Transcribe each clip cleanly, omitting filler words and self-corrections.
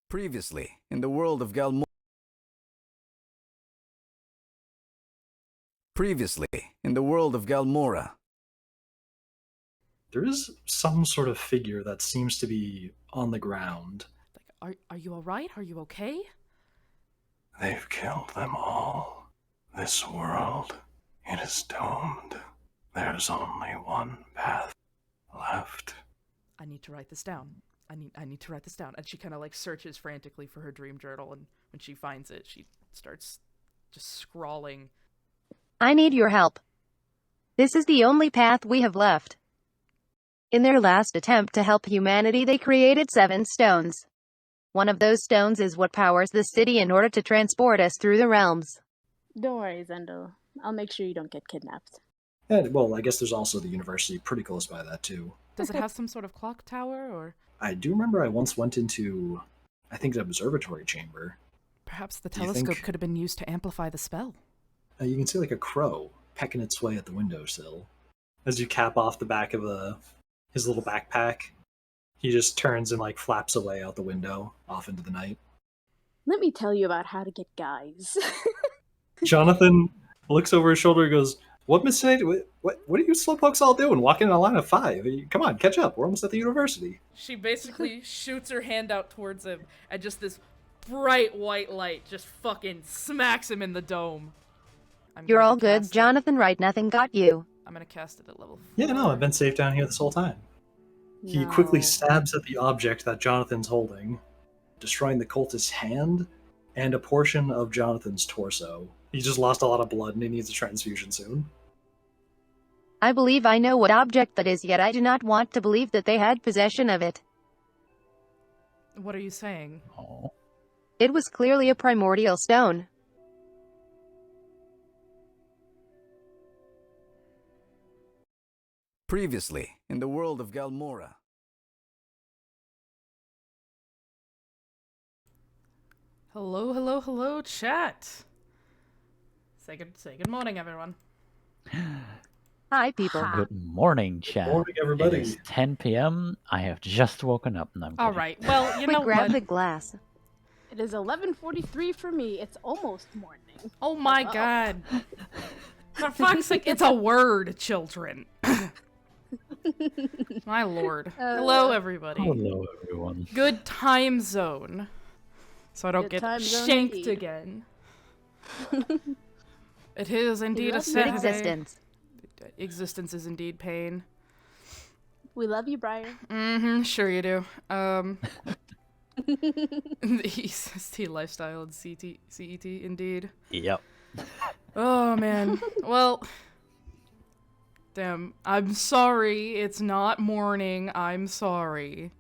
Previously, in the world of Galmora. Previously, in the world of Galmora. There is some sort of figure that seems to be on the ground. Are you alright? Are you okay? They've killed them all. This world, it is doomed. There's only one path left. I need to write this down. I need to write this down. And she kind of like searches frantically for her dream journal, and when she finds it, she starts just scrawling. I need your help. This is the only path we have left. In their last attempt to help humanity, they created 7 stones. One of those stones is what powers the city in order to transport us through the realms. Don't worry, Zendel. I'll make sure you don't get kidnapped. And, well, I guess there's also the university pretty close by that, too. Does it have some sort of clock tower, or...? I do remember I once went into, I think, the observatory chamber. Perhaps the Do you telescope think- could have been used to amplify the spell. You can see like a crow pecking its way at the windowsill. As you cap off the back of his little backpack, he just turns and like flaps away out the window, off into the night. Let me tell you about how to get guys. Jonathan looks over his shoulder and goes, "What, Miss Sinead? What are you slowpokes all doing? Walking in a line of 5? Come on, catch up. We're almost at the university." She basically shoots her hand out towards him, and just this bright white light just fucking smacks him in the dome. You're all good, Jonathan, right? Nothing got you. I'm gonna cast it at level 4. Yeah, no, I've been safe down here this whole time. He quickly No. stabs at the object that Jonathan's holding, destroying the cultist's hand and a portion of Jonathan's torso. He just lost a lot of blood and he needs a transfusion soon. I believe I know what object that is, yet I do not want to believe that they had possession of it. What are you saying? Oh. It was clearly a primordial stone. Previously, in the world of Galmora. Hello, chat. Say good morning, everyone. Hi, people. Hi. Good morning, chat. Morning, It everybody. is 10 p.m. I have just woken up and I'm All kidding. right. Well, you know Quick, grab what? the glass. It is 11:43 for me. It's almost morning. Oh my Uh-oh. god. For fuck's sake, it's a word, children. My lord. Hello, everybody. Hello, everyone. Good time zone. So I don't Good get time zone shanked indeed. again. It is indeed a love Good Saturday. existence. Existence is indeed pain. We love you, Briar. Mm-hmm, sure you do. The EST lifestyle and CET, indeed. Yep. Oh, man. Well, damn. I'm sorry. It's not morning. I'm sorry.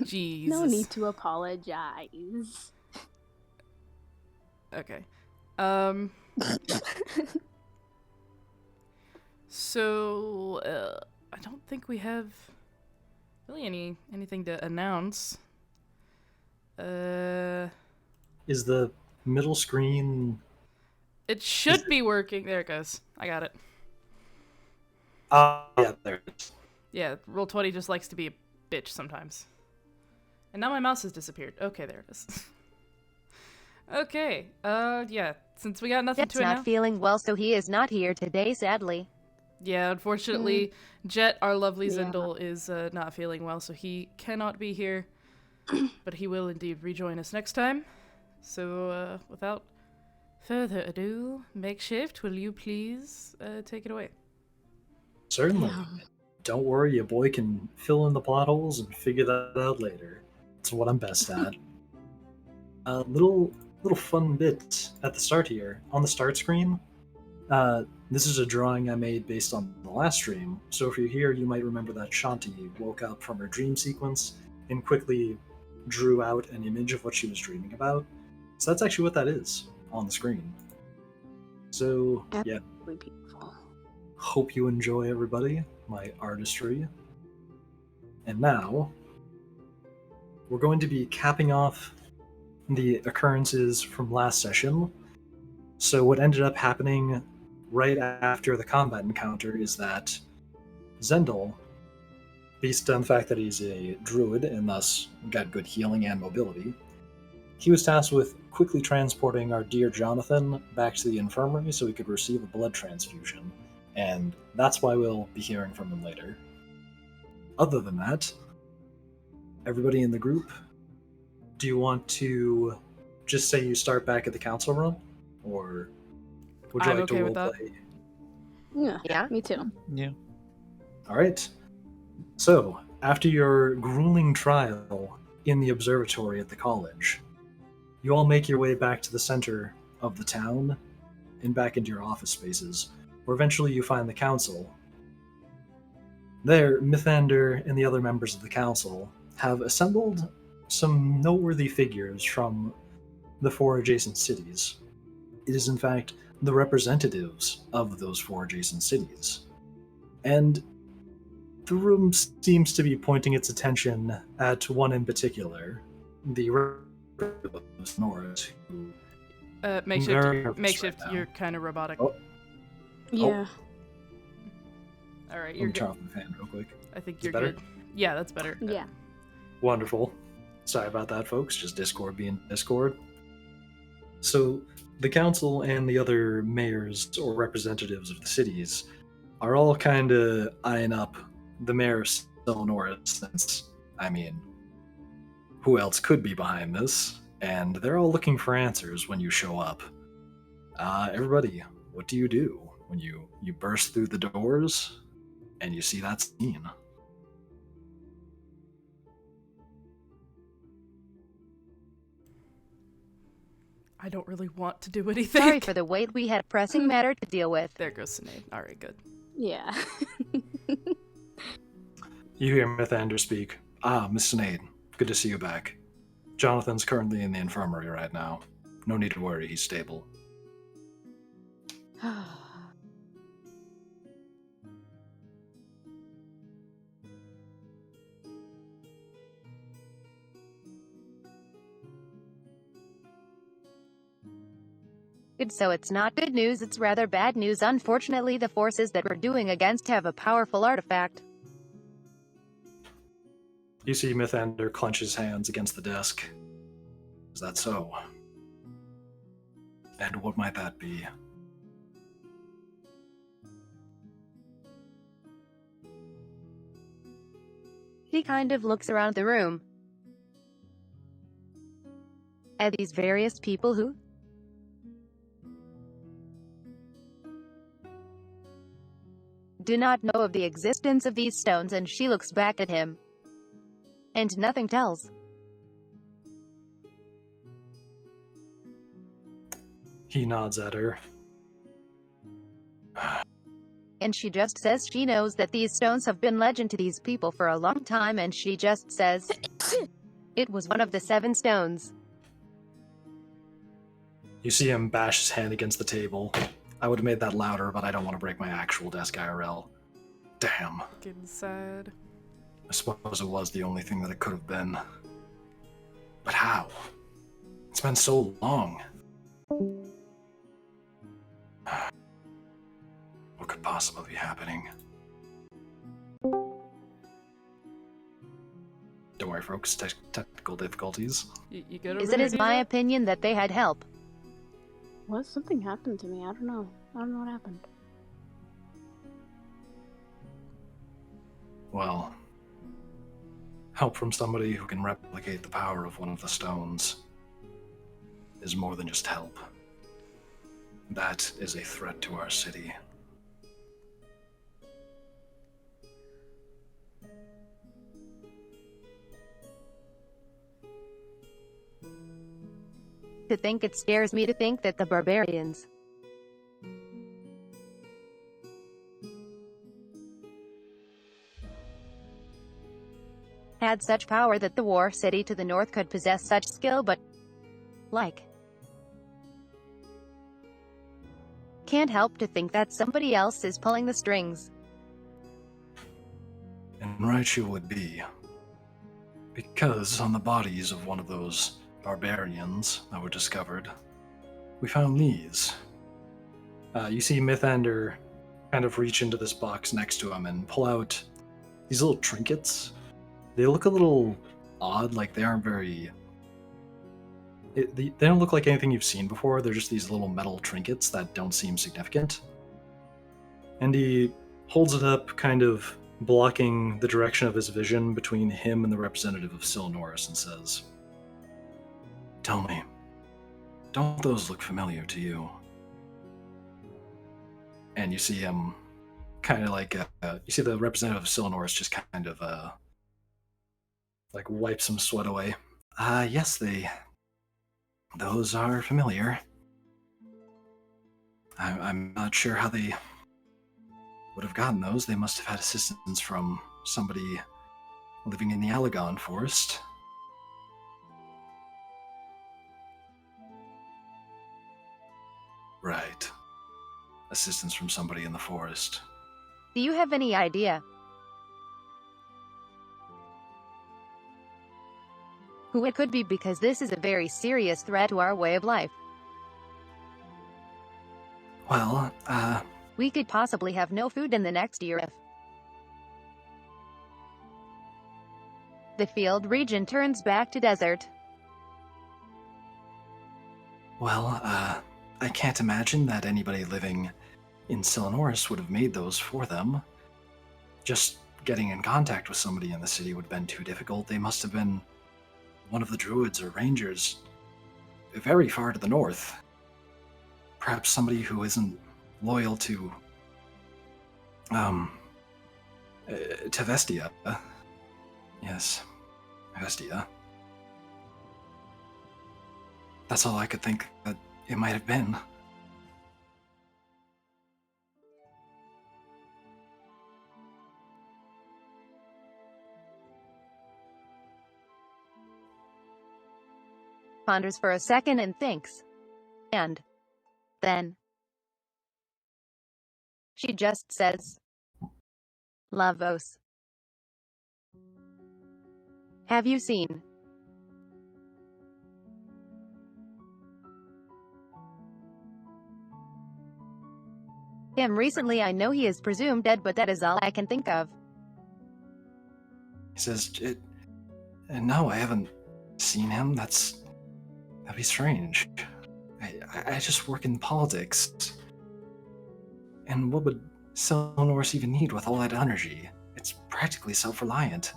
Jesus. No need to apologize. Okay. So, I don't think we have really anything to announce. Is the middle screen... It should be working. There it goes. I got it. yeah, there it is. Yeah, Roll20 just likes to be a bitch sometimes. And now my mouse has disappeared. Okay, there it is. Okay, yeah, since we got nothing Jet's to not announce. feeling well, so he is not here today, sadly. Yeah, unfortunately, Jet, our lovely Yeah. Zindel, is not feeling well, so he cannot be here. But he will indeed rejoin us next time. So, without further ado, Makeshift, will you please take it away? Certainly. Yeah. Don't worry, your boy can fill in the plot holes and figure that out later. It's what I'm best at. Little fun bit at the start here. On the start screen, this is a drawing I made based on the last stream. So if you're here, you might remember that Shanti woke up from her dream sequence and quickly drew out an image of what she was dreaming about. So that's actually what that is on the screen. So, yeah, Really beautiful. hope you enjoy, everybody, my artistry. And now, we're going to be capping off the occurrences from last session. So what ended up happening right after the combat encounter is that Zendel based on the fact that he's a druid and thus got good healing and mobility, he was tasked with quickly transporting our dear Jonathan back to the infirmary so he could receive a blood transfusion, and that's why we'll be hearing from him later. Other than that, everybody in the group, do you want to just say you start back at the council room, or would you I'm like to okay with that. roleplay? Yeah, me too. Yeah. All right. So, after your grueling trial in the observatory at the college, you all make your way back to the center of the town and back into your office spaces, where eventually you find the council. There, Mythander and the other members of the council have assembled some noteworthy figures from the 4 adjacent cities. It is, in fact, the representatives of those 4 adjacent cities. And the room seems to be pointing its attention at one in particular, the Solenorus, who very nervous Makeshift, right now. you're kind of robotic. Oh. Yeah. All right, Let you're me turn good. off my fan real quick. I think Is it you're better? good. Yeah, that's better. Yeah. Wonderful. Sorry about that, folks. Just Discord being Discord. So, the council and the other mayors or representatives of the cities are all kind of eyeing up the mayor of Syllanoris, since, I mean, who else could be behind this? And they're all looking for answers when you show up. Everybody, what do you do when you burst through the doors and you see that scene? I don't really want to do anything. Sorry for the wait, we had a pressing matter to deal with. There goes Sinead. All right, good. Yeah. You hear Mythander speak. Ah, Miss Sinead, good to see you back. Jonathan's currently in the infirmary right now. No need to worry, he's stable. Good, so it's not good news, it's rather bad news. Unfortunately, the forces that we're doing against have a powerful artifact. You see Mythander clench his hands against the desk. Is that so? And what might that be? He kind of looks around the room at these various people who do not know of the existence of these stones, and she looks back at him. And nothing tells. He nods at her. And she just says she knows that these stones have been legend to these people for a long time, and she just says it was one of the 7 stones. You see him bash his hand against the table. I would have made that louder, but I don't want to break my actual desk IRL. Damn. Getting sad. I suppose it was the only thing that it could have been. But how? It's been so long. What could possibly be happening? Don't worry, folks. Technical difficulties. You good over Is it there, is my Deidre? opinion that they had help. What? Something happened to me. I don't know. I don't know what happened. Well, help from somebody who can replicate the power of one of the stones is more than just help. That is a threat to our city. To think it scares me to think that the barbarians had such power that the war city to the north could possess such skill, but can't help to think that somebody else is pulling the strings. And right you would be. Because on the bodies of one of those barbarians that were discovered, we found these. You see Mythander kind of reach into this box next to him and pull out these little trinkets. They look a little odd, like they aren't very... They don't look like anything you've seen before. They're just these little metal trinkets that don't seem significant. And he holds it up, kind of blocking the direction of his vision between him and the representative of Syllanoris, and says, "Tell me, don't those look familiar to you?" And you see him kind of like, you see the representative of Syllanoris just kind of, like wipe some sweat away. Yes, those are familiar. I'm not sure how they would have gotten those. They must have had assistance from somebody living in the Allegon forest. Right. Assistance from somebody in the forest. Do you have any idea who it could be? Because this is a very serious threat to our way of life. Well, We could possibly have no food in the next year if the field region turns back to desert. well, I can't imagine that anybody living in Syllanoris would have made those for them. Just getting in contact with somebody in the city would have been too difficult. They must have been one of the druids or rangers very far to the north. Perhaps somebody who isn't loyal to Vestia. Yes, Vestia. That's all I could think that it might have been. Ponders for a second and thinks. And then she just says, "Lavos. Have you seen him recently? I know he is presumed dead, but that is all I can think of." He says, "No, I haven't seen him. That'd be strange. I just work in politics. And what would Solenorus even need with all that energy? It's practically self-reliant."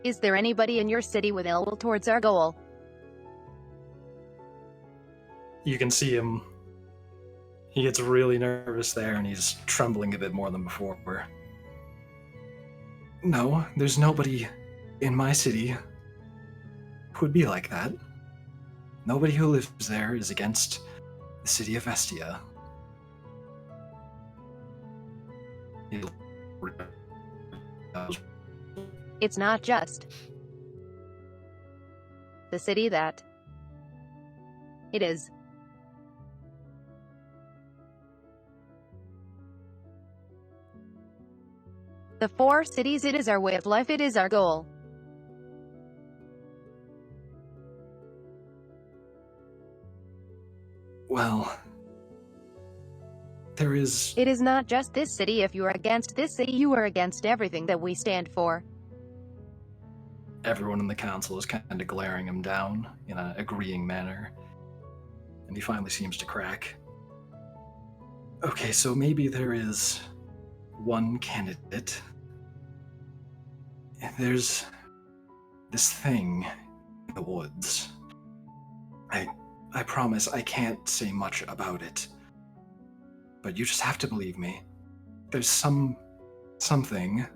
Is there anybody in your city with ill will towards our goal? You can see him. He gets really nervous there, and he's trembling a bit more than before. "No, there's nobody in my city who would be like that. Nobody who lives there is against the city of Vestia." It's not just the city that it is. The 4 cities, it is our way of life, it is our goal. Well, there is... It is not just this city. If you are against this city, you are against everything that we stand for. Everyone in the council is kind of glaring him down in an agreeing manner, and he finally seems to crack. "Okay, so maybe there is one candidate. There's this thing in the woods. I promise I can't say much about it, but you just have to believe me. There's something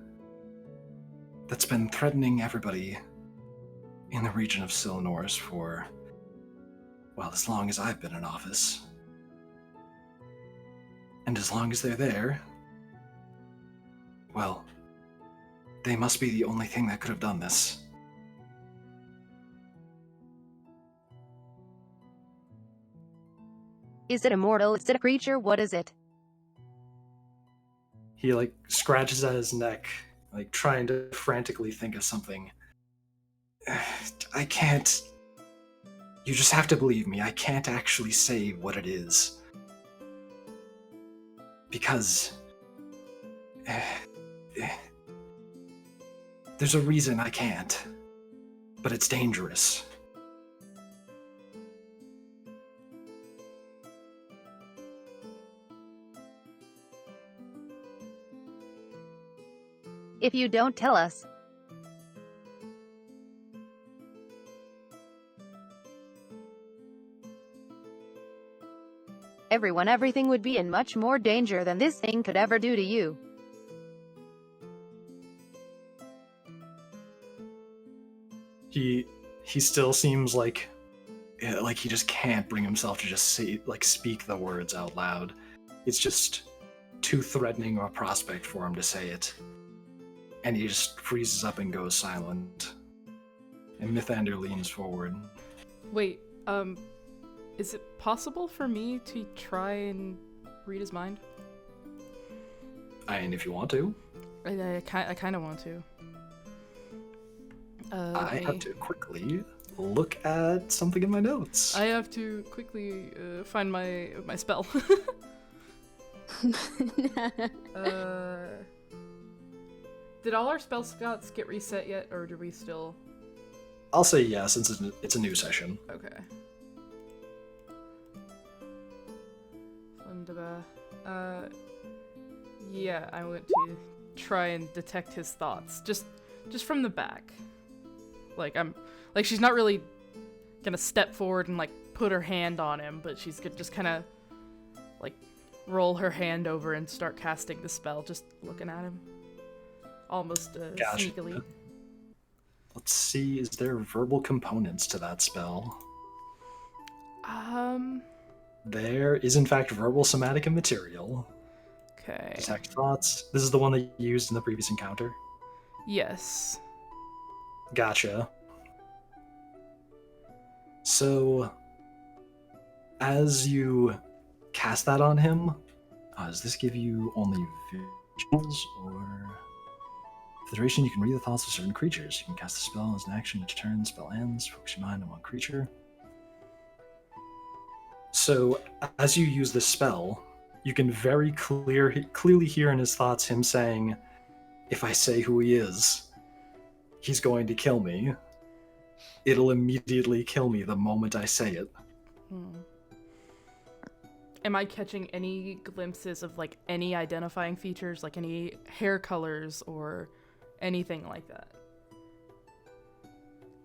that's been threatening everybody in the region of Syllanoris for, well, as long as I've been in office. And as long as they're there, well, they must be the only thing that could have done this." Is it immortal? Is it a creature? What is it? He, like, scratches at his neck, like, trying to frantically think of something. I can't You just have to believe me. I can't actually say what it is. Because... there's a reason I can't. But it's dangerous. If you don't tell us, everything would be in much more danger than this thing could ever do to you. He still seems like he just can't bring himself to just speak the words out loud. It's just too threatening of a prospect for him to say it. And he just freezes up and goes silent. And Mythander leans forward. Wait, is it possible for me to try and read his mind? And if you want to. I kind of want to. I have to quickly look at something in my notes. I have to quickly find my spell. Did all our spell slots get reset yet, or do we still? I'll say yeah, since it's a new session. Okay. Yeah, I want to try and detect his thoughts, just from the back. She's not really gonna step forward and put her hand on him, but she's gonna just kind of roll her hand over and start casting the spell, just looking at him, almost Gotcha. sneakily. Let's see, is there verbal components to that spell? There is in fact verbal somatic and material. Okay. Detect thoughts. This is the one that you used in the previous encounter. Yes. Gotcha. So, as you cast that on him, does this give you only visuals, or for the duration you can read the thoughts of certain creatures? You can cast the spell as an action each turn. The spell ends. Focus your mind on one creature. So, as you use this spell, you can very clearly hear in his thoughts him saying, "If I say who he is, he's going to kill me. It'll immediately kill me the moment I say it." Am I catching any glimpses of any identifying features, any hair colors or anything like that?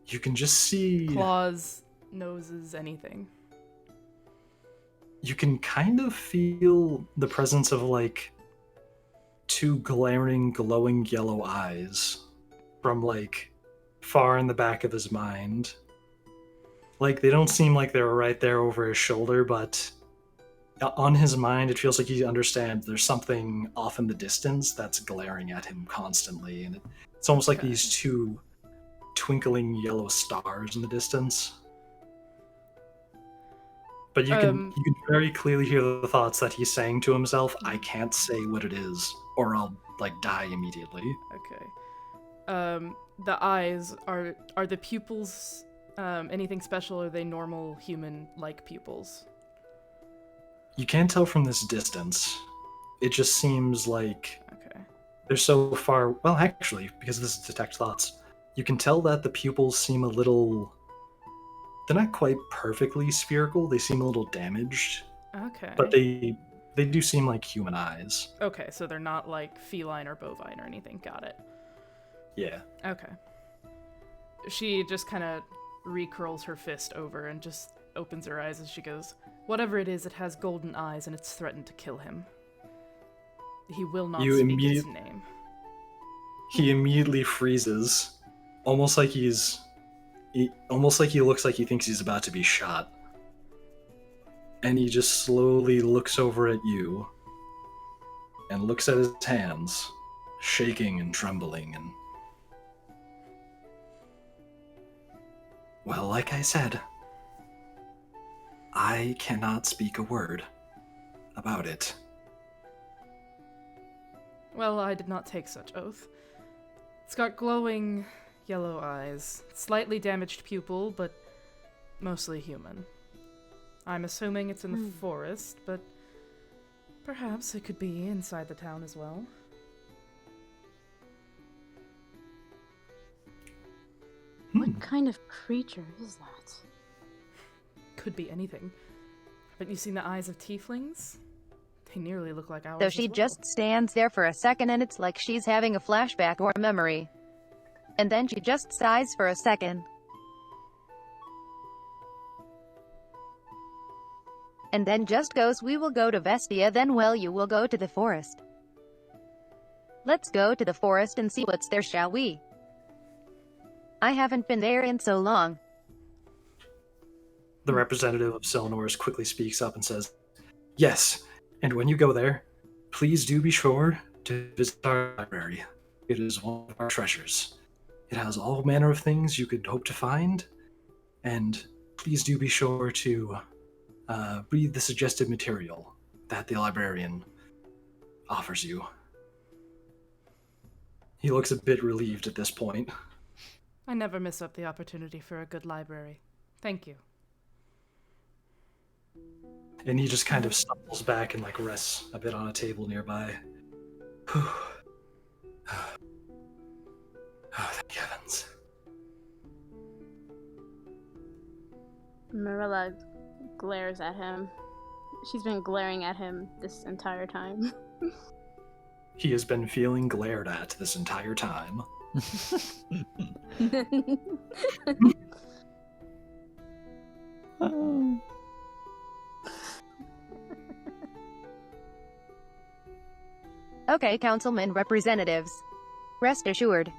You can just see... Claws, noses, anything. You can kind of feel the presence of two glaring, glowing yellow eyes from far in the back of his mind. They don't seem like they're right there over his shoulder, but on his mind it feels like he understands there's something off in the distance that's glaring at him constantly, and it's almost like these two twinkling yellow stars in the distance. But you can very clearly hear the thoughts that he's saying to himself. I can't say what it is, or I'll die immediately. Okay. The eyes, are the pupils anything special, or are they normal human-like pupils? You can't tell from this distance. It just seems like Okay. they're so far... Well, actually, because this is detect thoughts, you can tell that the pupils seem a little... They're not quite perfectly spherical. They seem a little damaged. Okay. But they do seem like human eyes. Okay, so they're not feline or bovine or anything. Got it. Yeah. Okay. She just kind of recurls her fist over and just opens her eyes as she goes, "Whatever it is, it has golden eyes and it's threatened to kill him. He will not speak his name." He immediately freezes, almost like he looks like he thinks he's about to be shot. And he just slowly looks over at you and looks at his hands, shaking and trembling, and... Well, like I said, I cannot speak a word about it. Well, I did not take such oath. It's got glowing yellow eyes, slightly damaged pupil, but mostly human. I'm assuming it's in the forest, but perhaps it could be inside the town as well. What kind of creature is that? Could be anything. Haven't you seen the eyes of tieflings? They nearly look like ours So as she well. just stands there for a second and it's like she's having a flashback or a memory. And then she just sighs for a second. And then just goes, we will go to Vestia, then well you will go to the forest. Let's go to the forest and see what's there, shall we? I haven't been there in so long. The representative of Syllanoris quickly speaks up and says, "Yes, and when you go there, please do be sure to visit our library. It is one of our treasures. It has all manner of things you could hope to find, and please do be sure to read the suggested material that the librarian offers you." He looks a bit relieved at this point. I never miss up the opportunity for a good library. Thank you. And he just kind of stumbles back and rests a bit on a table nearby. Oh, thank heavens. Marella glares at him. She's been glaring at him this entire time. He has been feeling glared at this entire time. Okay, councilman representatives. Rest assured.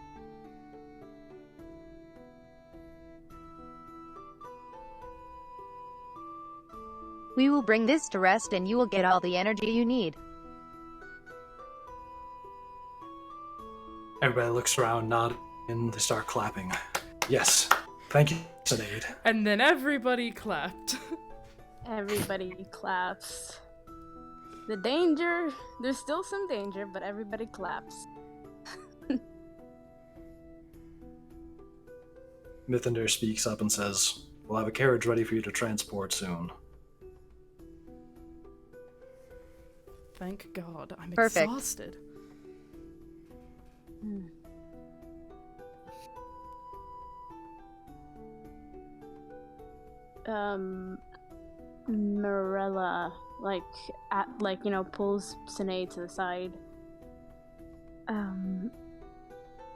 We will bring this to rest and you will get all the energy you need. Everybody looks around, nodding, and they start clapping. Yes, thank you, Cynade. And then everybody clapped. Everybody claps. The danger, there's still some danger, but everybody claps. Mythander speaks up and says, "We'll have a carriage ready for you to transport soon." Thank God, I'm Perfect. exhausted. Mirella, pulls Sinead to the side.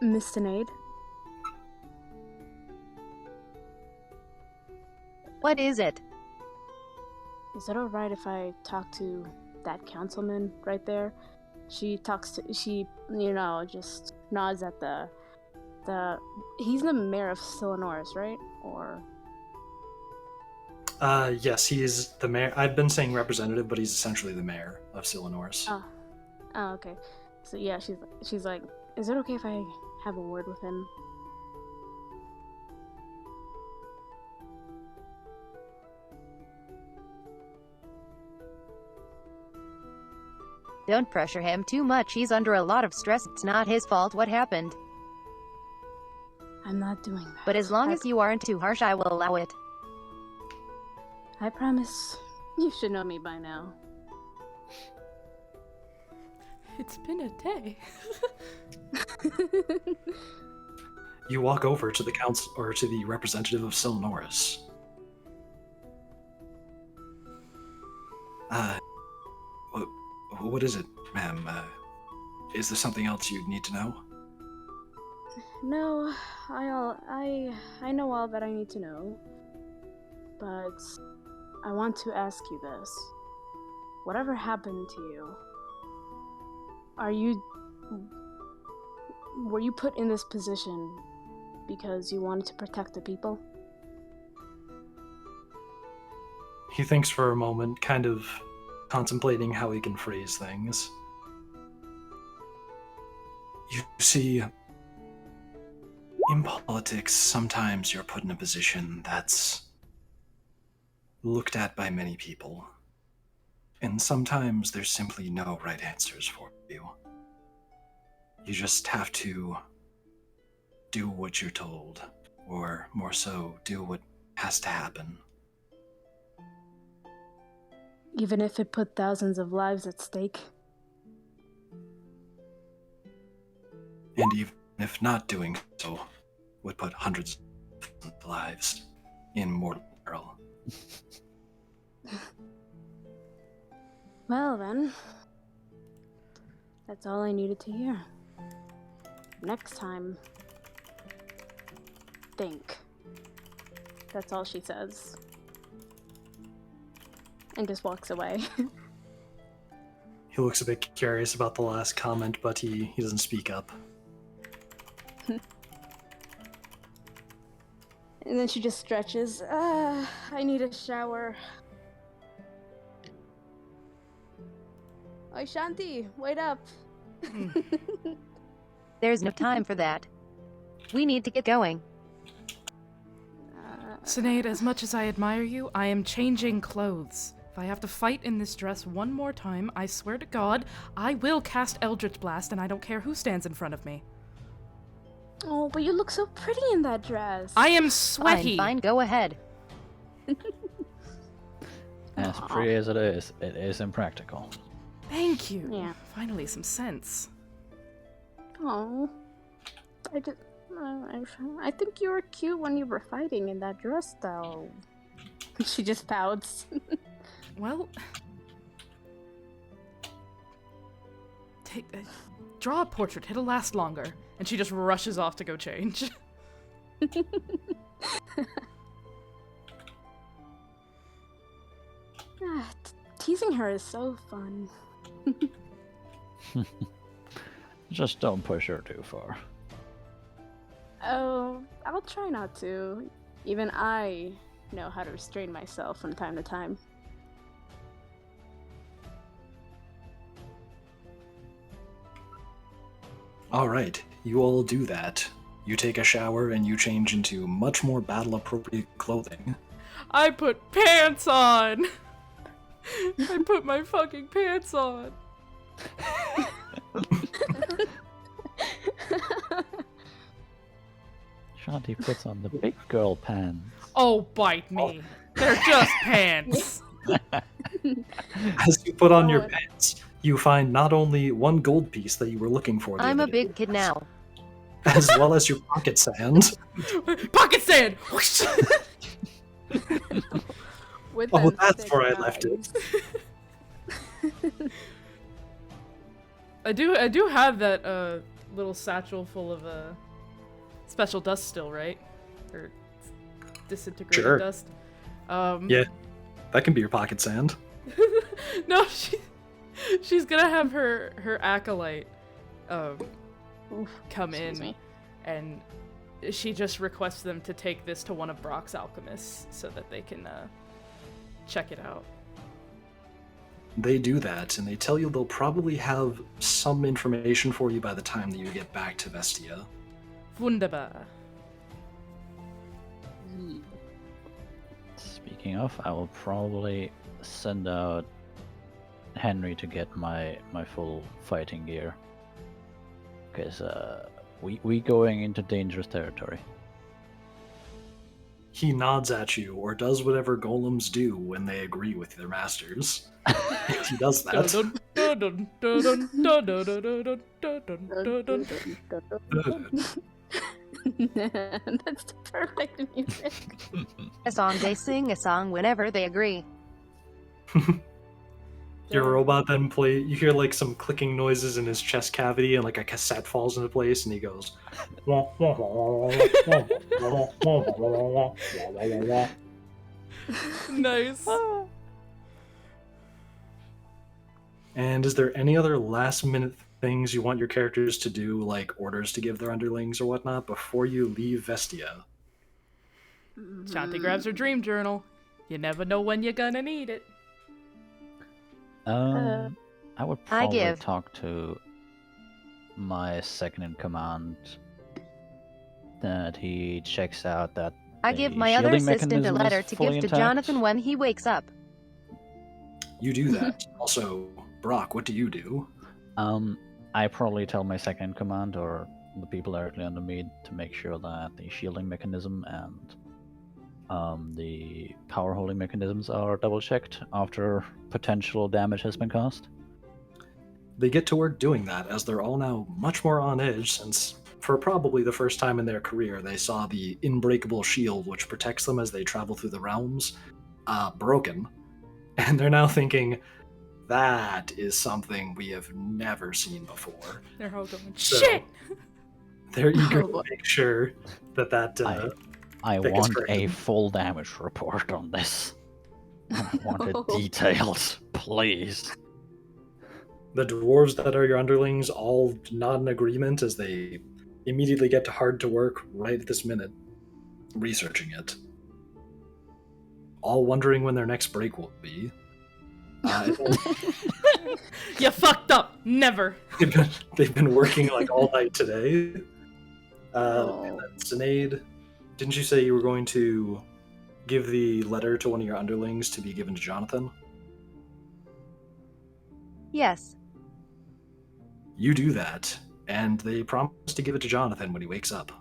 Miss Sinead? What is it? Is it alright if I talk to that councilman right there? She just nods at he's the mayor of Syllanoris, right? Or... Yes, he is the mayor. I've been saying representative, but he's essentially the mayor of Solenorus. Oh, okay. So yeah, she's like, is it okay if I have a word with him? Don't pressure him too much, he's under a lot of stress, it's not his fault what happened. I'm not doing that. But as long as you aren't too harsh, I will allow it. I promise. You should know me by now. It's been a day. You walk over to the council or to the representative of Solenorus. What is it, ma'am? Is there something else you need to know? No, I know all that I need to know. But I want to ask you this. Whatever happened to you? Were you put in this position because you wanted to protect the people? He thinks for a moment, kind of contemplating how he can phrase things. You see, in politics, sometimes you're put in a position that's looked at by many people. And sometimes there's simply no right answers for you. You just have to do what you're told, or more so, do what has to happen. Even if it put thousands of lives at stake. And even if not doing so, would put hundreds of lives in mortal peril. Well then, that's all I needed to hear. Next time, think. That's all she says. And just walks away. He looks a bit curious about the last comment, but he doesn't speak up. And then she just stretches. I need a shower. Oi, Shanti, wait up. There's no time for that. We need to get going. Sinead, as much as I admire you, I am changing clothes. If I have to fight in this dress one more time, I swear to God, I will cast Eldritch Blast, and I don't care who stands in front of me. Oh, but you look so pretty in that dress. I am sweaty. Fine, go ahead. As pretty as it is impractical. Thank you. Yeah. Finally, some sense. Oh, I think you were cute when you were fighting in that dress, though. She just pouts. Well, draw a portrait. It'll last longer. And she just rushes off to go change. Teasing her is so fun. Just don't push her too far. Oh, I'll try not to. Even I know how to restrain myself from time to time. Alright, you all do that. You take a shower and you change into much more battle-appropriate clothing. I put pants on! I put my fucking pants on! Shanti puts on the big girl pants. Oh, bite me. They're just pants. As you put on your Oh. pants, you find not only one gold piece that you were looking for the I'm a other big day, kid now. as well as your pocket sand. Pocket sand! With Oh, them that's thick where I left it. eyes. I do have that little satchel full of special dust still, right? Or disintegrated Sure. dust. Yeah, that can be your pocket sand. No, she's gonna have her acolyte Oof, come excuse in, me. and she just requests them to take this to one of Brock's alchemists so that they can check it out. They do that, and they tell you they'll probably have some information for you by the time that you get back to Vestia. Wunderbar. Speaking of, I will probably send out Henry to get my full fighting gear. Because we going into dangerous territory. He nods at you, or does whatever golems do when they agree with their masters. He does that. That's the perfect music. A song they sing, a song whenever they agree. Your robot then you hear like some clicking noises in his chest cavity, and like a cassette falls into place, and he goes. Nice. And is there any other last minute things you want your characters to do, like orders to give their underlings or whatnot, before you leave Vestia? Shanti grabs her dream journal. You never know when you're gonna need it. I would probably give. talk to my second in command that he checks out that I the give my other shielding assistant a mechanism letter is to fully give to intact. Jonathan when he wakes up. You do that. Also, Brock, what do you do? I probably tell my second in command or the people directly under me to make sure that the shielding mechanism and the power holding mechanisms are double checked after potential damage has been caused? They get to work doing that, as they're all now much more on edge, since for probably the first time in their career they saw the unbreakable shield which protects them as they travel through the realms broken. And they're now thinking, that is something we have never seen before. They're all going, So, shit! They're eager Oh, boy. to make sure that I That gets want a corrected. full damage report on this. I want it Oh. detailed, please. the dwarves that are your underlings all nod in agreement as they immediately get to hard to work right at this minute, researching it. All wondering when their next break will be. You fucked up! Never! They've been working like all night today. Oh. Cynade, didn't you say you were going to give the letter to one of your underlings to be given to Jonathan? Yes. You do that, and they promise to give it to Jonathan when he wakes up.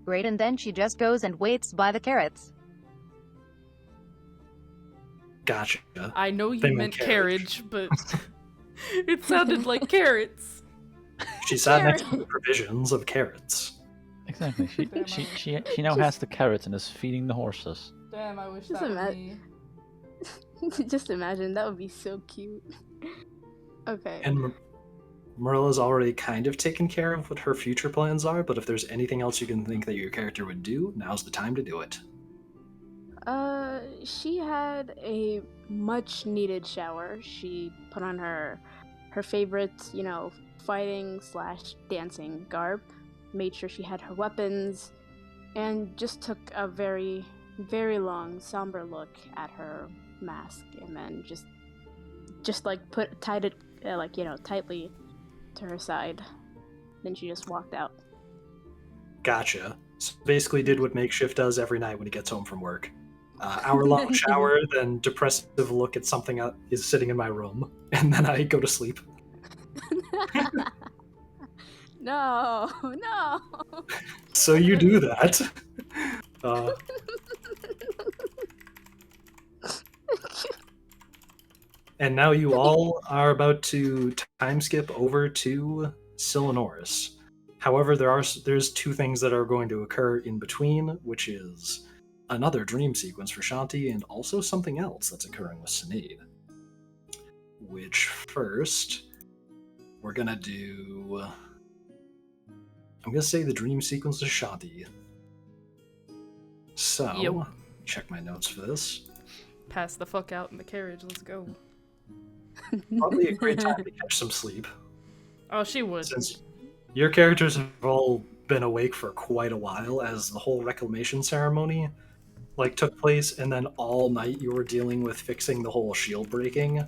Great, and then she just goes and waits by the carrots. Gotcha. I know you They meant meant carriage, but it sounded like carrots. She sat next to the provisions of carrots. Exactly. She Damn, she now has the carrots and is feeding the horses. Damn, I wish Just that ima- was me. Just imagine, that would be so cute. Okay. And Marella's already kind of taken care of what her future plans are, but if there's anything else you can think that your character would do, now's the time to do it. She had a much needed shower. She put on her favorite, fighting / dancing garb, made sure she had her weapons, and just took a very, very long, somber look at her mask, and then just like tied it tightly to her side. Then she just walked out. Gotcha. So basically did what Makeshift does every night when he gets home from work. Hour-long shower, then depressive look at something that is sitting in my room, and then I go to sleep. No. So you do that. And now you all are about to time skip over to Syllanoris. However, there's two things that are going to occur in between, which is another dream sequence for Shanti and also something else that's occurring with Sinead. Which first, we're gonna do... I'm gonna say the dream sequence is Shanti. So, Yo. check my notes for this. Pass the fuck out in the carriage, let's go. Probably a great time to catch some sleep, Oh, she would. since your characters have all been awake for quite a while as the whole reclamation ceremony took place, and then all night you were dealing with fixing the whole shield breaking.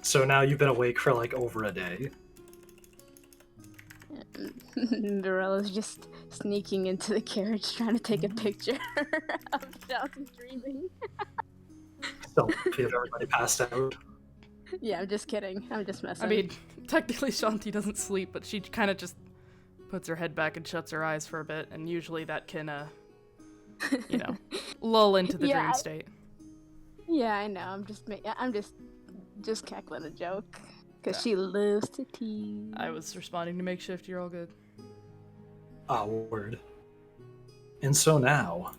So now you've been awake for over a day. Mirella's just sneaking into the carriage trying to take a picture of Shanti dreaming. So if everybody passed out. Yeah, I'm just kidding. I'm just messing. I mean, technically Shanti doesn't sleep, but she kind of just puts her head back and shuts her eyes for a bit, and usually that can, lull into the Yeah, dream state. Yeah, I know. I'm just cackling a joke because she loves to tease. I was responding to Makeshift, you're all good. Ah, word. And so now,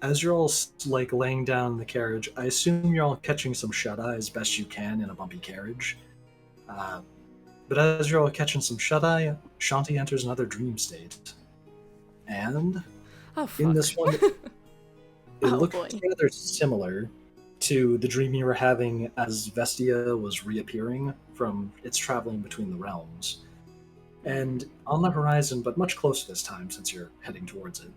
as you're all laying down in the carriage, I assume you're all catching some shut-eye as best you can in a bumpy carriage. But as you're all catching some shut-eye, Shanti enters another dream state. And Oh, fuck. in this one, it Oh, looks boy. rather similar to the dream you were having as Vestia was reappearing from its traveling between the realms. And on the horizon, but much closer this time since you're heading towards it,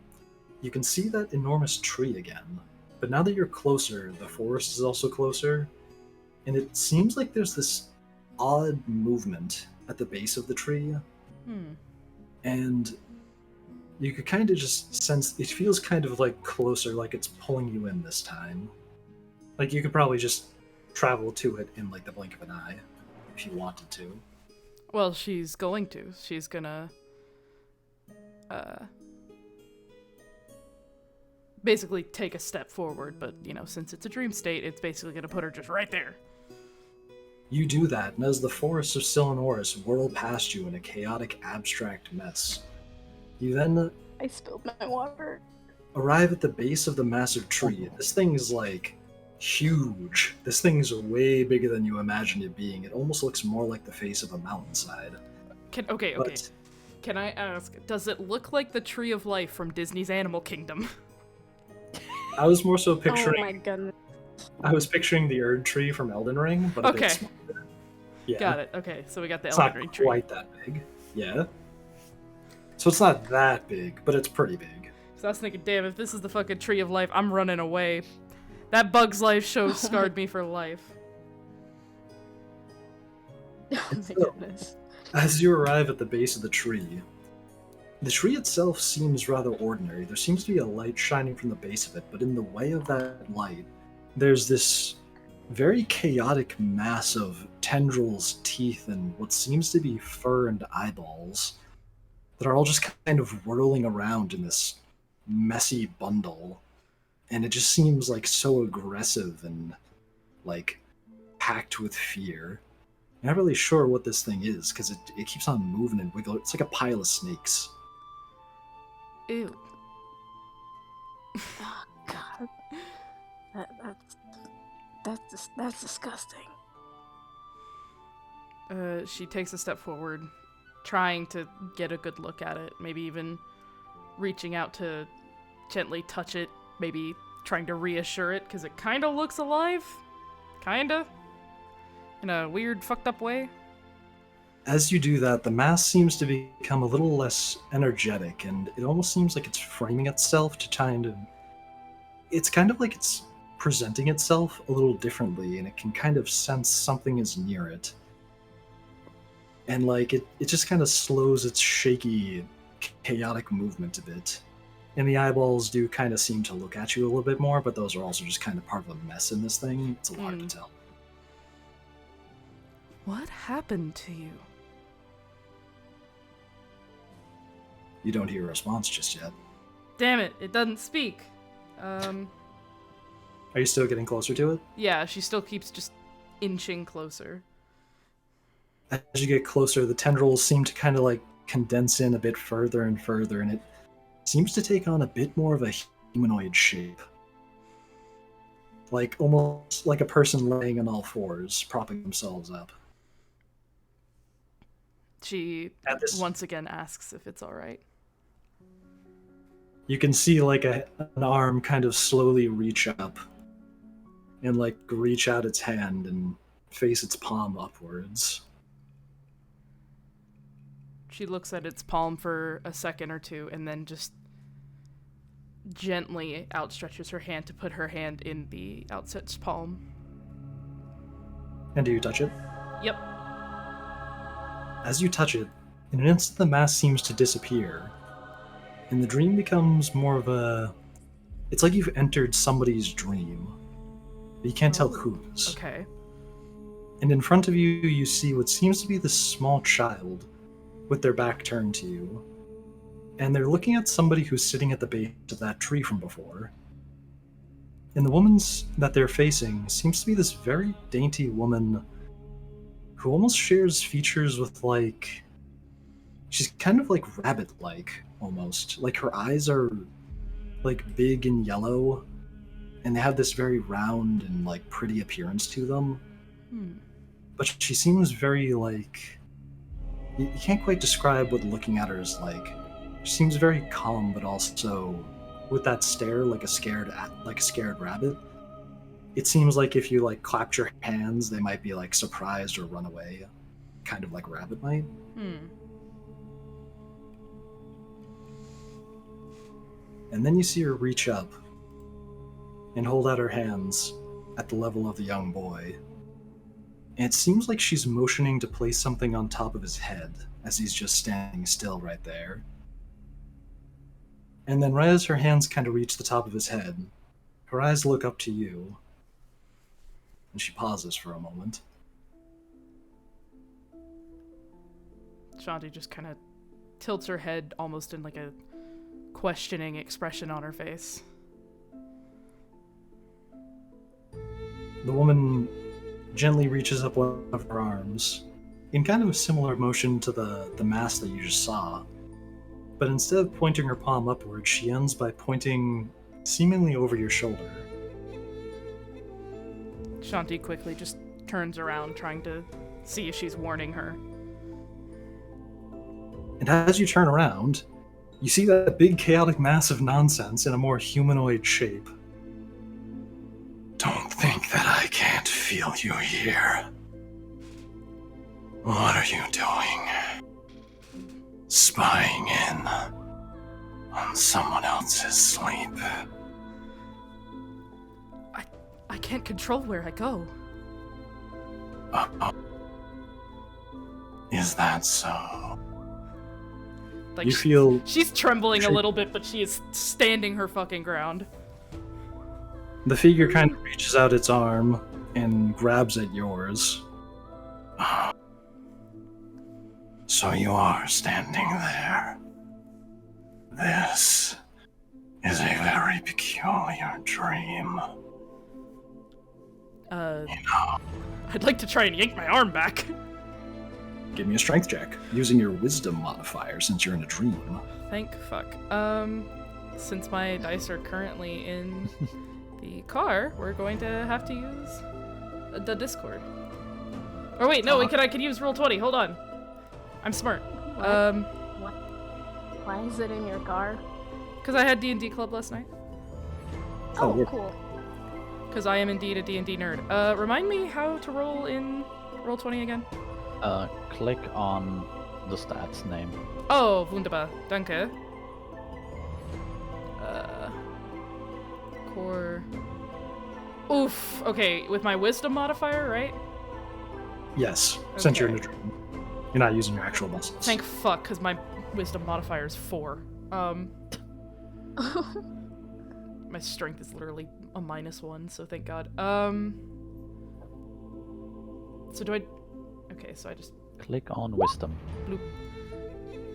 you can see that enormous tree again. But now that you're closer, the forest is also closer, and it seems like there's this odd movement at the base of the tree, and you could kind of just sense it feels kind of closer, like it's pulling you in this time. You could probably just travel to it in the blink of an eye if you wanted to. Well, she's going to. She's gonna basically take a step forward, but since it's a dream state, it's basically gonna put her just right there. You do that, and as the forests of Syllanoris whirl past you in a chaotic, abstract mess, you then I spilled my water. arrive at the base of the massive tree. This thing is like huge. This thing's way bigger than you imagined it being. It almost looks more like the face of a mountainside. Okay. But Can I ask, does it look like the Tree of Life from Disney's Animal Kingdom? I was more so Oh picturing. my goodness. I was picturing the Erd tree from Elden Ring, but a Okay. bit smaller. Yeah, Got it. Okay, so we got the it's Elden not Ring tree. quite that big. Yeah. So it's not that big, but it's pretty big. So I was thinking, damn, if this is the fucking Tree of Life, I'm running away. That Bug's Life show scarred me for life. Oh my So- goodness. As you arrive at the base of the tree itself seems rather ordinary. There seems to be a light shining from the base of it, but in the way of that light, there's this very chaotic mass of tendrils, teeth, and what seems to be fur and eyeballs that are all just kind of whirling around in this messy bundle. And it just seems like so aggressive and like packed with fear. I'm not really sure what this thing is because it keeps on moving and wiggling. It's like a pile of snakes. Ew. Oh god. That's disgusting. She takes a step forward, trying to get a good look at it, maybe even reaching out to gently touch it, maybe trying to reassure it, because it kind of looks alive. Kinda. In a weird, fucked up way. As you do that, the mass seems to become a little less energetic, and it almost seems like it's framing itself to kind of... It's kind of like it's presenting itself a little differently, and it can kind of sense something is near it. And like, it just kind of slows its shaky, chaotic movement a bit. And the eyeballs do kind of seem to look at you a little bit more, but those are also just kind of part of a mess in this thing. It's a lot to tell. What happened to you? You don't hear a response just yet. Damn it, it doesn't speak. Are you still getting closer to it? Yeah, she still keeps just inching closer. As you get closer, the tendrils seem to kind of like condense in a bit further and further, and it seems to take on a bit more of a humanoid shape. Like almost like a person laying on all fours, propping themselves up. She At this- once again asks if it's alright. You can see like an arm kind of slowly reach up and like reach out its hand and face its palm upwards. She looks at its palm for a second or two and then just gently outstretches her hand to put her hand in the outstretched palm. And do you touch it? Yep. As you touch it, in an instant the mass seems to disappear, and the dream becomes more of a... It's like you've entered somebody's dream, but you can't tell whose. Okay. And in front of you, you see what seems to be this small child with their back turned to you, and they're looking at somebody who's sitting at the base of that tree from before. And the woman's that they're facing seems to be this very dainty woman who almost shares features with, like... She's kind of like rabbit-like, almost. Like her eyes are like big and yellow, and they have this very round and like pretty appearance to them. But she seems very like... You can't quite describe what looking at her is like. She seems very calm, but also with that stare, like a scared rabbit. It seems like if you like clapped your hands, they might be like surprised or run away, kind of like a rabbit might. And then you see her reach up and hold out her hands at the level of the young boy. And it seems like she's motioning to place something on top of his head as he's just standing still right there. And then right as her hands kind of reach the top of his head, her eyes look up to you. And she pauses for a moment. Shanti just kind of tilts her head almost in like a questioning expression on her face. The woman gently reaches up one of her arms in kind of a similar motion to the mask that you just saw. But instead of pointing her palm upward, she ends by pointing seemingly over your shoulder. Shanti quickly just turns around, trying to see if she's warning her. And as you turn around, you see that big chaotic mass of nonsense in a more humanoid shape. Don't think that I can't feel you here. What are you doing? Spying in on someone else's sleep. I can't control where I go. Is that so? Like, You feel she's trembling a little bit, but she is standing her fucking ground. the figure kind of reaches out its arm and grabs at yours. So you are standing there. This is a very peculiar dream. I'd like to try and yank my arm back. Give me a strength check using your wisdom modifier since you're in a dream. Thank fuck. Since my dice are currently in the car, we're going to have to use the Discord. Or wait, no, I can use Roll20. Hold on. I'm smart. What? Why is it in your car? Because I had D&D club last night. Oh, yeah. cool. Because I am indeed a D&D nerd. Remind me how to roll in Roll20 again. Click on the stats name. Oh, wunderbar. Danke. Core. Oof. Okay, with my wisdom modifier, right? Yes, since you're in a Okay. dream. You're not using your actual muscles. Thank fuck, because my wisdom modifier is 4. My strength is literally a -1, so thank God. So do I... Okay, so I just... Click on wisdom. Bloop.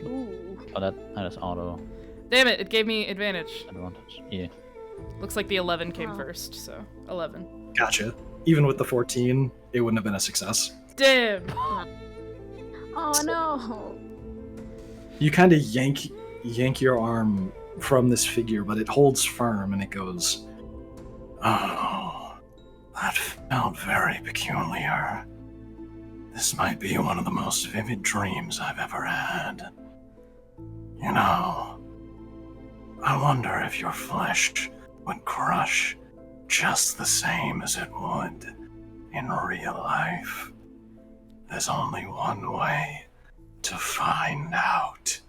Ooh. Oh, that is auto Damn it, it gave me advantage. advantage. Yeah. Looks like the 11 came Oh. first, so 11. Gotcha. Even with the 14, it wouldn't have been a success. Damn! Oh no. You kind of yank your arm from this figure, but it holds firm and it goes, Oh, that felt very peculiar. This might be one of the most vivid dreams I've ever had. You know, I wonder if your flesh would crush just the same as it would in real life. There's only one way to find out.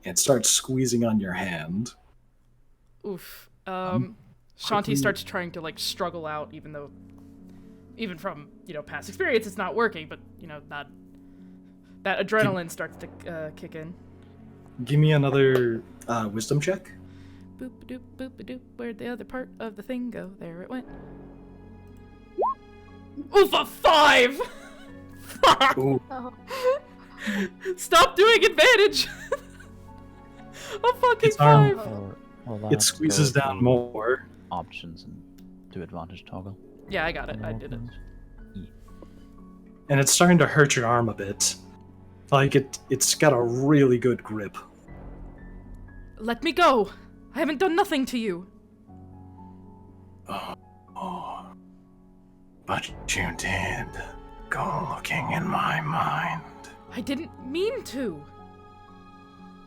it starts squeezing on your hand. Oof. quickly- Shanti starts trying to, like, struggle out, even from, past experience, it's not working, but, that adrenaline starts to kick in. Give me another wisdom check. Boop doop boop doop. Where'd the other part of the thing go? There it went. Oof, a 5! Fuck! Ooh, Oh. Stop doing advantage! A fucking It's arm. 5! Or it that, squeezes go down to more. Options and do advantage toggle. Yeah, I got it. I did it. And it's starting to hurt your arm a bit. Like it's got a really good grip. Let me go! I haven't done nothing to you. Oh, but you did go looking in my mind. I didn't mean to.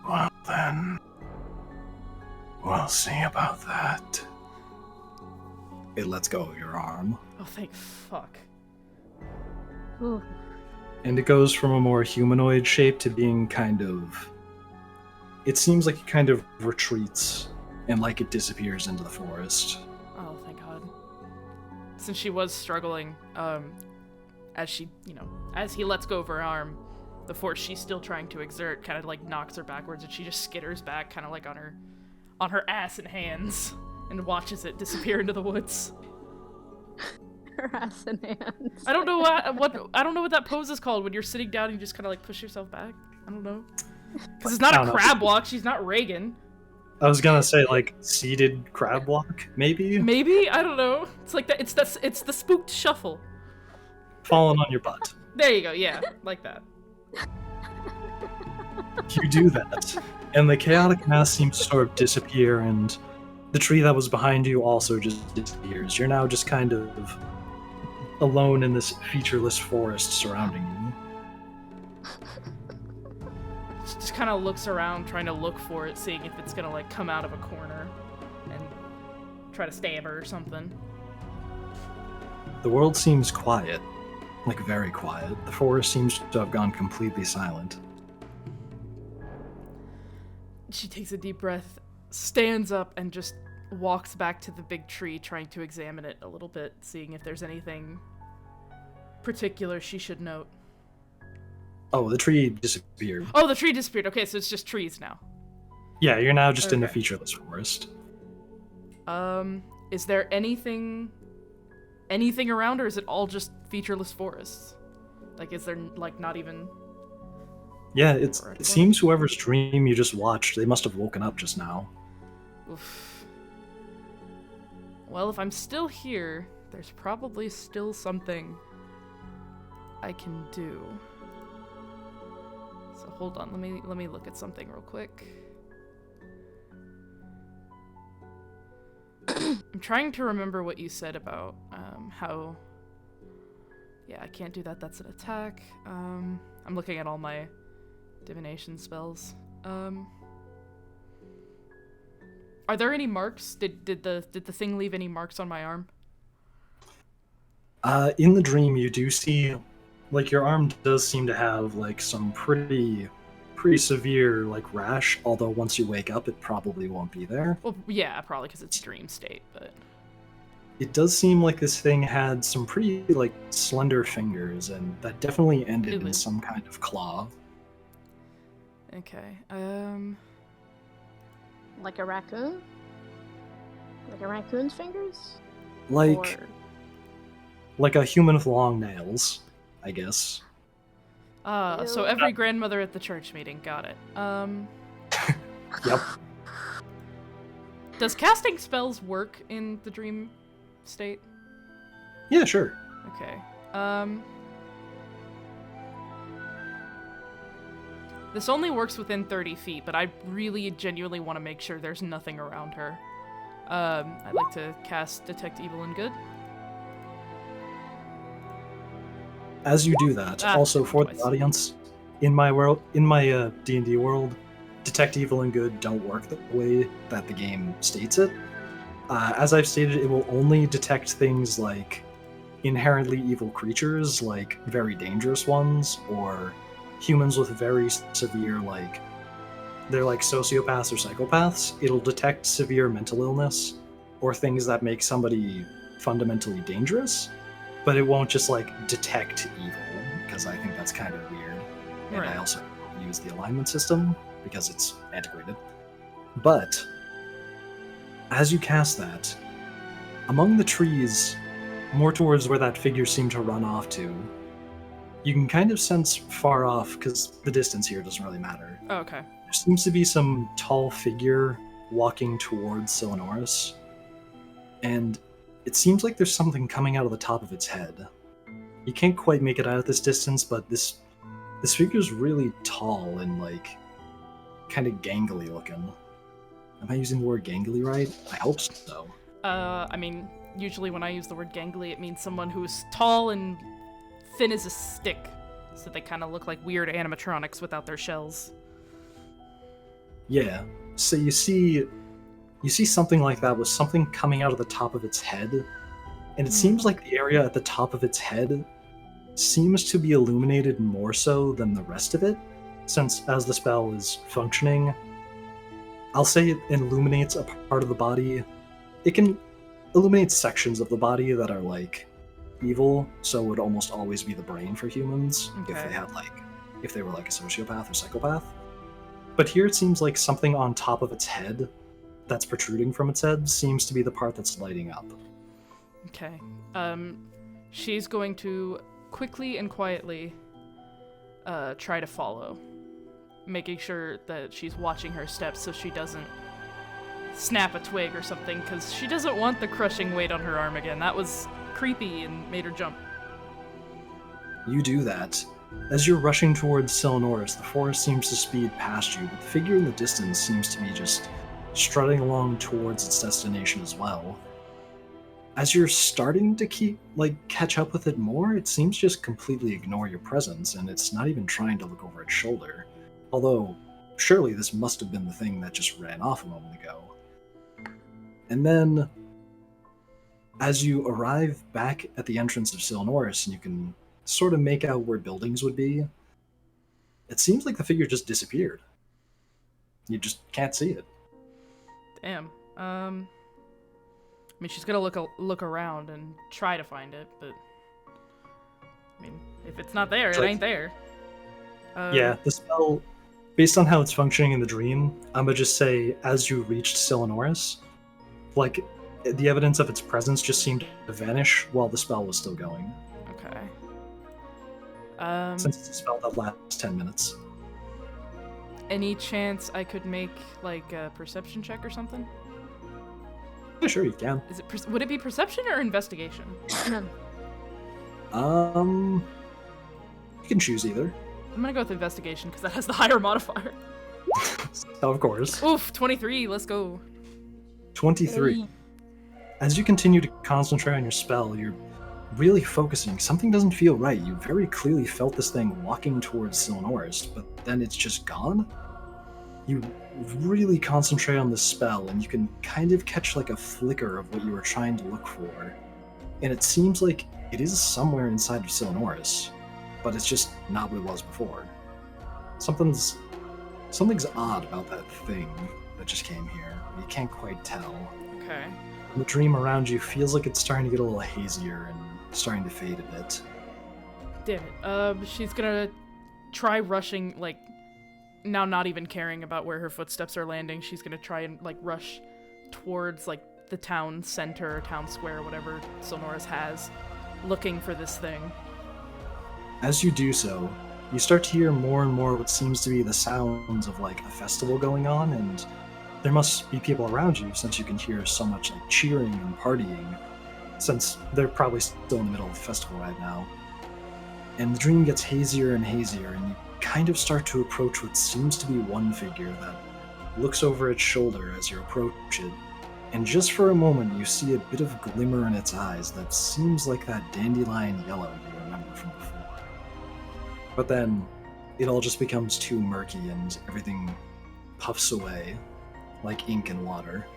Well then, we'll see about that. It lets go of your arm. Oh, thank fuck. Ooh. And it goes from a more humanoid shape to being kind of... It seems like it kind of retreats and like it disappears into the forest. Oh, thank God. Since she was struggling, as she, as he lets go of her arm, the force she's still trying to exert kind of like knocks her backwards, and she just skitters back, kind of like on her ass and hands, and watches it disappear into the woods. Her ass and hands. I don't know what I don't know what that pose is called when you're sitting down and you just kind of like push yourself back. I don't know. Because it's not I a don't know. crab walk. She's not Reagan. I was gonna say like seated crab walk, maybe Maybe? I don't know. It's like that. It's the spooked shuffle. falling on your butt. There you go. Yeah, like that. You do that, and the chaotic mass seems to sort of disappear, and the tree that was behind you also just disappears. You're now just kind of alone in this featureless forest surrounding you. She just kind of looks around, trying to look for it, seeing if it's gonna like come out of a corner and try to stab her or something. The world seems quiet, like very quiet. The forest seems to have gone completely silent. She takes a deep breath, stands up, and just walks back to the big tree, trying to examine it a little bit, seeing if there's anything particular she should note. Oh, the tree disappeared. Oh, the tree disappeared. Okay, so it's just trees now. Yeah, you're now just in the Okay. featureless forest. Is there anything around, or is it all just featureless forests? Like, is there, like, not even... Yeah, Or it anything? seems whoever's dream you just watched, they must have woken up just now. Oof. Well, if I'm still here, there's probably still something I can do. So hold on, let me look at something real quick. I'm trying to remember what you said about how... Yeah, I can't do that. That's an attack. I'm looking at all my divination spells. Are there any marks? Did the thing leave any marks on my arm? In the dream, you do see, like, your arm does seem to have, like, some pretty severe, like, rash, although once you wake up, it probably won't be there. Well, yeah, probably because it's dream state, but... It does seem like this thing had some pretty, like, slender fingers, and that definitely ended in Ooh. some kind of claw. Okay, Like a raccoon? Like a raccoon's fingers? Like, Or... like a human with long nails, I guess. so Ew. every grandmother at the church meeting, got it. Yep. Does casting spells work in the dream state? Yeah, sure. Okay, this only works within 30 feet, but I really genuinely want to make sure there's nothing around her. I'd like to cast Detect Evil and Good. As you do that, also for twice. the audience, in my world, in my D&D world, detect evil and good don't work the way that the game states it. As I've stated, it will only detect things like inherently evil creatures, like very dangerous ones, or humans with very severe, like, they're like sociopaths or psychopaths. It'll detect severe mental illness or things that make somebody fundamentally dangerous, but it won't just like detect evil, because I think that's kind of weird. And Right. I also don't use the alignment system because it's antiquated. But as you cast that, among the trees, more towards where that figure seemed to run off to, you can kind of sense far off, because the distance here doesn't really matter. Oh, okay. There seems to be some tall figure walking towards Syllanoris, and it seems like there's something coming out of the top of its head. You can't quite make it out at this distance, but this figure's really tall and, like, kind of gangly looking. Am I using the word gangly right? I hope so. I mean, usually when I use the word gangly, it means someone who's tall and thin as a stick, so they kind of look like weird animatronics without their shells. Yeah. So you see something like that with something coming out of the top of its head, and it seems like the area at the top of its head seems to be illuminated more so than the rest of it, since as the spell is functioning, I'll say it illuminates a part of the body. It can illuminate sections of the body that are like evil, so it would almost always be the brain for humans if Okay. they had if they were like a sociopath or psychopath. But here it seems like something on top of its head that's protruding from its head seems to be the part that's lighting up. Okay. She's going to quickly and quietly try to follow making sure that she's watching her steps so she doesn't snap a twig or something, because she doesn't want the crushing weight on her arm again. That was creepy and made her jump. You do that. As you're rushing towards Syllanoris, the forest seems to speed past you, but the figure in the distance seems to be just strutting along towards its destination as well. As you're starting to catch up with it more, it seems just completely ignore your presence, and it's not even trying to look over its shoulder. Although, surely this must have been the thing that just ran off a moment ago. And then, as you arrive back at the entrance of Syllanoris, and you can sort of make out where buildings would be, it seems like the figure just disappeared. You just can't see it. Damn. I mean, she's gonna look around and try to find it, but I mean, if it's not there, it ain't there. Yeah, the spell, based on how it's functioning in the dream, I'm gonna just say, as you reached Syllanoris, like, the evidence of its presence just seemed to vanish while the spell was still going. Okay. Since it's a spell that lasts 10 minutes. Any chance I could make, like, a perception check or something? Yeah, sure, you can. Is it? Would it be perception or investigation? You can choose either. I'm gonna go with investigation because that has the higher modifier. Of course. Oof, 23. Let's go. 23. As you continue to concentrate on your spell, you're really focusing. Something doesn't feel right. You very clearly felt this thing walking towards Syllanoris, but then it's just gone. You really concentrate on the spell, and you can kind of catch like a flicker of what you were trying to look for. And it seems like it is somewhere inside of Syllanoris, but it's just not what it was before. Something's odd about that thing that just came here. You can't quite tell. Okay. The dream around you feels like it's starting to get a little hazier and starting to fade a bit. Damn it. She's gonna try rushing, like, now not even caring about where her footsteps are landing. She's gonna try and, like, rush towards, like, the town center or town square, whatever Solenorus has, looking for this thing. As you do so, you start to hear more and more what seems to be the sounds of, like, a festival going on, and there must be people around you since you can hear so much, like, cheering and partying, since they're probably still in the middle of the festival right now. And the dream gets hazier and hazier, and you kind of start to approach what seems to be one figure that looks over its shoulder as you approach it, and just for a moment you see a bit of glimmer in its eyes that seems like that dandelion yellow you remember from before. But then it all just becomes too murky and everything puffs away like ink and water.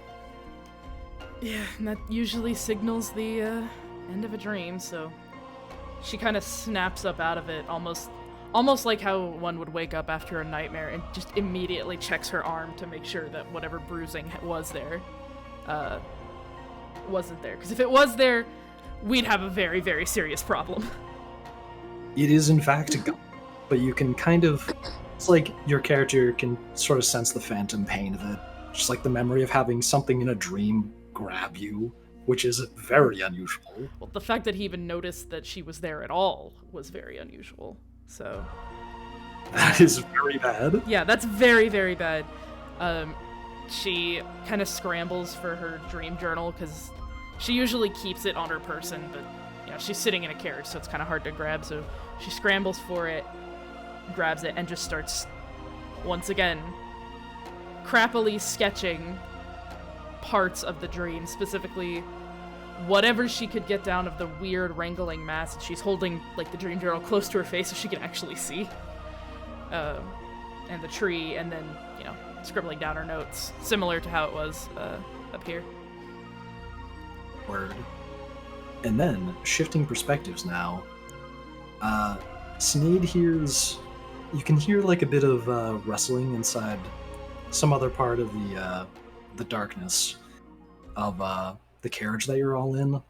Yeah, and that usually signals the end of a dream, so she kind of snaps up out of it, almost like how one would wake up after a nightmare and just immediately checks her arm to make sure that whatever bruising was there wasn't there. Because if it was there, we'd have a very, very serious problem. It is in fact gone, but you can kind of, it's like your character can sort of sense the phantom pain of it, just like the memory of having something in a dream grab you, which is very unusual. Well, the fact that he even noticed that she was there at all was very unusual, so... That is very bad. Yeah, that's very, very bad. She kind of scrambles for her dream journal, because she usually keeps it on her person, but, you know, she's sitting in a carriage, so it's kind of hard to grab, so she scrambles for it, grabs it, and just starts, once again, crappily sketching parts of the dream, specifically whatever she could get down of the weird wrangling mass, and she's holding, like, the dream journal close to her face so she can actually see. And the tree, and then, you know, scribbling down her notes, similar to how it was up here. Word. And then, shifting perspectives now, Sinead hears, you can hear like a bit of rustling inside some other part of the darkness of the carriage that you're all in.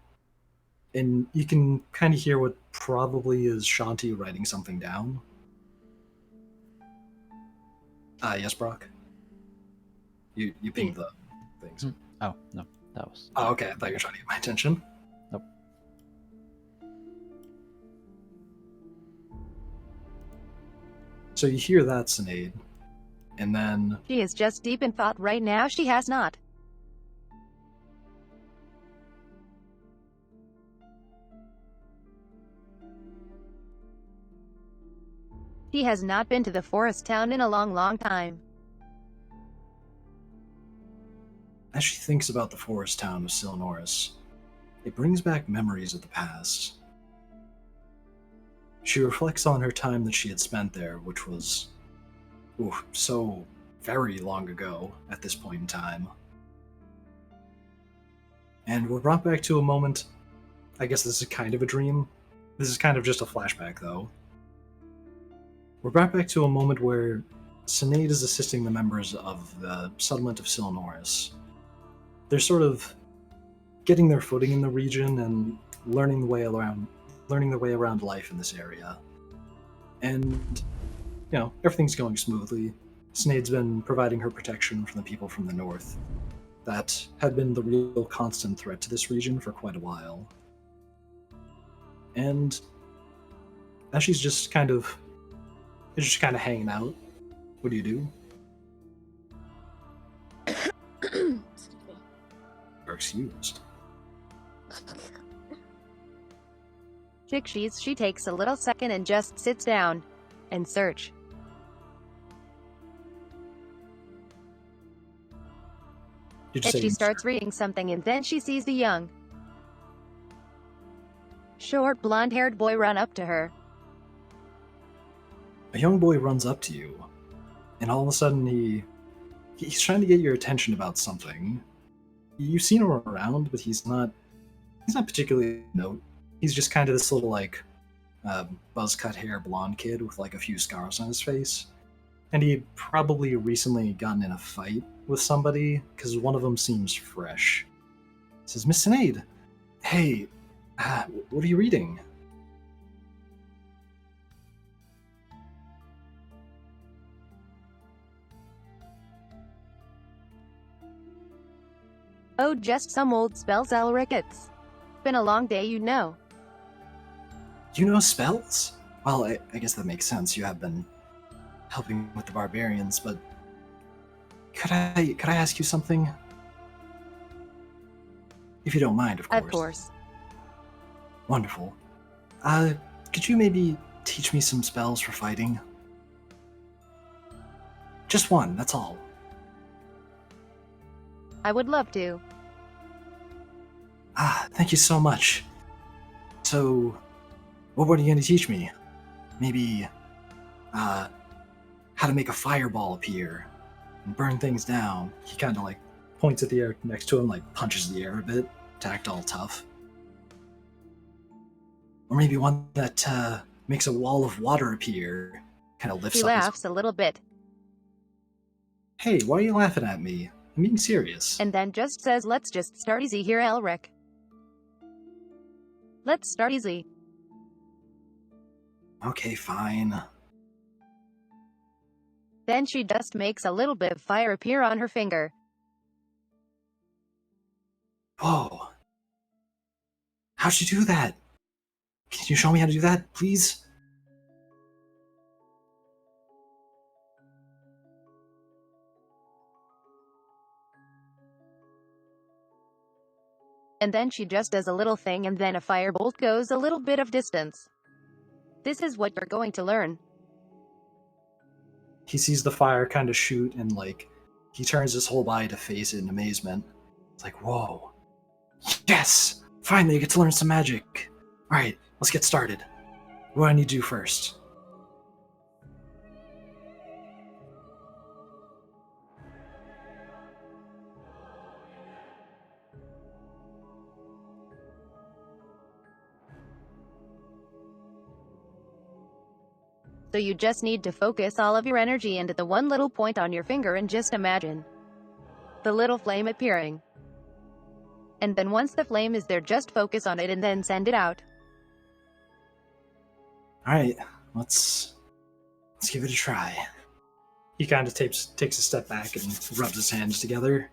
And you can kind of hear what probably is Shanti writing something down. Yes, Brock? You pinged the things. Oh, no, that was... Oh, okay, I thought you were trying to get my attention. Nope. So you hear that, Sinead, And then She is just deep in thought right now. She has not. She has not been to the forest town in a long, long time. as she thinks about the forest town of Syllanoris, it brings back memories of the past. She reflects on her time that she had spent there, which was so very long ago at this point in time. And we're brought back to a moment. I guess this is kind of a dream. This is kind of just a flashback, though. We're brought back to a moment where Sinead is assisting the members of the settlement of Syllanoris. They're sort of getting their footing in the region and learning the way around life in this area. And, everything's going smoothly. Sinead's been providing her protection from the people from the north that had been the real constant threat to this region for quite a while. And as she's just kind of hanging out, what do you do? Excuse me. You're excused. She takes a little second and just sits down and search. Did you And say she you starts reading something, and then she sees the young, short, blonde-haired boy run up to her. A young boy runs up to you, and all of a sudden he's trying to get your attention about something. You've seen him around, but he's not particularly note. He's just kind of this little buzz cut hair blonde kid with a few scars on his face. And he probably recently gotten in a fight with somebody, because one of them seems fresh. He says, "Miss Sinead, hey, what are you reading?" Oh, just some old spells, Elric. It's been a long day, you know. You know spells? Well, I guess that makes sense. You have been helping with the barbarians, but could I ask you something? If you don't mind, of course. Of course. Wonderful. Could you maybe teach me some spells for fighting? Just one, that's all. I would love to. Thank you so much. So, what were you going to teach me? Maybe, how to make a fireball appear and burn things down. He kind of points at the air next to him, punches the air a bit to act all tough. Or maybe one that makes a wall of water appear, kind of lifts He up his... laughs a little bit, Hey, why are you laughing at me? I'm being serious. and then just says, "Let's just start easy here, Elric. Let's start easy." Okay, fine. Then she just makes a little bit of fire appear on her finger. Whoa. How'd you do that? Can you show me how to do that, please? And then she just does a little thing, and then a firebolt goes a little bit of distance. This is what you're going to learn. He sees the fire kind of shoot, and he turns his whole body to face it in amazement. It's like, whoa. Yes! Finally, I get to learn some magic. Alright, let's get started. What do I need to do first? So you just need to focus all of your energy into the one little point on your finger and just imagine the little flame appearing. And then once the flame is there, just focus on it and then send it out. Alright, let's give it a try. He kind of takes a step back and rubs his hands together.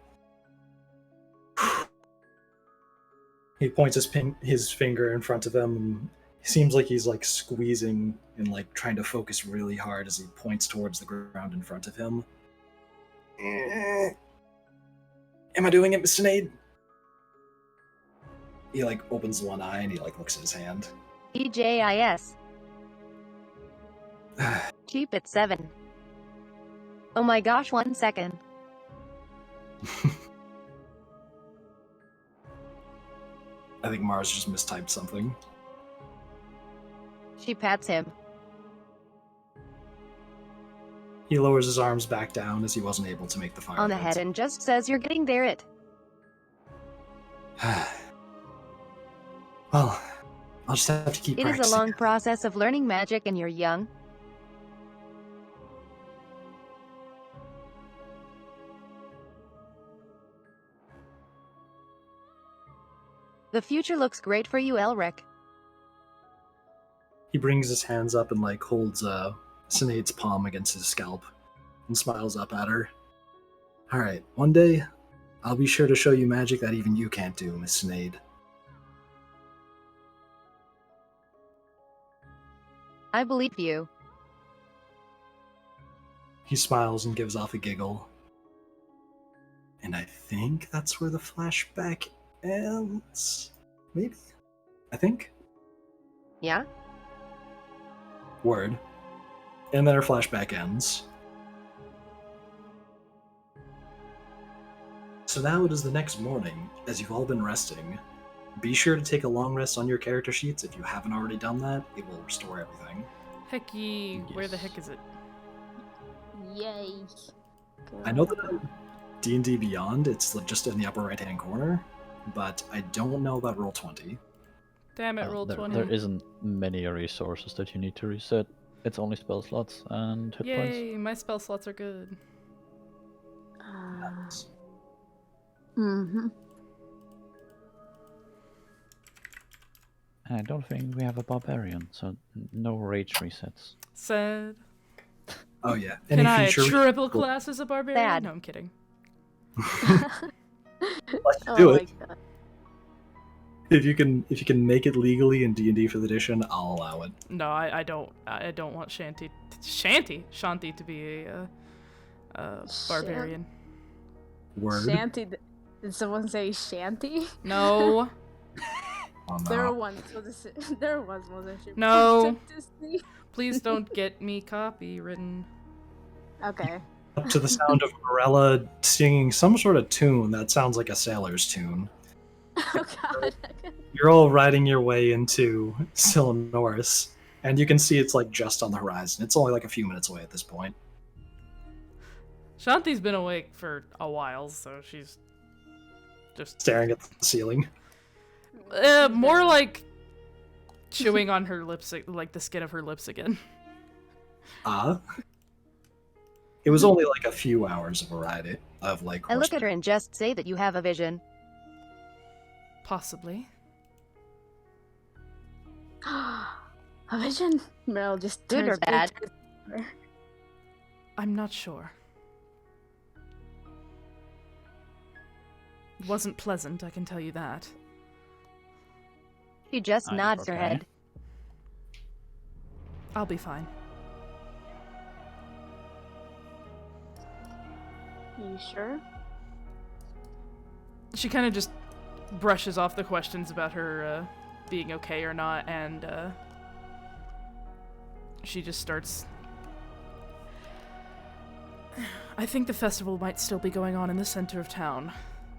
He points his finger in front of him, and he seems like he's squeezing and trying to focus really hard as he points towards the ground in front of him. Am I doing it, Miss Sinead? He like opens one eye and he like looks at his hand. EJIS. Cheap at 7. Oh my gosh, 1 second. I think Mars just mistyped something. She pats him. He lowers his arms back down as he wasn't able to make the fire. On the head and just says you're getting there it. Well, I'll just have to keep It practicing. is a long process of learning magic and you're young. The future looks great for you, Elric. He brings his hands up and like holds Sinead's palm against his scalp and smiles up at her. Alright, one day I'll be sure to show you magic that even you can't do, Miss Sinead. I believe you. He smiles and gives off a giggle. And I think that's where the flashback ends. Maybe? I think? Yeah? Word. And then our flashback ends. So now it is the next morning, as you've all been resting. Be sure to take a long rest on your character sheets. If you haven't already done that, it will restore everything. Heck ye, where the Yes. heck is it? Yay. I know that in D&D Beyond, it's just in the upper right-hand corner, but I don't know about Roll20. Damn it, roll there, 20. there isn't many resources that you need to reset. It's only spell slots and hit points. Yay, my spell slots are good. Mm-hmm. And I don't think we have a barbarian, so no rage resets. Sad. Oh yeah. Can I feature- triple class as a barbarian? Sad. No, I'm kidding. Let's Oh do my it. god. If you can make it legally in D&D 5th edition, I'll allow it. No, I don't want Shanti to be a barbarian. Word. Shanty. Did someone say shanty? No. Oh, no. There was one. No. Please don't get me copywritten. Okay. Up to the sound of Marella singing some sort of tune that sounds like a sailor's tune. Oh god. You're all riding your way into Syllanoris, and you can see it's like just on the horizon. It's only like a few minutes away at this point. Shanti's been awake for a while, so she's just Staring at the ceiling. more like chewing on her lips, like the skin of her lips again. It was only like a few hours of a ride of like. I look at her horseback. and just say that you have a vision. Possibly. A vision? Merrill just Good turns or bad? into- I'm not sure. It wasn't pleasant, I can tell you that. She just I'm nods her okay. head. I'll be fine. You sure? She kind of just brushes off the questions about her being okay or not, and she just starts. I think the festival might still be going on in the center of town.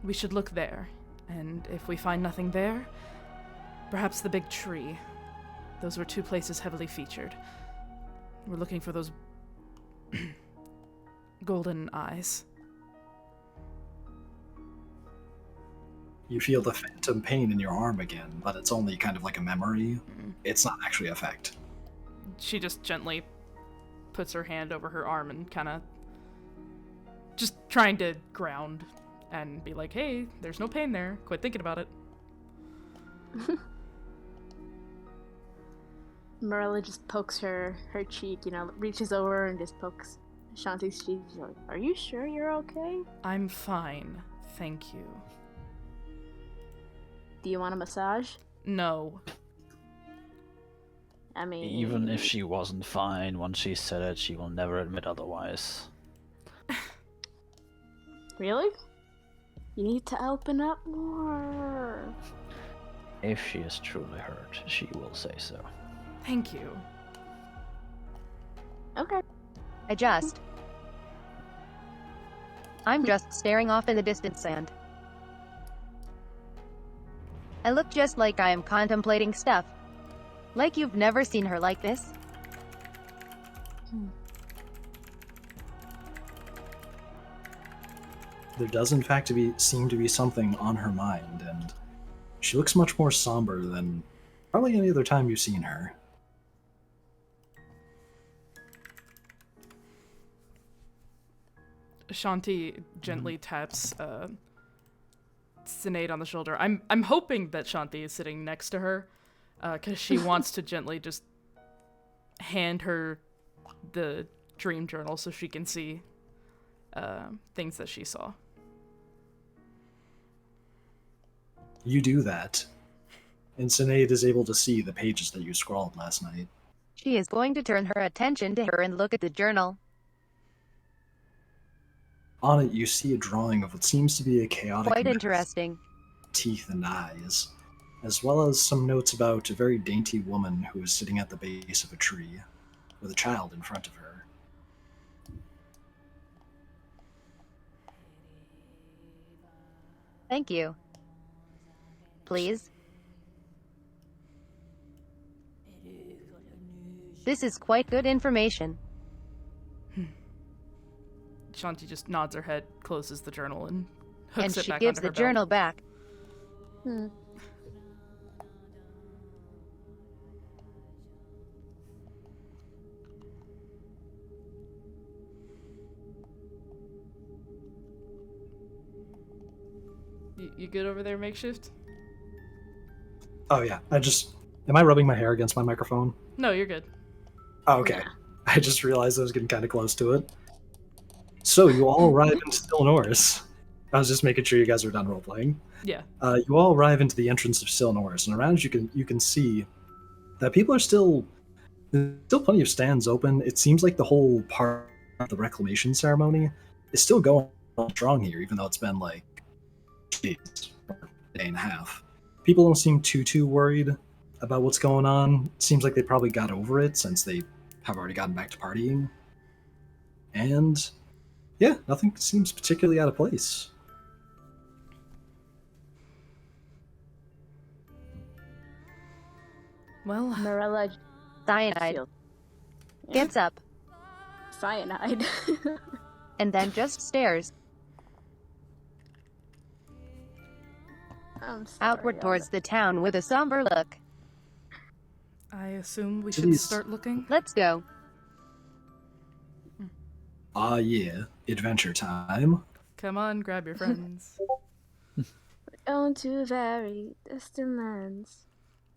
We should look there, and if we find nothing there, perhaps the big tree. Those were two places heavily featured. We're looking for those golden eyes. You feel the phantom pain in your arm again, but it's only kind of like a memory. It's not actually a fact. She just gently puts her hand over her arm and kind of just trying to ground and be like, hey, there's no pain there. Quit thinking about it. Marella just pokes her cheek, reaches over and just pokes Shanti's cheek. She's like, are you sure you're okay? I'm fine. Thank you. Do you want a massage? No. I mean... Even if she wasn't fine, once she said it, she will never admit otherwise. Really? You need to open up more. If she is truly hurt, she will say so. Thank you. Okay. I'm just staring off in the distant sand. I look just like I am contemplating stuff. Like you've never seen her like this. There does in fact seem to be something on her mind, and she looks much more somber than probably any other time you've seen her. Shanti gently taps Sinead on the shoulder. I'm hoping that Shanti is sitting next to her, because she wants to gently just hand her the dream journal so she can see things that she saw. You do that, and Cynade is able to see the pages that you scrawled last night. She is going to turn her attention to her and look at the journal. On it, you see a drawing of what seems to be a chaotic Quite mess interesting. of teeth and eyes, as well as some notes about a very dainty woman who is sitting at the base of a tree, with a child in front of her. Thank you. Please? This is quite good information. Shanti just nods her head, closes the journal, and And hooks it she back gives onto the her journal belt. back. You good over there, Makeshift? Oh yeah, am I rubbing my hair against my microphone? No, you're good. Oh, okay. Yeah. I just realized I was getting kind of close to it. So you all arrive into Syllanoris. I was just making sure you guys are done role-playing. Yeah. You all arrive into the entrance of Syllanoris, and around you can see that people are there's still plenty of stands open. It seems like the whole part of the reclamation ceremony is still going on strong here, even though it's been like days, or a day and a half. People don't seem too worried about what's going on. It seems like they probably got over it since they have already gotten back to partying. And yeah, nothing seems particularly out of place. Well, Mirella Cyanide. feels Gets up, cyanide. and then just stares I'm sorry, outward towards the town with a somber look. I assume we should Please. start looking. Let's go. Ah yeah, adventure time. Come on, grab your friends. Going to very distant lands.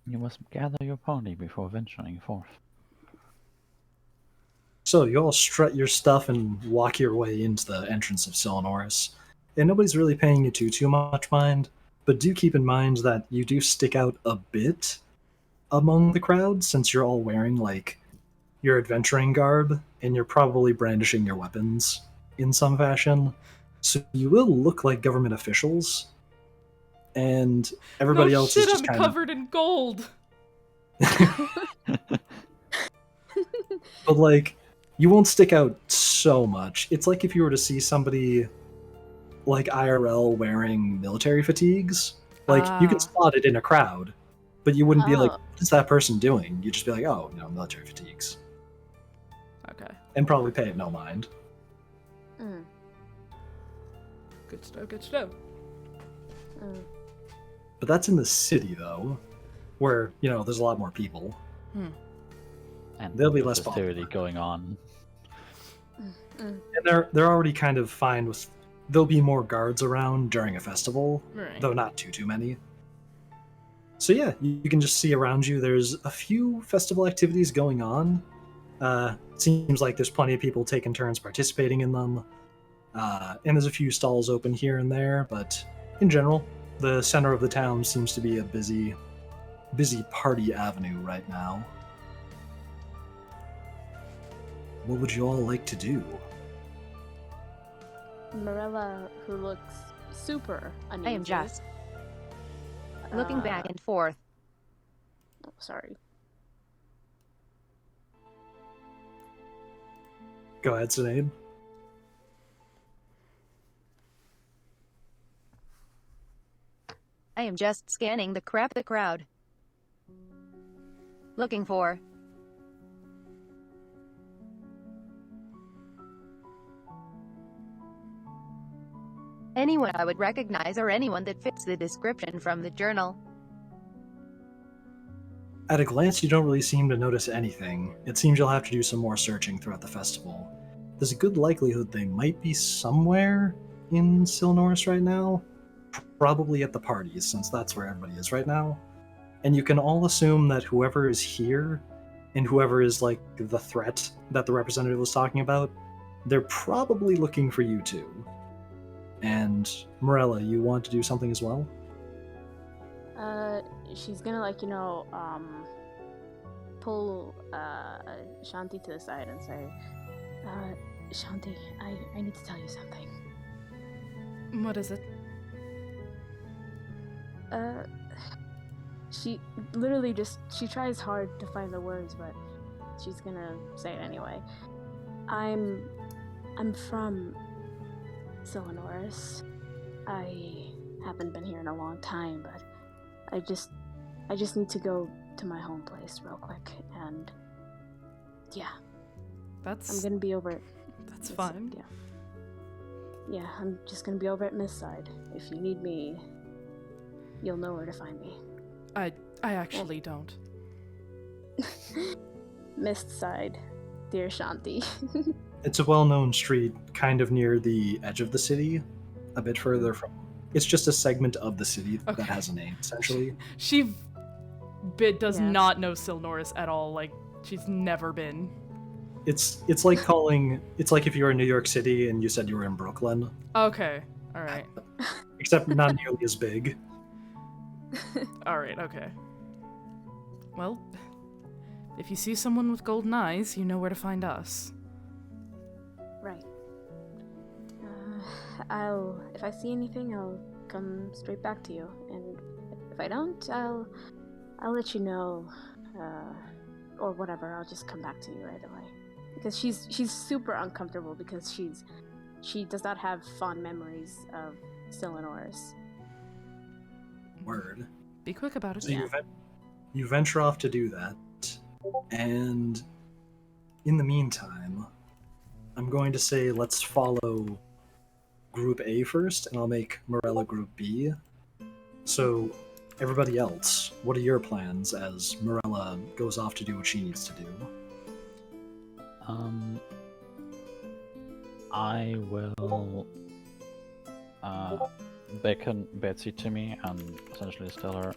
You must gather your party before venturing forth. So you all strut your stuff and walk your way into the entrance of Solenorus. And nobody's really paying you too much mind, but do keep in mind that you do stick out a bit among the crowd, since you're all wearing, like, your adventuring garb, and you're probably brandishing your weapons in some fashion. So you will look like government officials, and everybody no else shit, is just I'm kind covered in gold. But, like, you won't stick out so much. It's like if you were to see somebody, like, IRL wearing military fatigues. Like, you Ah. can spot it in a crowd, but you wouldn't be like, Oh. what is that person doing? You'd just be like, oh, military fatigues. Okay, And probably pay it no mind. Mm, good stuff, good stuff. mm. But that's in the city, though, where, there's a lot more people. And There'll be the less festivity popular. going on. And they're already kind of fine with, there'll be more guards around during a festival, Right. though not too many. So yeah, you can just see around you there's a few festival activities going on. Seems like there's plenty of people taking turns participating in them. And there's a few stalls open here and there, but in general, the center of the town seems to be a busy party avenue right now. What would you all like to do? Marella, who looks super uneasy. I am just looking back and forth. Oh, sorry. Go ahead, Sinead. I am just scanning the crowd. Looking for anyone I would recognize or anyone that fits the description from the journal. At a glance, you don't really seem to notice anything. It seems you'll have to do some more searching throughout the festival. There's a good likelihood they might be somewhere in Syllanoris right now. Probably at the parties, since that's where everybody is right now. And you can all assume that whoever is here, and whoever is like the threat that the representative was talking about, they're probably looking for you too. And Mirella, you want to do something as well? She's gonna pull Shanti to the side and say, Shanti, I need to tell you something. What is it? She literally she tries hard to find the words, but she's gonna say it anyway. I'm from Solenorus. I haven't been here in a long time, but I just need to go to my home place real quick, and yeah. I'm gonna be over at That's fine. Yeah, I'm just gonna be over at Miss Side. If you need me, you'll know where to find me. I actually don't. Mist Side, dear Shanti. It's a well-known street kind of near the edge of the city, a bit further from... It's just a segment of the city that has a name, essentially. She does not know Syllanoris at all. Like, she's never been. It's like calling... It's like if you were in New York City and you said you were in Brooklyn. Okay, alright. Except not nearly as big. Alright, okay. Well, if you see someone with golden eyes, you know where to find us. Right. If I see anything, I'll come straight back to you, and if I don't, I'll let you know, or whatever. I'll just come back to you right away, because she's super uncomfortable because she does not have fond memories of Syllanoris. Word. Be quick about it. So you venture off to do that, and in the meantime, I'm going to say let's follow Group A first, and I'll make Marella Group B. So, everybody else, what are your plans as Marella goes off to do what she needs to do? I will beckon Betsy to me and essentially tell her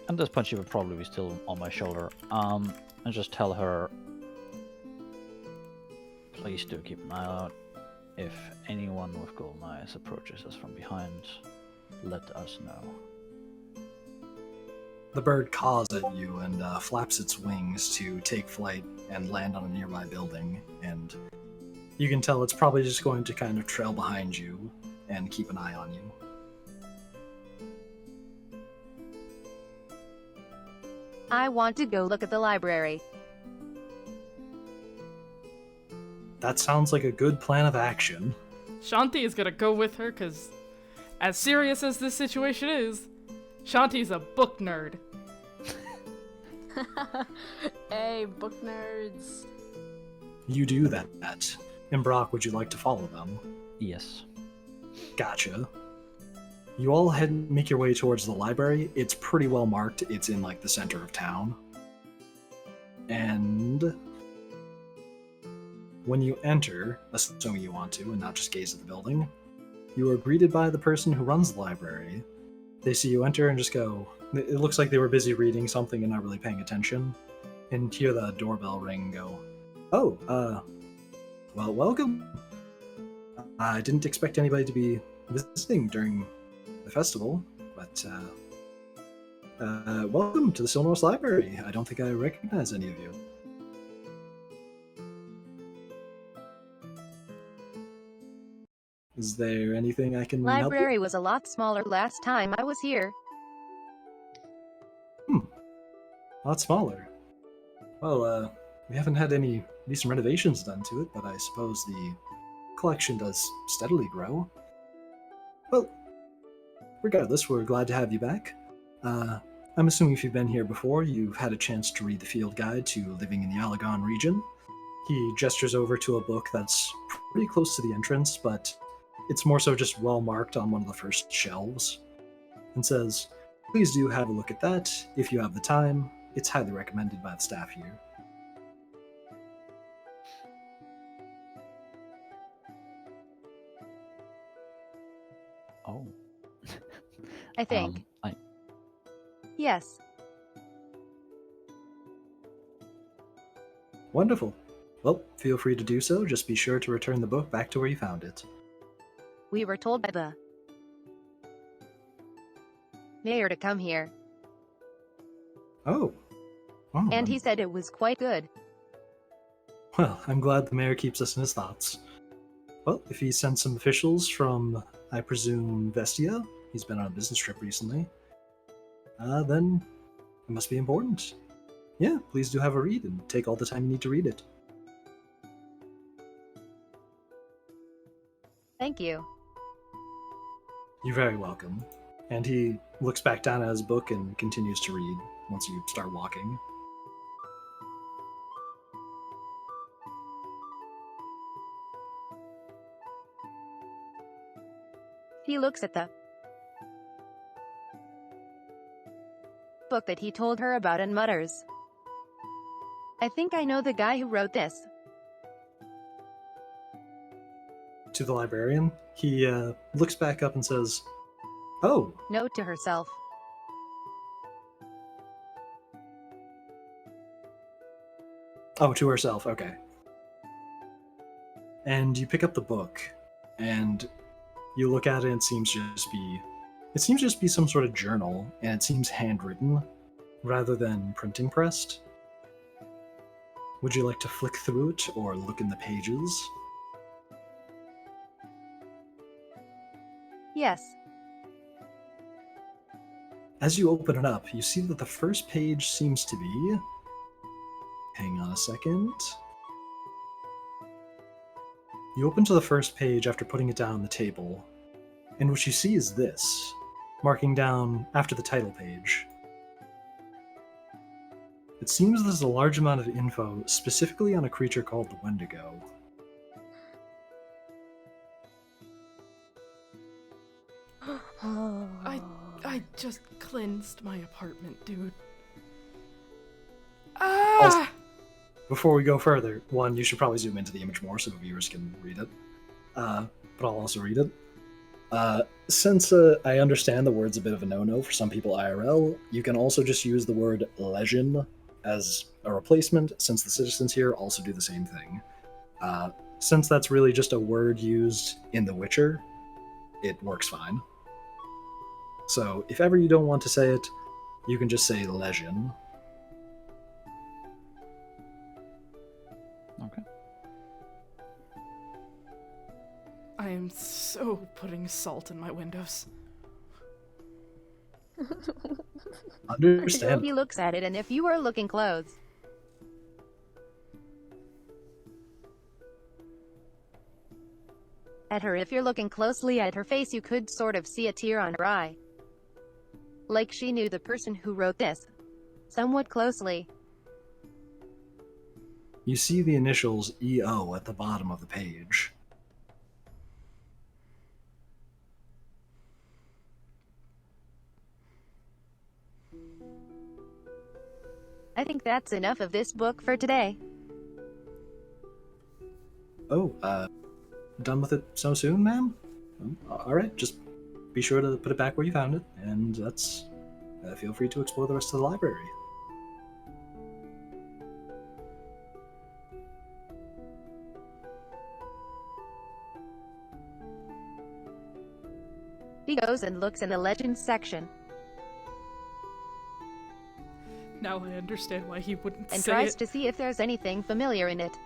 at this point she would probably be still on my shoulder, and just tell her, please do keep an eye out. If anyone with golden eyes approaches us from behind, let us know. The bird caws at you and flaps its wings to take flight and land on a nearby building, and you can tell it's probably just going to kind of trail behind you and keep an eye on you. I want to go look at the library. That sounds like a good plan of action. Shanti is gonna go with her, because as serious as this situation is, Shanti's a book nerd. Hey, book nerds. You do that. And Brock, would you like to follow them? Yes. Gotcha. You all make your way towards the library. It's pretty well marked. It's in like the center of town. And when you enter, assuming you want to and not just gaze at the building, you are greeted by the person who runs the library. They see you enter and just go, it looks like they were busy reading something and not really paying attention, and hear the doorbell ring and go, oh, well, welcome. I didn't expect anybody to be visiting during the festival, but welcome to the Solenorus Library. I don't think I recognize any of you. Is there anything I can help you? Library was a lot smaller last time I was here. A lot smaller. Well, we haven't had any recent renovations done to it, but I suppose the collection does steadily grow. Well, regardless, we're glad to have you back. I'm assuming if you've been here before, you've had a chance to read the field guide to living in the Alagon region. He gestures over to a book that's pretty close to the entrance, but it's more so just well marked on one of the first shelves, and says, "Please do have a look at that if you have the time. It's highly recommended by the staff here." Oh. I think. I Yes. Wonderful. Well, feel free to do so. Just be sure to return the book back to where you found it. We were told by the mayor to come here, Oh. Oh, and he said it was quite good. Well, I'm glad the mayor keeps us in his thoughts. Well, if he sent some officials from, I presume, Vestia, he's been on a business trip recently, then it must be important. Yeah, please do have a read and take all the time you need to read it. Thank you. You're very welcome. And he looks back down at his book and continues to read once you start walking. He looks at the book that he told her about and mutters, "I think I know the guy who wrote this." To the librarian, he looks back up and says, "Oh, Note to herself. oh, to herself, okay." And you pick up the book, and you look at it, and it seems just be some sort of journal, and it seems handwritten rather than printing pressed. Would you like to flick through it or look in the pages? Yes. As you open it up, you see that the first page seems to be... Hang on a second. You open to the first page after putting it down on the table, and what you see is this, marking down after the title page. It seems there's a large amount of info specifically on a creature called the Wendigo. I just cleansed my apartment, dude. Ah! Before we go further, one, you should probably zoom into the image more so viewers can read it. But I'll also read it. Since I understand the word's a bit of a no-no for some people IRL, you can also just use the word legend as a replacement, since the citizens here also do the same thing. Since that's really just a word used in The Witcher, it works fine. So if ever you don't want to say it, you can just say legend. Okay. I am so putting salt in my windows. Understand. He looks at it, and if you are looking close, at her, if you're looking closely at her face, you could sort of see a tear on her eye. Like she knew the person who wrote this somewhat closely. You see the initials EO at the bottom of the page. I think that's enough of this book for today. Oh, done with it so soon, ma'am? Alright, just be sure to put it back where you found it, and that's... feel free to explore the rest of the library. He goes and looks in the legends section, Now I understand why he wouldn't and say tries it. to see if there's anything familiar in it.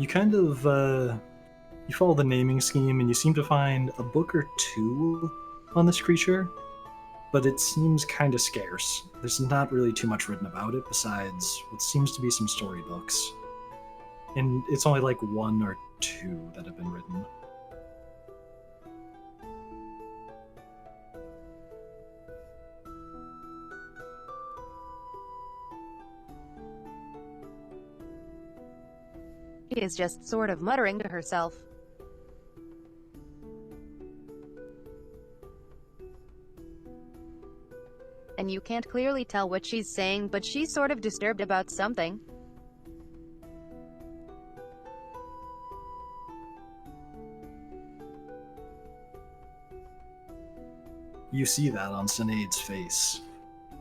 You kind of you follow the naming scheme, and you seem to find a book or two on this creature, but it seems kind of scarce. There's not really too much written about it besides what seems to be some storybooks, and it's only like one or two that have been written. She is just sort of muttering to herself. And you can't clearly tell what she's saying, but she's sort of disturbed about something. You see that on Cynade's face,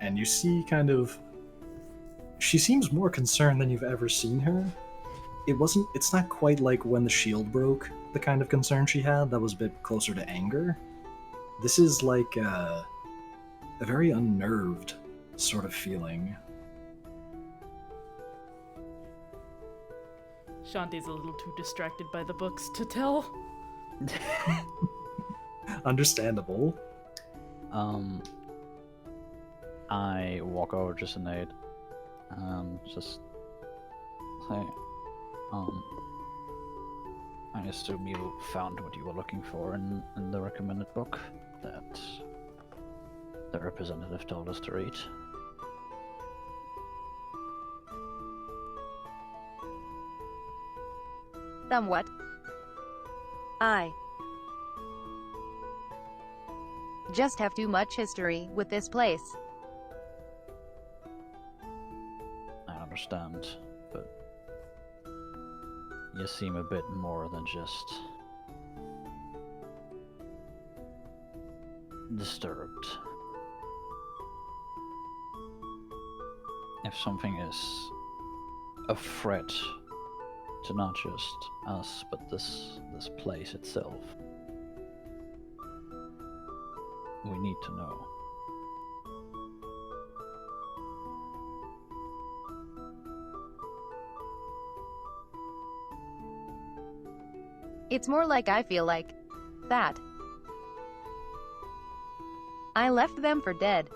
and you see kind of... She seems more concerned than you've ever seen her. It's not quite like when the shield broke, the kind of concern she had. That was a bit closer to anger. This is like a very unnerved sort of feeling. Shanti's a little too distracted by the books to tell. Understandable. I walk over to Sinead and just say, I assume you found what you were looking for in the recommended book that the representative told us to read. Somewhat. I just have too much history with this place. I understand, but you seem a bit more than just disturbed. If something is a threat to not just us, but this place itself, we need to know. It's more like I feel like that. I left them for dead.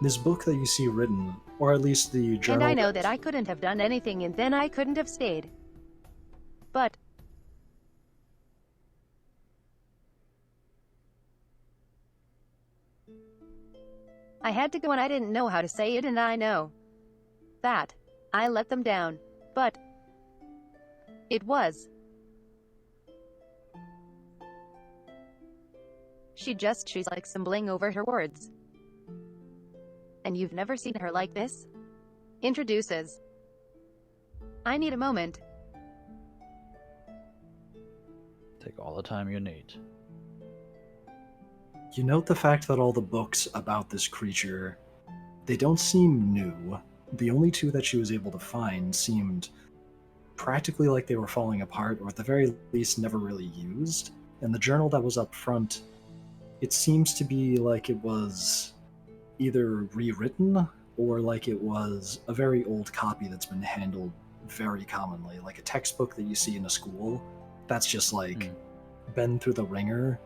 This book that you see written, or at least the journal... And I know that I couldn't have done anything, and then I couldn't have stayed. But I had to go, and I didn't know how to say it, and I know that I let them down. But it was... She's like stumbling over her words. And you've never seen her like this? Introduces. I need a moment. Take all the time you need. You note the fact that all the books about this creature, they don't seem new. The only two that she was able to find seemed practically like they were falling apart, or at the very least never really used. And the journal that was up front, it seems to be like it was either rewritten or like it was a very old copy that's been handled very commonly, like a textbook that you see in a school that's just like been through the ringer,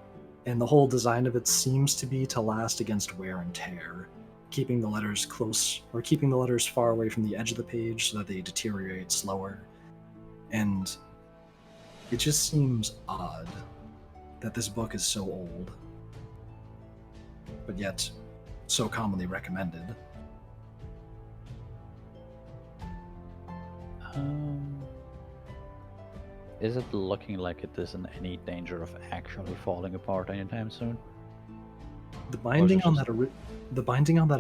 and the whole design of it seems to be to last against wear and tear, keeping the letters close or keeping the letters far away from the edge of the page so that they deteriorate slower. And it just seems odd that this book is so old, but yet so commonly recommended. Is it looking like it is in any danger of actually falling apart anytime soon? The binding on that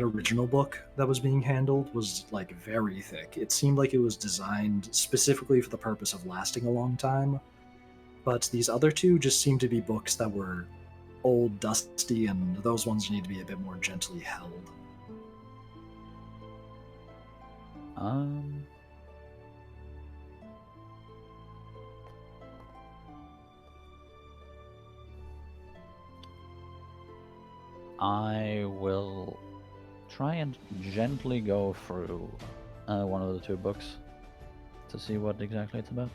original book that was being handled was like very thick. It seemed like it was designed specifically for the purpose of lasting a long time. But these other two just seem to be books that were old, dusty, and those ones need to be a bit more gently held. I will try and gently go through one of the two books to see what exactly it's about.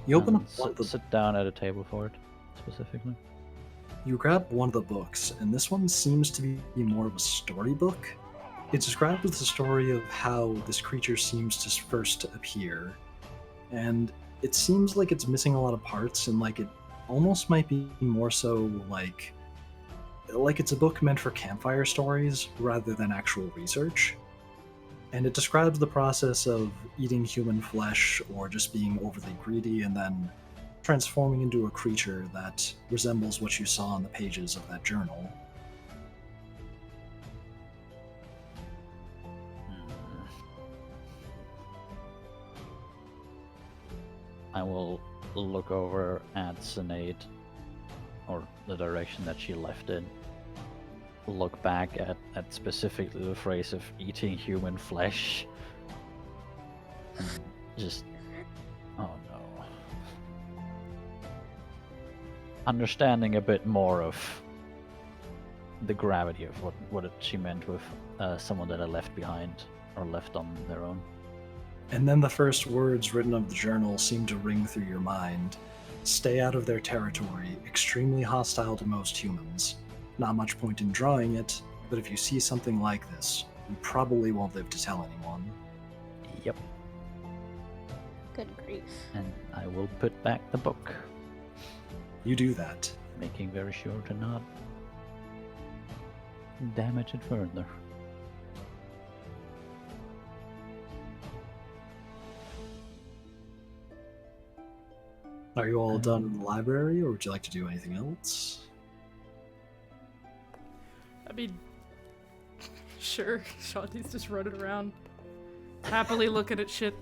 You open And up one of the sit down at a table for it, specifically. You grab one of the books, and this one seems to be more of a storybook. It describes the story of how this creature seems to first appear, and it seems like it's missing a lot of parts, and like it almost might be more so like it's a book meant for campfire stories rather than actual research. And it describes the process of eating human flesh or just being overly greedy and then transforming into a creature that resembles what you saw on the pages of that journal. I will look over at Cynade, or the direction that she left in. Look back at specifically the phrase of eating human flesh. And just... oh no. Understanding a bit more of the gravity of what she meant with someone that I left behind, or left on their own. And then the first words written of the journal seem to ring through your mind. Stay out of their territory, extremely hostile to most humans. Not much point in drawing it, but if you see something like this, you probably won't live to tell anyone. Yep. Good grief. And I will put back the book, You do that. making very sure to not damage it further. Are you all done in the library, or would you like to do anything else? I mean, sure, Shanti's just running around, happily looking at shit.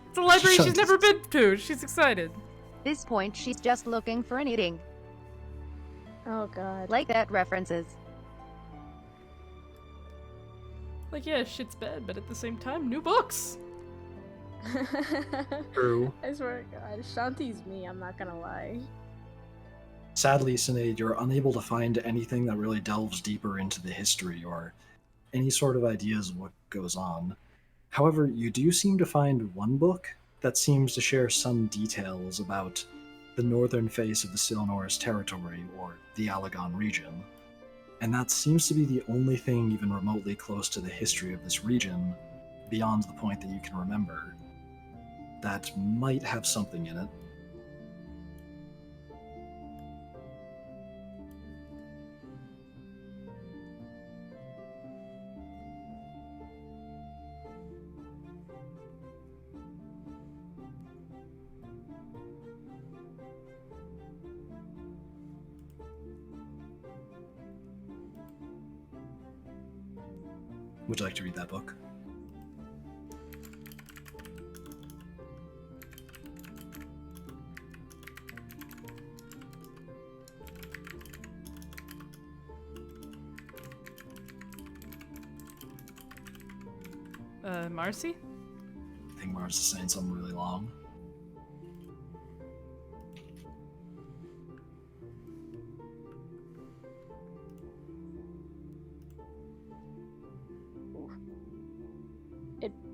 It's a library she's Shanti's- never been to. She's excited. This point, she's just looking for an eating. Oh god. Like that references. Like, yeah, shit's bad, but at the same time, new books. True. I swear to god, Shanti's me, I'm not gonna lie. Sadly, Sinead, you're unable to find anything that really delves deeper into the history or any sort of ideas of what goes on. However, you do seem to find one book that seems to share some details about the northern face of the Syllanoris territory, or the Alagon region. And that seems to be the only thing even remotely close to the history of this region, beyond the point that you can remember, that might have something in it. Would you like to read that book? Marcy? I think Mars is saying something really long.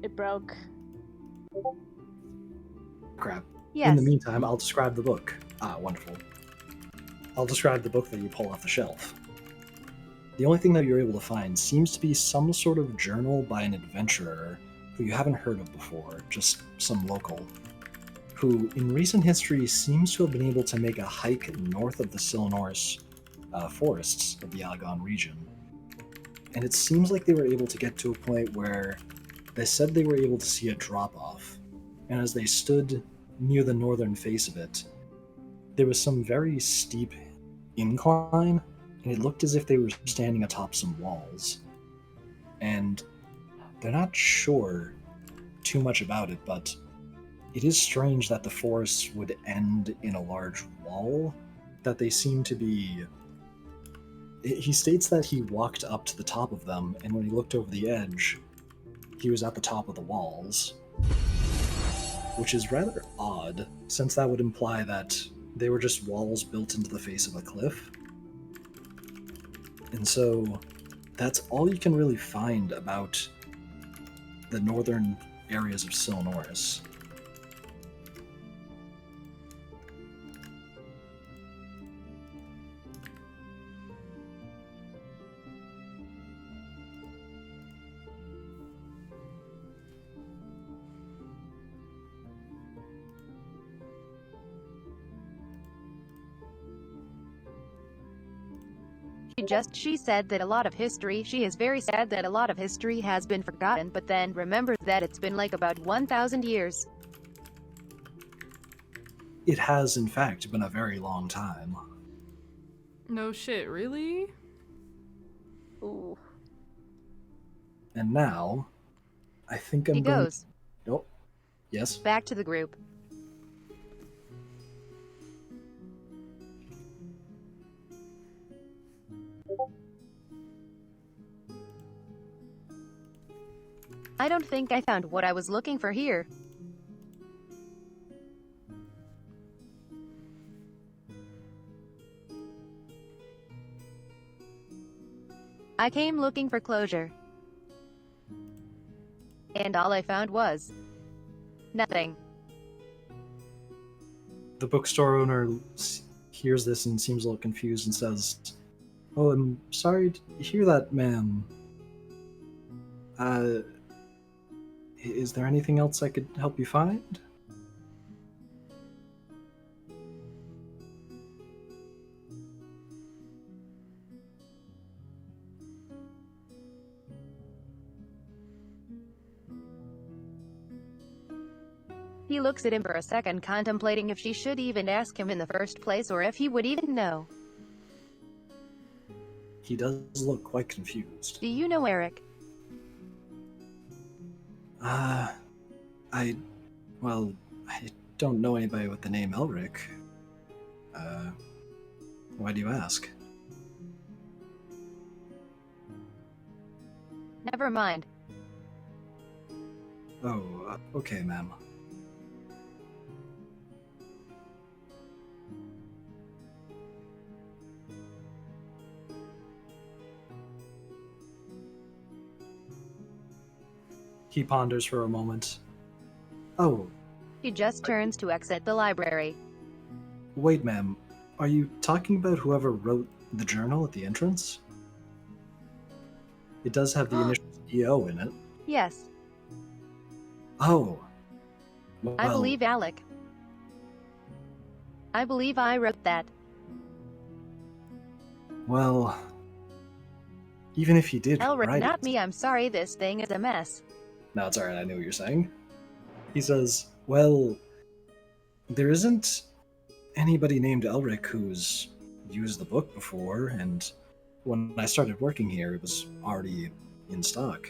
It broke. Crap. Yes. In the meantime, I'll describe the book. Ah, wonderful. I'll describe the book that you pull off the shelf. The only thing that you're able to find seems to be some sort of journal by an adventurer who you haven't heard of before, just some local, who in recent history seems to have been able to make a hike north of the Syllanoris forests of the Alagon region. And it seems like they were able to get to a point where they said they were able to see a drop-off, and as they stood near the northern face of it, there was some very steep incline, and it looked as if they were standing atop some walls. And they're not sure too much about it, but it is strange that the forests would end in a large wall, that they seem to be... He states that he walked up to the top of them, and when he looked over the edge, he was at the top of the walls. Which is rather odd, since that would imply that they were just walls built into the face of a cliff. And so, that's all you can really find about the northern areas of Syllanoris. She said that a lot of history, she is very sad that a lot of history has been forgotten, but then remembers that it's been like about 1,000 years. It has, in fact, been a very long time. No shit, really? Ooh. And now, I think He I'm going... goes Oh, yes? back to the group. I don't think I found what I was looking for here. I came looking for closure. And all I found was nothing. The bookstore owner hears this and seems a little confused and says, "Oh, I'm sorry to hear that, ma'am. Is there anything else I could help you find?" He looks at him for a second, contemplating if she should even ask him in the first place or if he would even know. He does look quite confused. Do you know Eric? I don't know anybody with the name Elric. Why do you ask? Never mind. Oh, okay, ma'am. He ponders for a moment. Oh, He just turns to exit the library. wait, ma'am. Are you talking about whoever wrote the journal at the entrance? It does have the initials EO in it. Yes, Oh. I Well, believe Alec. I believe I wrote that. Well, even if he did Elric, write not it... me, I'm sorry, this thing is a mess. No, it's alright, I know what you're saying. He says, well, there isn't anybody named Elric who's used the book before, and when I started working here, it was already in stock.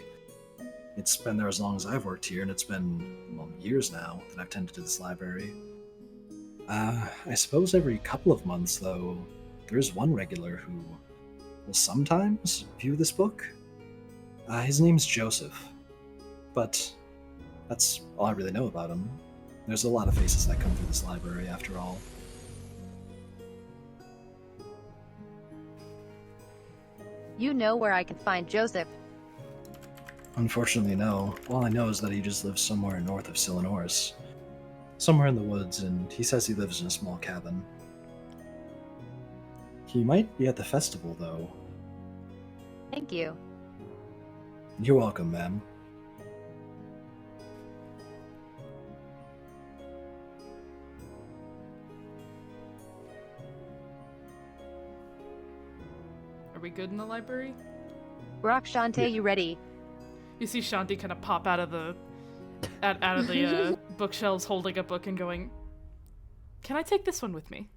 It's been there as long as I've worked here, and it's been, well, years now that I've tended to this library. I suppose every couple of months, though, there's one regular who will sometimes view this book. His name's Joseph, but that's all I really know about him. There's a lot of faces that come through this library, after all. You know where I can find Joseph. Unfortunately, no. All I know is that he just lives somewhere north of Syllanoris. Somewhere in the woods, and he says he lives in a small cabin. He might be at the festival, though. Thank you. You're welcome, ma'am. Are we good in the library? Rock Shantae, you ready? You see Shanti kind of pop out of the bookshelves, holding a book and going, "Can I take this one with me?"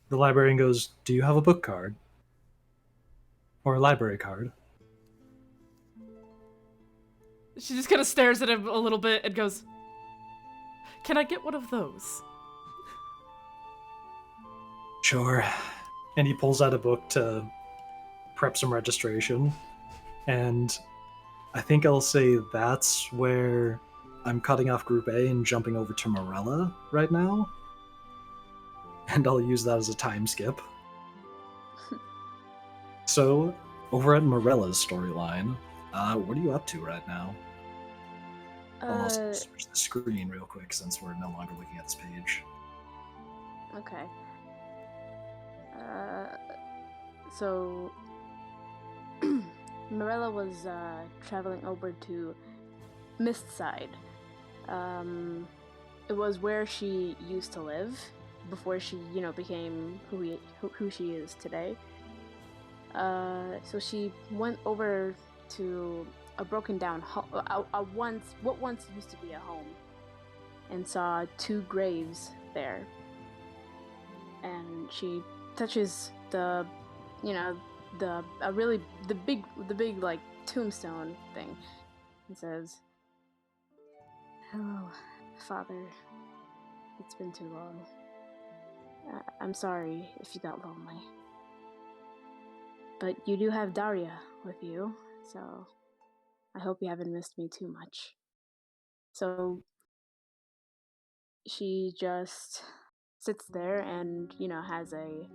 The librarian goes, "Do you have a book card? Or a library card?" She just kind of stares at him a little bit and goes, "Can I get one of those?" Sure. And he pulls out a book to prep some registration. And I think I'll say that's where I'm cutting off Group A and jumping over to Marella right now. And I'll use that as a time skip. So, over at Morella's storyline, What are you up to right now? I'll also Uh, switch the screen real quick since we're no longer looking at this page. okay. So Mirella was traveling over to Mistside. It was where she used to live before she, became who she is today. So she went over to a broken down what once used to be a home, and saw 2 graves there. And she touches the big like tombstone thing, and says, "Hello, Father. It's been too long. I'm sorry if you got lonely. But you do have Daria with you, so I hope you haven't missed me too much." So she just sits there and, has a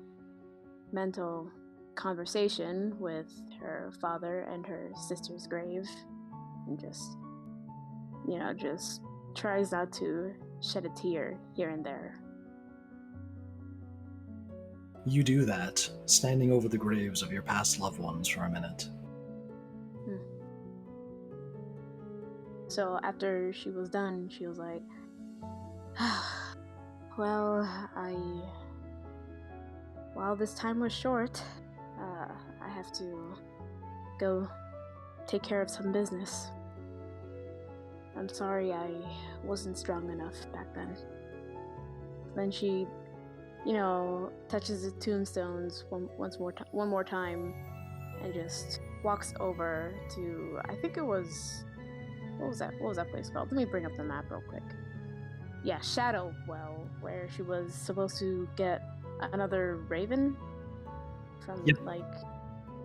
mental conversation with her father and her sister's grave, and just tries not to shed a tear here and there. You do that, standing over the graves of your past loved ones for a minute. So after she was done, she was like, "Well, while this time was short, I have to go take care of some business. I'm sorry I wasn't strong enough back then." Then she, touches the tombstones one more time, and just walks over to, I think it was, what was that place called? Let me bring up the map real quick. Yeah, Shadow Well, where she was supposed to get another raven from, Yep.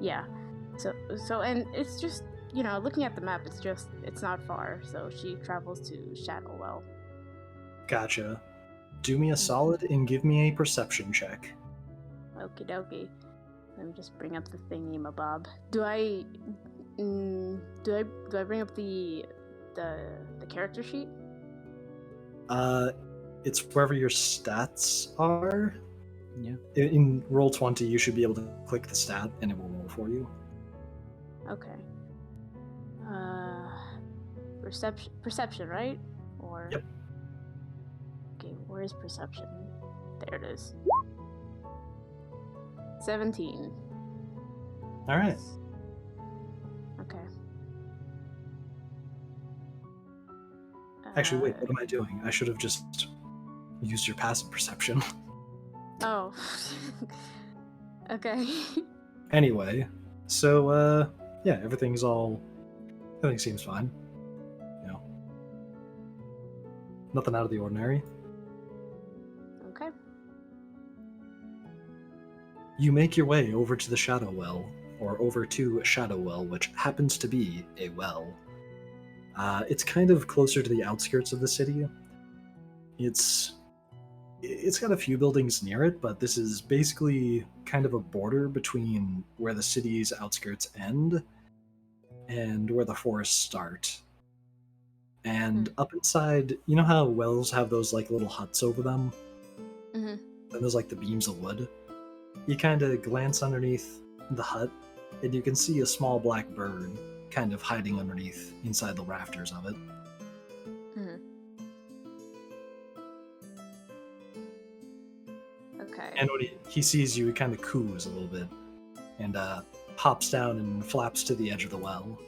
yeah. So, and it's just, looking at the map, it's not far. So she travels to Shadow Well. Gotcha. Do me a solid and give me a perception check. Okie dokie. Let me just bring up the thingy, my bob. Do I bring up the character sheet? It's wherever your stats are. Yeah. In Roll20, you should be able to click the stat and it will roll for you. Okay. Perception, right? Or Yep. Okay, where is perception? There it is. 17. All right. Okay. Actually, wait, what am I doing? I should have just used your passive perception. Oh. Okay. Anyway, so, yeah, everything seems fine. Nothing out of the ordinary. Okay. You make your way over to the Shadow Well, or over to Shadow Well, which happens to be a well. It's kind of closer to the outskirts of the city. It's got a few buildings near it, but this is basically kind of a border between where the city's outskirts end and where the forests start. And up inside, you know how wells have those like little huts over them? Mhm. And there's like the beams of wood? You kind of glance underneath the hut, and you can see a small black bird kind of hiding underneath inside the rafters of it. Mhm. Okay. And when he sees you, he kind of coos a little bit and hops down and flaps to the edge of the well.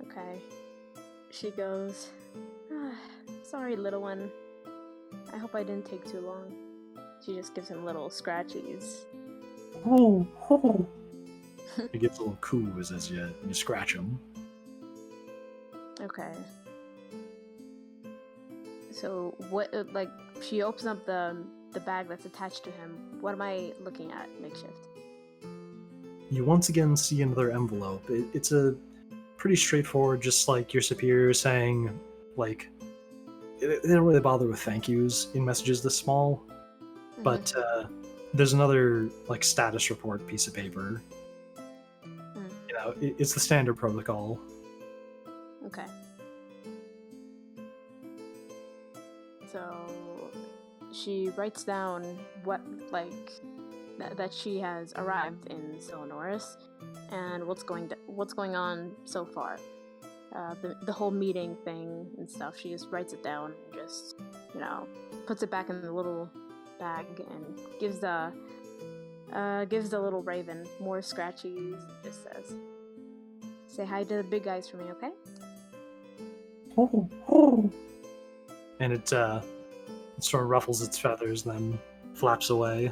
Okay. She goes, "Sorry, little one. I hope I didn't take too long." She just gives him little scratchies. Oh, oh. He gets a little coos as you scratch him. Okay. So what? She opens up the bag that's attached to him. What am I looking at? Makeshift. You once again see another envelope. It's a pretty straightforward, just like your superior saying, like, they don't really bother with thank yous in messages this small, but there's another like status report piece of paper. You know, it's the standard protocol. Okay. So she writes down what, like, that she has arrived in Syllanoris and what's going on so far. The whole meeting thing and stuff. She just writes it down and just, you know, puts it back in the little bag and gives the little raven more scratchies. Just says, "Say hi to the big guys for me, okay?" And it sort of ruffles its feathers, then flaps away.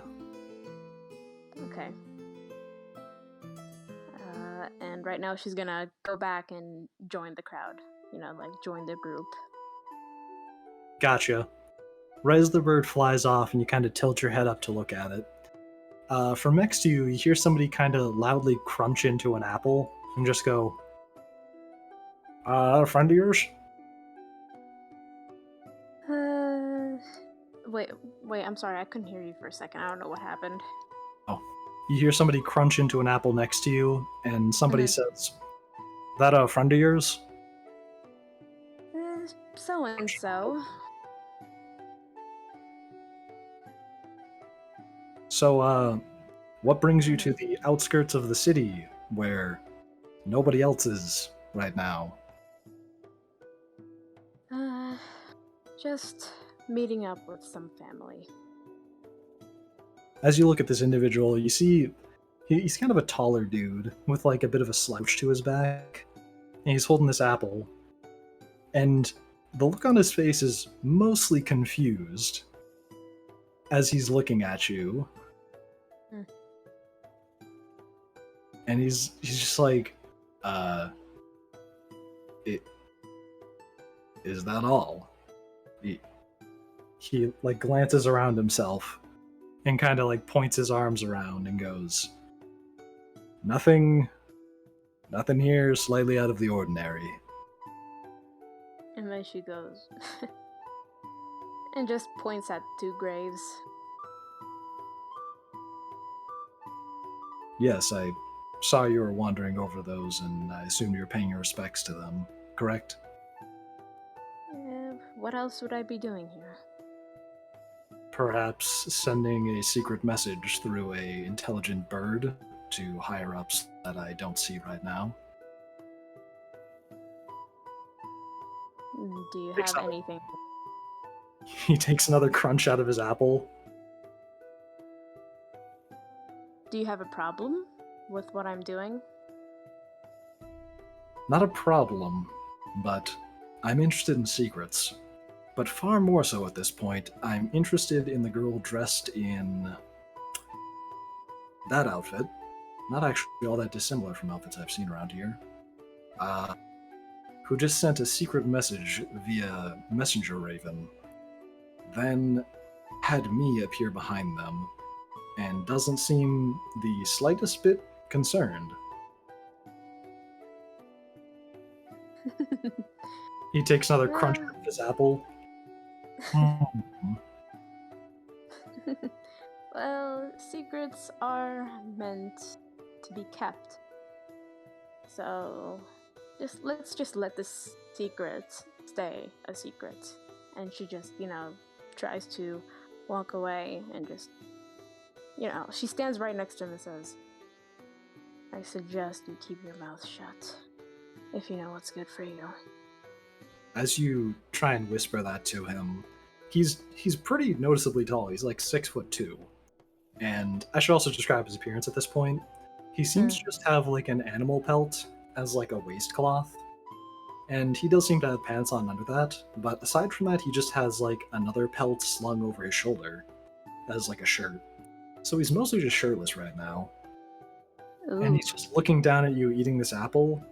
Okay. And right now she's gonna go back and join the crowd. You know, like join the group. Gotcha. Right as the bird flies off and you kind of tilt your head up to look at it, from next to you, you hear somebody kind of loudly crunch into an apple and just go, a friend of yours? Wait, I'm sorry, I couldn't hear you for a second. I don't know what happened. You hear somebody crunch into an apple next to you, and somebody says, "That a friend of yours?" So and so. So, what brings you to the outskirts of the city, where nobody else is right now? Just meeting up with some family. As you look at this individual, you see he's kind of a taller dude with like a bit of a slouch to his back, and he's holding this apple, and the look on his face is mostly confused as he's looking at you. And he's just like, is that all? He like glances around himself and kind of like points his arms around and goes, nothing here slightly out of the ordinary. And then she goes and just points at 2 graves. Yes, I saw you were wandering over those, and I assumed you were paying your respects to them, correct? What else would I be doing here? Perhaps sending a secret message through a intelligent bird to higher-ups that I don't see right now. Do you have anything? He takes another crunch out of his apple. Do you have a problem with what I'm doing? Not a problem, but I'm interested in secrets. But far more so at this point, I'm interested in the girl dressed in that outfit. Not actually all that dissimilar from outfits I've seen around here. Who just sent a secret message via messenger raven, then had me appear behind them, and doesn't seem the slightest bit concerned. He takes another crunch out of his apple. Well, secrets are meant to be kept. So, let's let this secret stay a secret. And she just, tries to walk away and just, she stands right next to him and says, "I suggest you keep your mouth shut, if you know what's good for you." As you try and whisper that to him, he's pretty noticeably tall. He's like 6'2", and I should also describe his appearance at this point. He seems to just have like an animal pelt as like a waistcloth, and he does seem to have pants on under that. But aside from that, he just has like another pelt slung over his shoulder as like a shirt. So he's mostly just shirtless right now. Ooh. And he's just looking down at you eating this apple,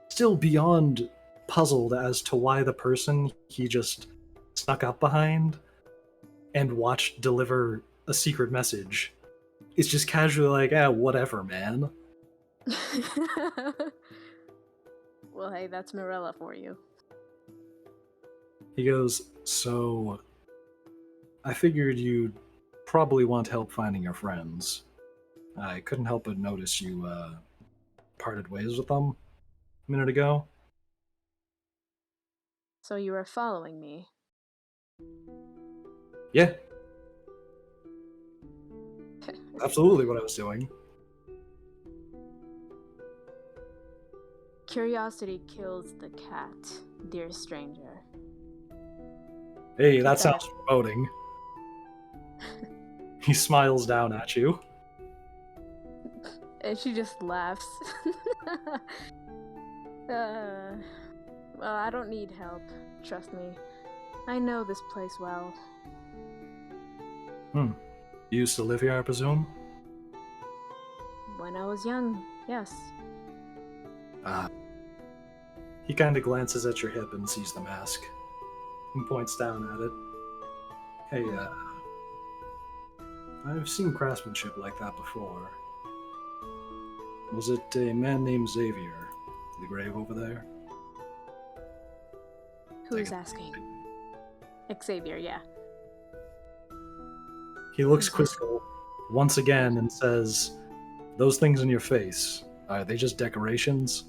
still beyond puzzled as to why the person he just snuck up behind and watched deliver a secret message is just casually like, whatever, man. Well, hey, that's Mirella for you. He goes, "So, I figured you'd probably want help finding your friends. I couldn't help but notice you parted ways with them a minute ago. So you were following me. Yeah, absolutely what I was doing. Curiosity kills the cat, dear stranger. Hey, that That- sounds foreboding. He smiles down at you. And she just laughs. Well, I don't need help. Trust me. I know this place well. You used to live here, I presume? When I was young, yes. He kind of glances at your hip and sees the mask. And points down at it. Hey, I've seen craftsmanship like that before. Was it a man named Xavier? The grave over there? Who's asking? Xavier, yeah. He looks quizzical once again and says, "Those things in your face, are they just decorations?"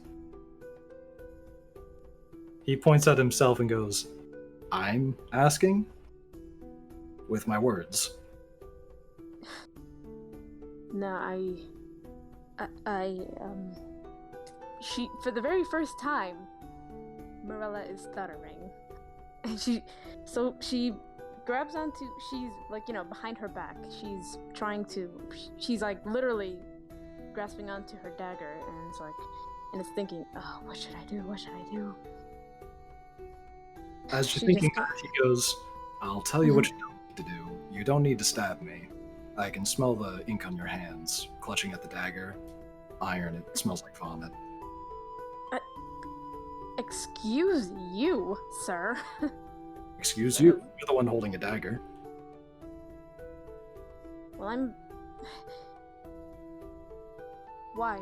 He points at himself and goes, "I'm asking?" With my words. No, she, for the very first time, Marella is stuttering. And she grabs onto, she's like, behind her back. She's like literally grasping onto her dagger, and it's thinking, oh, what should I do? What should I do? As she's She thinking just- that, he goes, "I'll tell you what you don't need to do. You don't need to stab me. I can smell the ink on your hands, clutching at the dagger. Iron, it smells like vomit." Excuse you, sir. Excuse you? You're the one holding a dagger. Well, Why?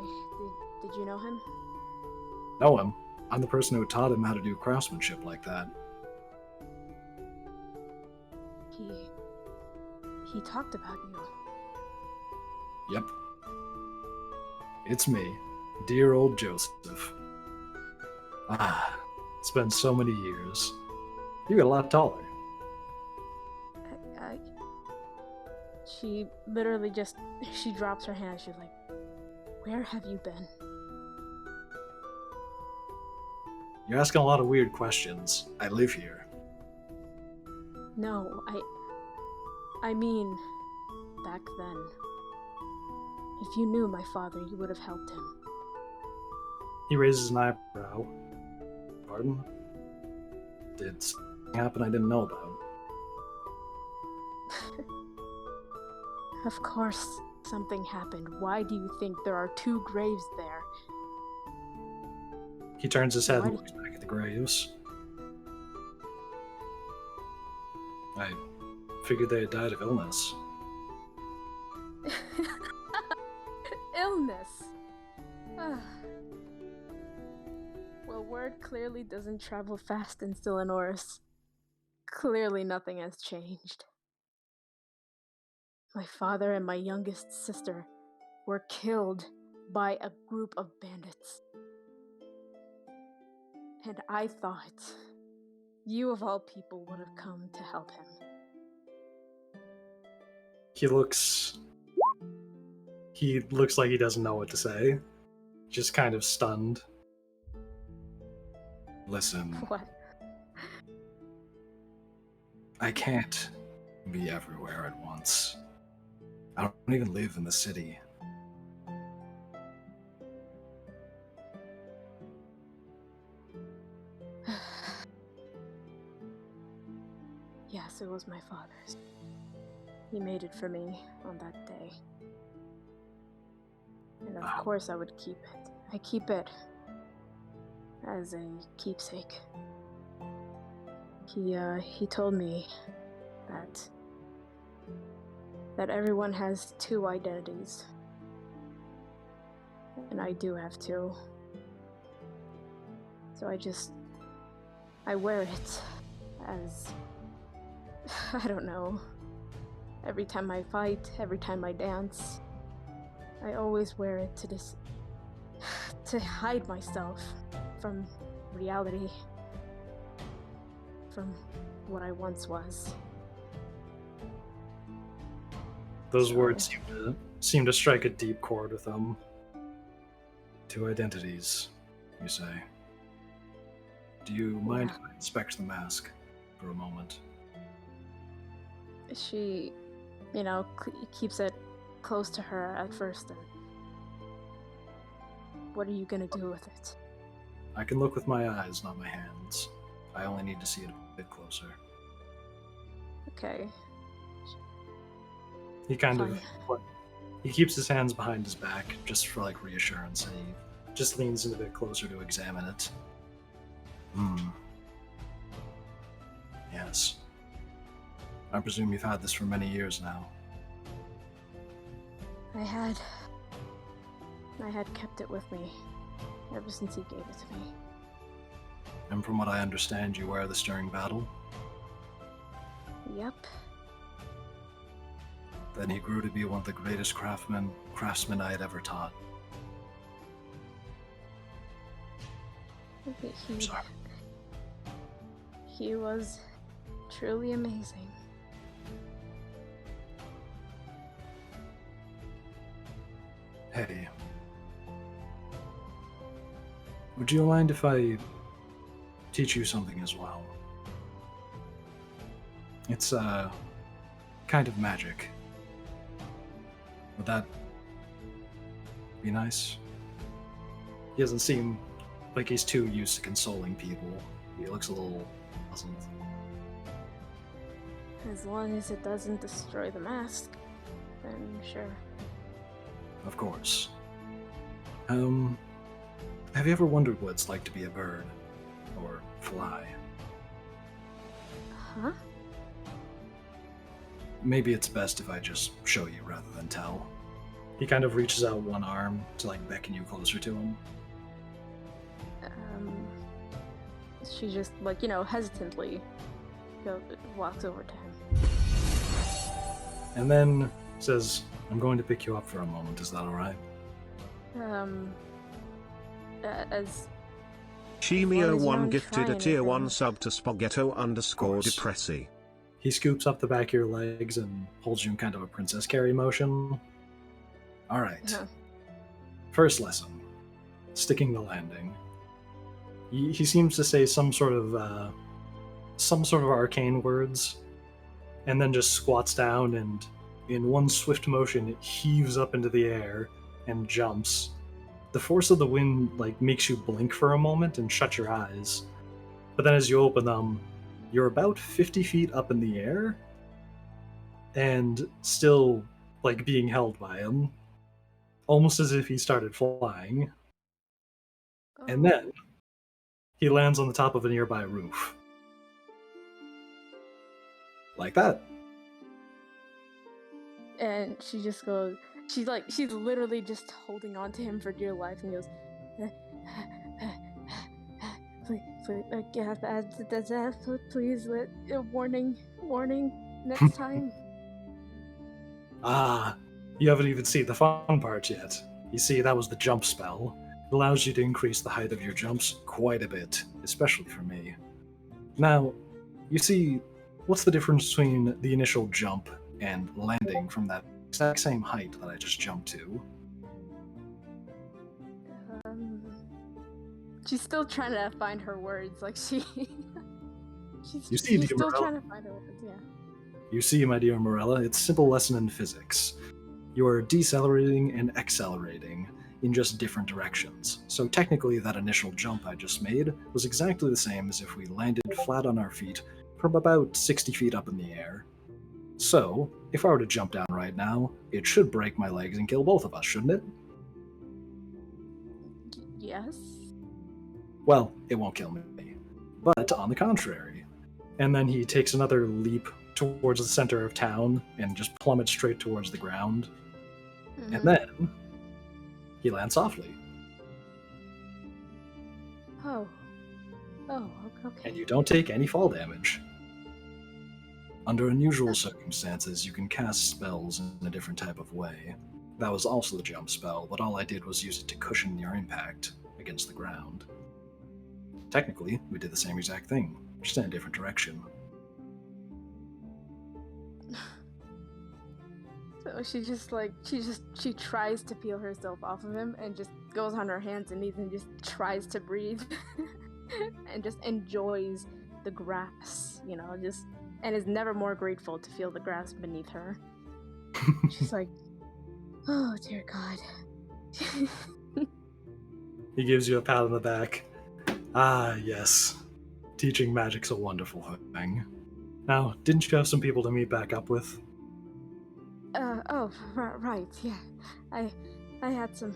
Did you know him? Know him. I'm the person who taught him how to do craftsmanship like that. He talked about you. Yep. It's me, dear old Joseph. It's been so many years. You get a lot taller. She literally she drops her hand. She's like, where have you been? You're asking a lot of weird questions. I live here. No, I mean, back then. If you knew my father, you would have helped him. He raises an eyebrow. Pardon? Did something happen I didn't know about? Of course, something happened. Why do you think there are 2 graves there? He turns his head Why and do- looks back at the graves. I figured they had died of illness. Illness. Well, word clearly doesn't travel fast in Syllanoris. Clearly nothing has changed. My father and my youngest sister were killed by a group of bandits. And I thought you of all people would have come to help him. He looks like he doesn't know what to say. Just kind of stunned. Listen, What? I can't be everywhere at once. I don't even live in the city. Yes, it was my father's. He made it for me on that day. And of course I would keep it. I keep it as a keepsake. He told me that everyone has 2 identities. And I do have 2. So I wear it as, I don't know, Every time I fight, every time I dance, I always wear it to hide myself from reality, from what I once was. Those So- words seem to strike a deep chord with them. Two identities, you say. Do you mind if I inspect the mask for a moment? She, keeps it close to her at first. And what are you gonna do with it? I can look with my eyes, not my hands. I only need to see it a bit closer. Okay. He kind Fine. of he keeps his hands behind his back just for like reassurance, and he just leans in a bit closer to examine it. Yes. I presume you've had this for many years now. I had kept it with me ever since he gave it to me. And from what I understand, you wear this during battle? Yep. Then he grew to be one of the greatest craftsmen I had ever taught. I'm sorry. He was truly amazing. Hey. Would you mind if I teach you something as well? It's, kind of magic. Would that be nice? He doesn't seem like he's too used to consoling people. He looks a little puzzled. As long as it doesn't destroy the mask, then sure. Of course. Have you ever wondered what it's like to be a bird? Or fly? Huh? Maybe it's best if I just show you rather than tell. He kind of reaches out one arm to like beckon you closer to him. She just hesitantly walks over to him. And then says, I'm going to pick you up for a moment, is that alright? As Chimio as 1 young gifted a trying tier it, 1 then. sub to spaghetto_depressy. course. He scoops up the back of your legs and holds you in kind of a princess carry motion. Alright. Uh-huh. First lesson. Sticking the landing. He seems to say some sort of arcane words, and then just squats down and in one swift motion heaves up into the air and jumps. The force of the wind makes you blink for a moment and shut your eyes. But then as you open them, you're about 50 feet up in the air and still being held by him, almost as if he started flying. And then he lands on the top of a nearby roof. Like that. And she just goes. She's literally just holding on to him for dear life, and goes, please, warning, next time. Ah, you haven't even seen the fun part yet. You see, that was the jump spell. It allows you to increase the height of your jumps quite a bit, especially for me. Now, you see, what's the difference between the initial jump and landing from that exact same height that I just jumped to? She's still trying to find her words. She's You see, she's dear still Morella? trying to find her words. Yeah. You see, my dear Marella, it's a simple lesson in physics. You are decelerating and accelerating in just different directions. So technically that initial jump I just made was exactly the same as if we landed flat on our feet from about 60 feet up in the air. So, if I were to jump down right now, it should break my legs and kill both of us, shouldn't it? Yes. Well, it won't kill me. But on the contrary. And then he takes another leap towards the center of town and just plummets straight towards the ground. Mhm. And then he lands softly. Oh, okay. And you don't take any fall damage. Under unusual circumstances, you can cast spells in a different type of way. That was also the jump spell, but all I did was use it to cushion your impact against the ground. Technically, we did the same exact thing, just in a different direction. So she tries to peel herself off of him and just goes on her hands and knees and just tries to breathe and just enjoys the grass, and is never more grateful to feel the grass beneath her. She's like, oh dear God. He gives you a pat on the back. Ah, yes. Teaching magic's a wonderful thing. Now, didn't you have some people to meet back up with? Right, yeah. I had some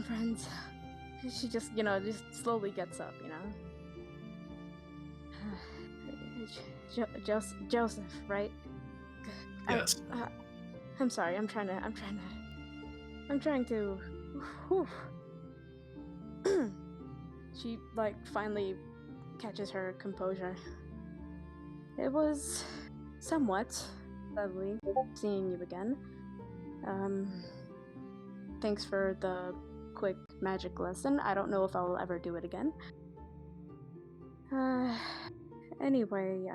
friends. She just, just slowly gets up, Joseph, right? Yes. I'm sorry. I'm trying to. Whew. She finally catches her composure. It was somewhat lovely seeing you again. Thanks for the quick magic lesson. I don't know if I'll ever do it again. Anyway,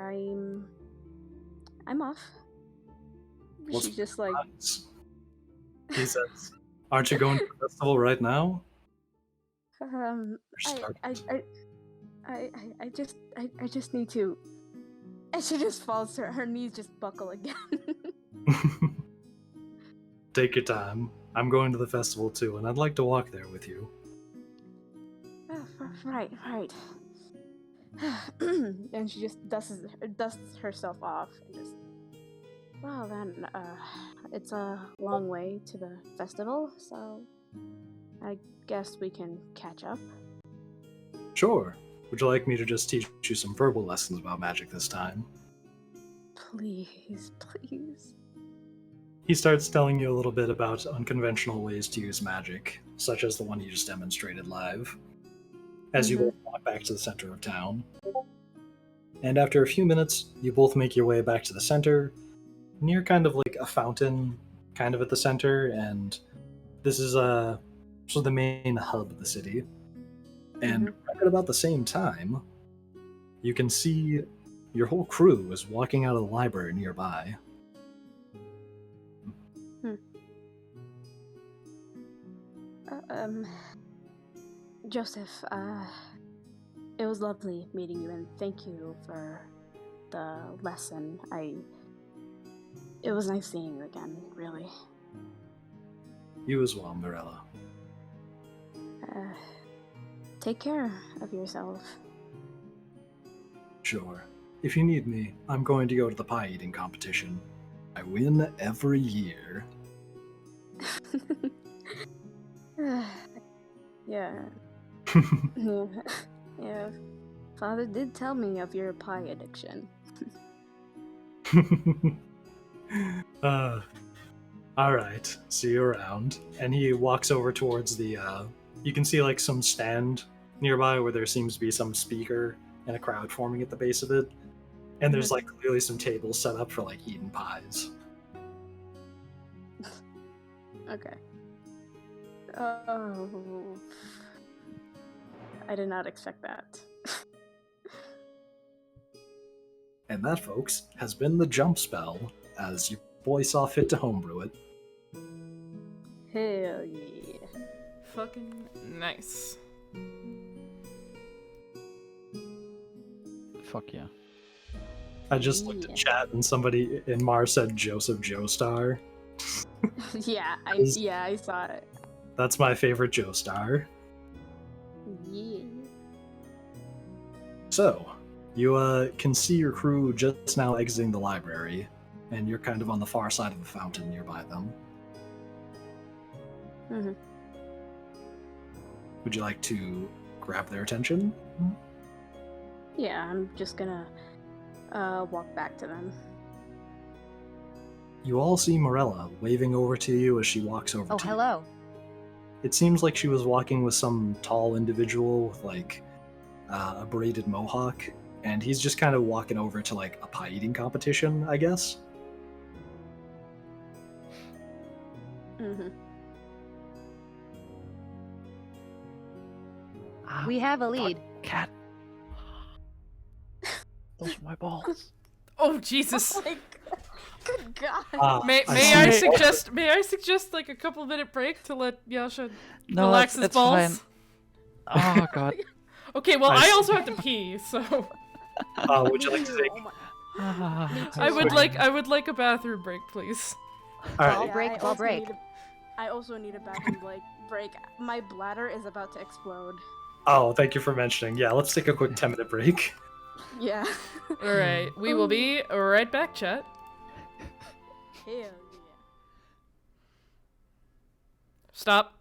I'm off. What's She's just like, he says, aren't you going to the festival right now? I just need to. And she just falls to her knees, just buckle again. Take your time. I'm going to the festival too, and I'd like to walk there with you. Right. And she just dusts herself off and just. Well then, it's a long way to the festival, so I guess we can catch up. Sure. Would you like me to just teach you some verbal lessons about magic this time? Please. He starts telling you a little bit about unconventional ways to use magic, such as the one he just demonstrated live, as you both walk back to the center of town. And after a few minutes, you both make your way back to the center, near kind of like a fountain, kind of at the center, and this is sort of the main hub of the city. And right at about the same time, you can see your whole crew is walking out of the library nearby. Joseph, it was lovely meeting you, and thank you for the lesson. It was nice seeing you again, really. You as well, Mirella. Take care of yourself. Sure. If you need me, I'm going to go to the pie eating competition. I win every year. Yeah. Yeah. Father did tell me of your pie addiction. Alright, see you around. And he walks over towards the, you can see like some stand nearby where there seems to be some speaker and a crowd forming at the base of it. And there's like clearly some tables set up for like eating pies. Okay. Oh. I did not expect that. And that, folks, has been the jump spell, as your boy saw fit to homebrew it. Hell yeah. Fucking nice. Fuck yeah. I just looked at chat and somebody in Mar said Joseph Joestar. Yeah, I saw it. That's my favorite Joestar. Yeah. So, you can see your crew just now exiting the library, and you're kind of on the far side of the fountain nearby them. Would you like to grab their attention? Yeah, I'm just gonna walk back to them. You all see Marella waving over to you as she walks over Oh, to hello. you. It seems like she was walking with some tall individual with like a braided mohawk, and he's just kind of walking over to like a pie eating competition, I guess. Mm-hmm. We have a lead. Cat. Those are my balls. Oh Jesus! Oh my god. Good god. May I suggest like a couple minute break to let Yasha No, relax his it's balls? fine. Oh god. Okay, well I also have to pee, so Would you like to take? Oh my- Me too. I would like a bathroom break, please. All right. Ball break, I ball also break. I also need a bathroom break. My bladder is about to explode. Oh, thank you for mentioning. Yeah, let's take a quick 10-minute break. Yeah. Alright, we will be right back, chat. Hell yeah. Stop.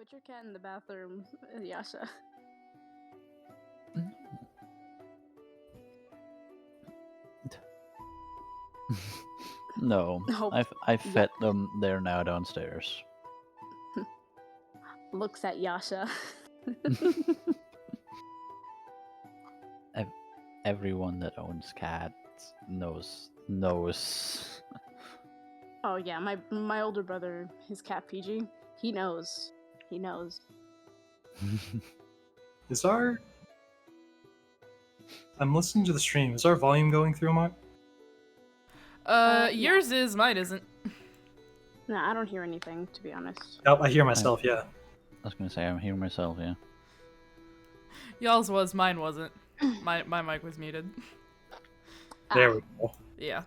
Put your cat in the bathroom, Yasha. No, Nope. I've fed them. They're now downstairs. Looks at Yasha. Everyone that owns cats knows. Oh yeah, my older brother, his cat PG, he knows. He knows. Is our... I'm listening to the stream. Is our volume going through, Mark? Yours is, mine isn't. No, I don't hear anything, to be honest. Oh, I hear myself, yeah. I was gonna say I'm hearing myself. Yeah. Y'all's was, mine wasn't. My mic was muted. There we go. Yeah.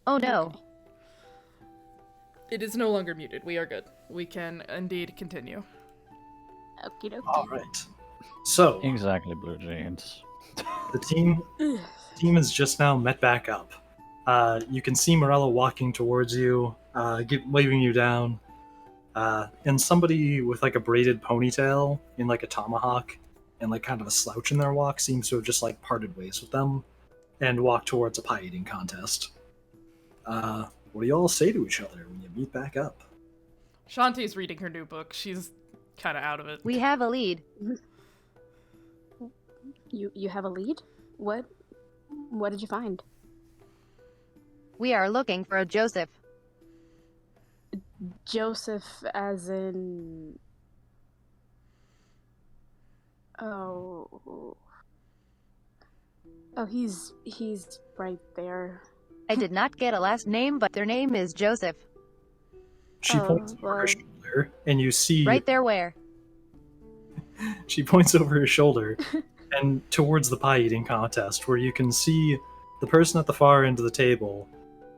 Oh no. Okay. It is no longer muted. We are good. We can indeed continue. Okie dokie. Alright. So, Exactly, Blue Jeans. the team is just now met back up. You can see Marella walking towards you, waving you down, and somebody with like a braided ponytail in like a tomahawk and like kind of a slouch in their walk seems to have just like parted ways with them and walked towards a pie eating contest. What do you all say to each other when you meet back up? Shanti's reading her new book. She's kind of out of it. We have a lead. You have a lead? What did you find? We are looking for a Joseph. Joseph as in... Oh, he's right there. I did not get a last name, but their name is Joseph. She Oh, points over her well. shoulder, and you see Right there where? she points over her shoulder and towards the pie eating contest, where you can see the person at the far end of the table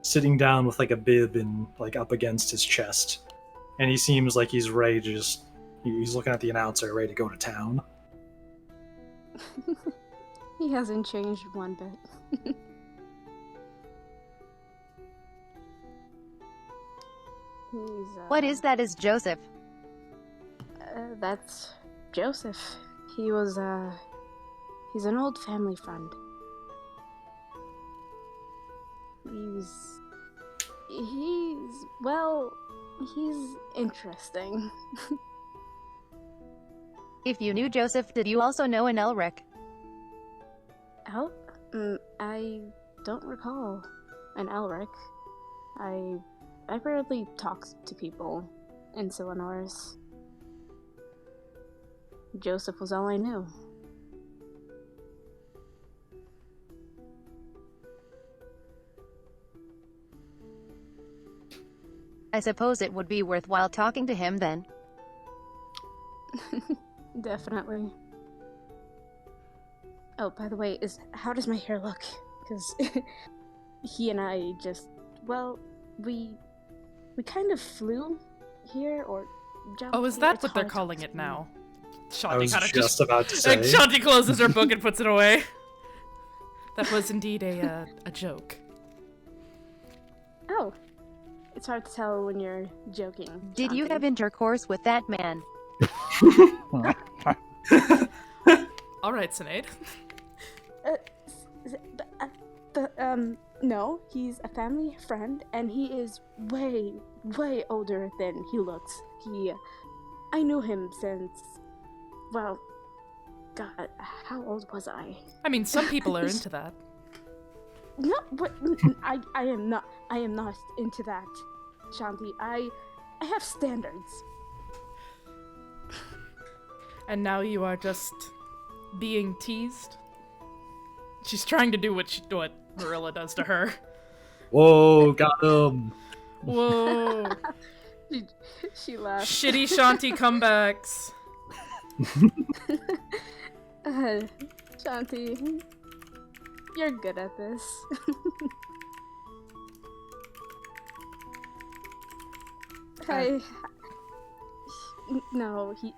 sitting down with like a bib and like up against his chest, and he seems like he's ready to just he's looking at the announcer, ready to go to town. He hasn't changed one bit. What is that is Joseph? That's Joseph. He's an old family friend. He's interesting. If you knew Joseph, did you also know an Elric? I don't recall an Elric. I rarely talk to people in Syllanoris. Joseph was all I knew. I suppose it would be worthwhile talking to him then. Definitely. Oh, by the way, how does my hair look? Because he and I just, we kind of flew here, or jumped. Oh, is here. that It's what they're hard to calling it explain. now? I Shanti was kind of just about to say. And Shanti closes her book and puts it away. That was indeed a joke. Oh, it's hard to tell when you're joking. Did you Shanti. have intercourse with that man? All right, Sinead. No, he's a family friend, and he is way, way older than he looks. I knew him since, well, God, how old was I? I mean, some people are into that. No, but I am not into that, Shanti. I have standards. And now you are just being teased? She's trying to do what Marella does to her. Whoa, got him! Whoa. She laughed. Shitty Shanti comebacks. Shanti, you're good at this. No, he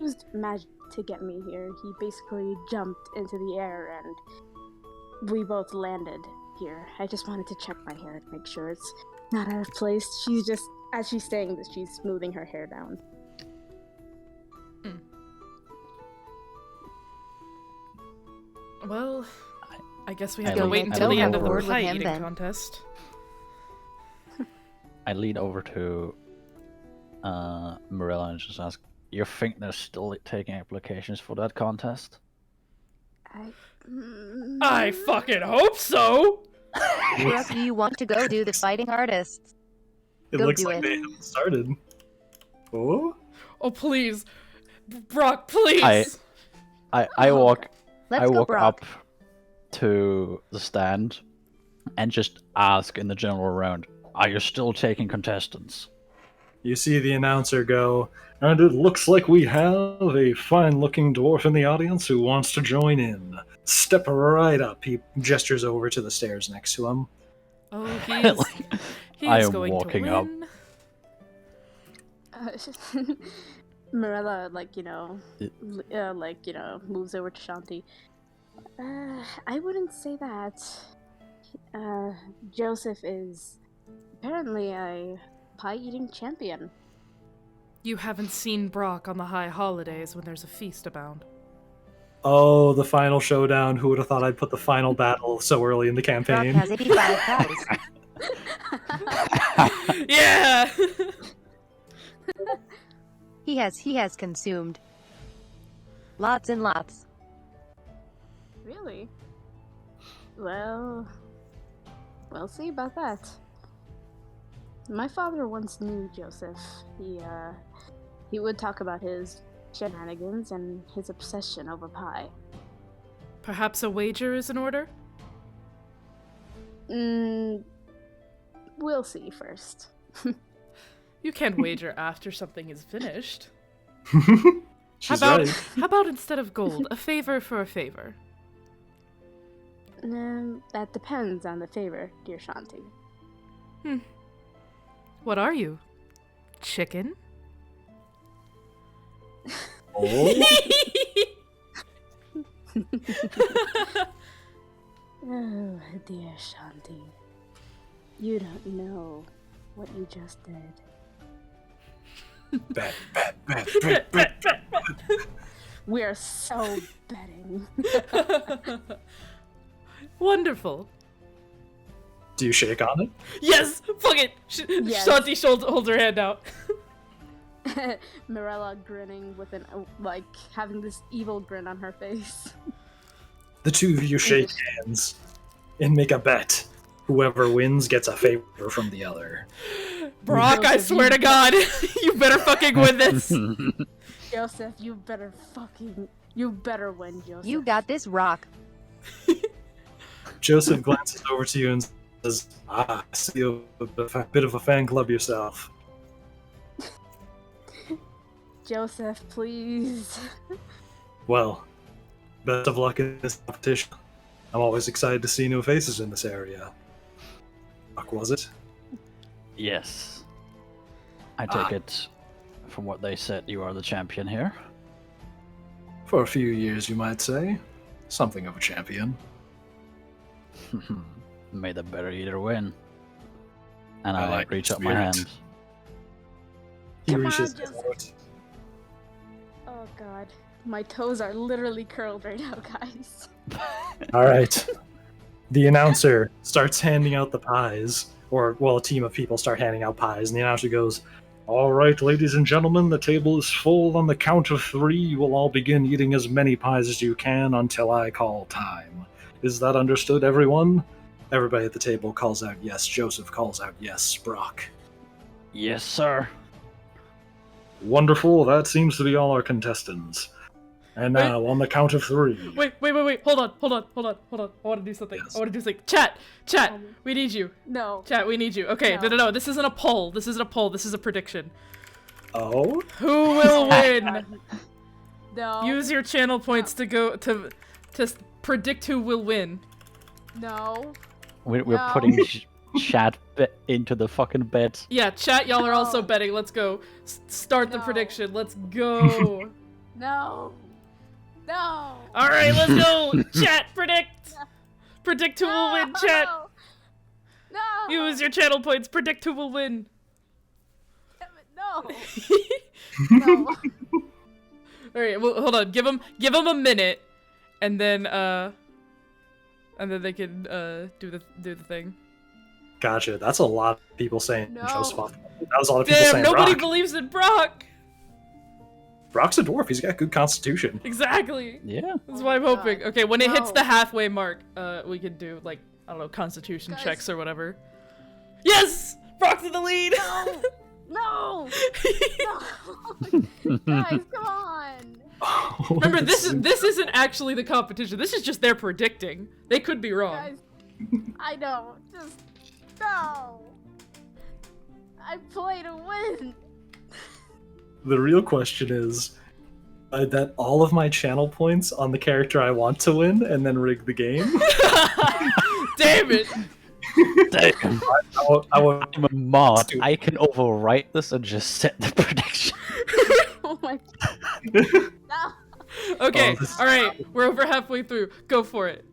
used magic to get me here. He basically jumped into the air and we both landed here. I just wanted to check my hair to make sure it's not out of place. She's just, as she's saying this, she's smoothing her hair down. Well, I guess we have I to lean- wait I until the lean end of the over- with pie him eating then. contest. I lead over to Marella and just ask, you think they're still taking applications for that contest? I fucking hope so! Brooke, do you want to go do the fighting artists? It Go looks do like it. they haven't started. Oh? Oh, please. Brock, please! I walk Let's I go, walk Brock. up to the stand and just ask in the general round, are you still taking contestants? You see the announcer go, and it looks like we have a fine-looking dwarf in the audience who wants to join in. Step right up. He gestures over to the stairs next to him. Oh, he's I am going walking to up. win. Mirella, moves over to Shanti. I wouldn't say that. Joseph is apparently a pie-eating champion. You haven't seen Brock on the high holidays when there's a feast abound. Oh, the final showdown. Who would have thought I'd put the final battle so early in the Brock campaign? has 85 pies. Yeah! He has consumed lots and lots. Really? Well, we'll see about that. My father once knew Joseph. He would talk about his shenanigans and his obsession over pie. Perhaps a wager is in order? We'll see first. You can't wager after something is finished. She's how right. about instead of gold, a favor for a favor? That depends on the favor, dear Shanti. What are you? Chicken? Oh, Oh, dear Shanti. You don't know what you just did. bet. We are so betting. Wonderful. Do you shake on it? Yes! Fuck it! Yes. Shanti holds her hand out. Mirella grinning with having this evil grin on her face. The two of you shake hands and make a bet. Whoever wins gets a favor from the other. Brock, I swear to God, you better fucking win this. Joseph, you better win, Joseph. You got this, Rock. Joseph glances over to you and says, I see you a bit of a fan club yourself. Joseph, please. Well, best of luck in this competition. I'm always excited to see new faces in this area. Fuck, was it? Yes. I take it from what they said you are the champion here. For a few years, you might say. Something of a champion. May the better eater win. And I I like reach the up my spirit. hand. He Come on, reaches Joseph. out. Oh god. My toes are literally curled right now, guys. All right. The announcer starts handing out the pies, or, well, a team of people start handing out pies, and the announcer goes, all right, ladies and gentlemen, the table is full. On the count of 3, you will all begin eating as many pies as you can until I call time. Is that understood, everyone? Everybody at the table calls out yes. Joseph calls out yes. Brock. Yes, sir. Wonderful. That seems to be all our contestants. And now, on the count of 3. Wait. Hold on. I want to do something. Yes. I want to do something. Chat, we need you. No. Chat, we need you. Okay, no. This isn't a poll. This is a prediction. Oh? Who will win? No. Use your channel points to go to predict who will win. No. We're No. putting chat into the fucking bet. Yeah, chat, y'all are also No. betting. Let's go. Start the No. prediction. Let's go. No. No. All right, let's go. Chat, predict. Predict who will win. Chat. No! Use your channel points. Predict who will win. Damn it, no! No. All right, well, hold on. Give him a minute, and then they can do the thing. Gotcha. That's a lot of people saying No. Joseph. That was a lot of people Damn, saying nobody Brock. believes in Brock. Brock's a dwarf. He's got good constitution. Exactly. Yeah. That's why I'm hoping. God. Okay, when it hits No. the halfway mark, we can do like I don't know, constitution Guys. checks or whatever. Yes, Brock's in the lead. No! No! Guys, come on! Remember, this isn't actually the competition. This is just their predicting. They could be wrong. Guys, I know. Just no. I play to win. The real question is, I bet all of my channel points on the character I want to win and then rig the game. Damn it! Damn. I would I'm a mod. Stupid. I can overwrite this and just set the prediction. Oh my god. No. Okay, Oh, this is all right, we're over halfway through. Go for it.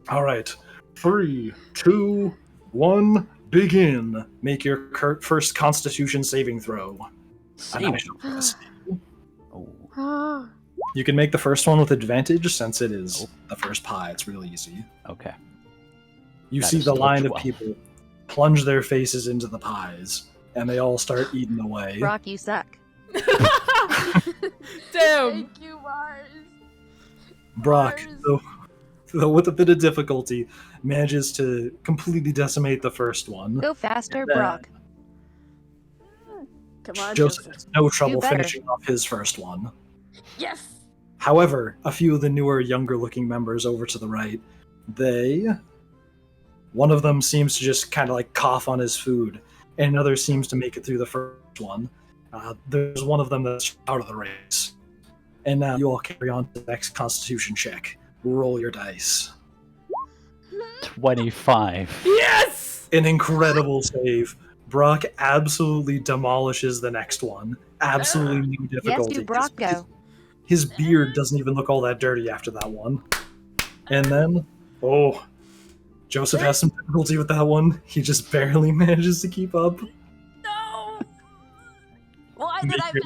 All right. 3, 2, 1, begin. Make your first Constitution saving throw. And I shall press. Oh, You can make the first one with advantage since it is the first pie. It's really easy. okay. You That see is the still line of 12. people plunge their faces into the pies, and they all start eating away. Brock, you suck. Damn. Thank you, Mars. Brock, Mars. though with a bit of difficulty, manages to completely decimate the first one. Go faster, And then Brock. Come on, Joseph Joseph. has no trouble better. finishing off his first one. Yes. However, a few of the newer, younger-looking members over to the right, one of them seems to just kind of like cough on his food, and another seems to make it through the first one. There's one of them that's out of the race. And now you all carry on to the next Constitution check. Roll your dice. 25. Yes. An incredible save. Brock absolutely demolishes the next one. Absolutely no Yes, difficulty. you Brock go. His beard doesn't even look all that dirty after that one. And then, Joseph has some difficulty with that one. He just barely manages to keep up. No. Why did I bet?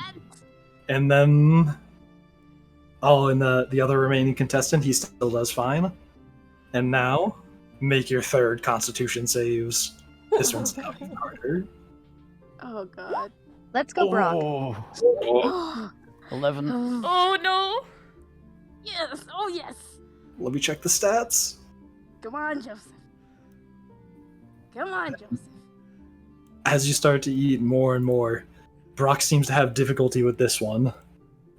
And then, and the other remaining contestant, he still does fine. And now, make your third Constitution saves. This one's now even harder. Oh god. Let's go, Brock. Oh, 11. Oh no. Yes. Oh yes. Let me check the stats. Come on, Joseph. Come on, Joseph. As you start to eat more and more, Brock seems to have difficulty with this one.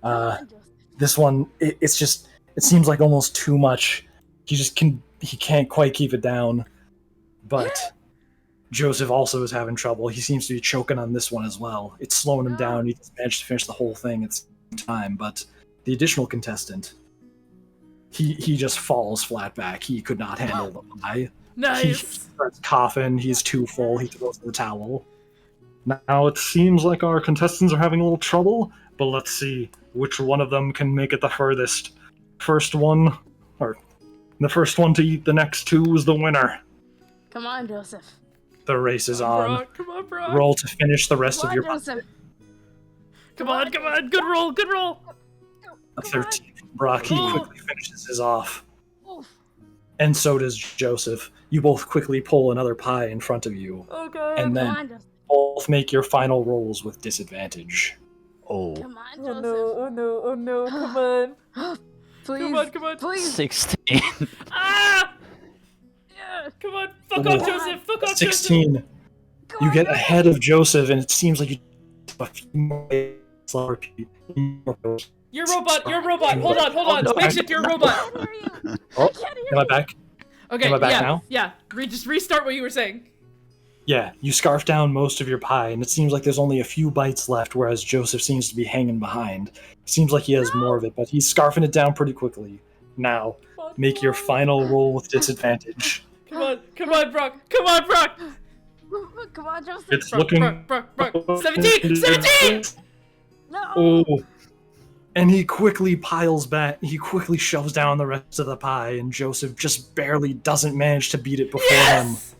Come on, Joseph. This one, it seems like almost too much. He can't quite keep it down. But Joseph also is having trouble. He seems to be choking on this one as well. It's slowing him down. He managed to finish the whole thing at the same time. But the additional contestant, he just falls flat back. He could not handle the pie. He Nice. starts coughing. He's too full. He throws the towel. Now it seems like our contestants are having a little trouble, but let's see which one of them can make it the furthest. The first one to eat the next two is the winner. Come on, Joseph. The race is on. Brock, come on, Brock. Roll to finish the rest Come of on, your Joseph. Come on. Good roll. Good roll. a Come on. 13. Brock, he Oh. quickly finishes his off. Oof. And so does Joseph. You both quickly pull another pie in front of you, Oh god. and Come then on, Joseph. both make your final rolls with disadvantage. Oh, Come on, Oh Joseph. no. Oh no. Come on. Please. Come on. Please. 16. Ah! Yeah. Come on. Fuck Oh. off, Joseph. Fuck off, Joseph. 16. Come You on, get Joseph. ahead of Joseph, and it seems like you a few more slower people. You're a robot. Hold on. no, Makeshift, you're a robot. I can't hear you. Oh, I can't hear Am I you. back? Okay. Am I back yeah. now? Yeah. Just restart what you were saying. Yeah, you scarf down most of your pie, and it seems like there's only a few bites left, whereas Joseph seems to be hanging behind. Seems like he has more of it, but he's scarfing it down pretty quickly. Now, make your final roll with disadvantage. Come on, Brock. Come on, Brock. Come on, Joseph. It's Brock, looking... Brock. 17. 17. No. Oh. And he quickly piles back. He quickly shoves down the rest of the pie, and Joseph just barely doesn't manage to beat it before him. Yes.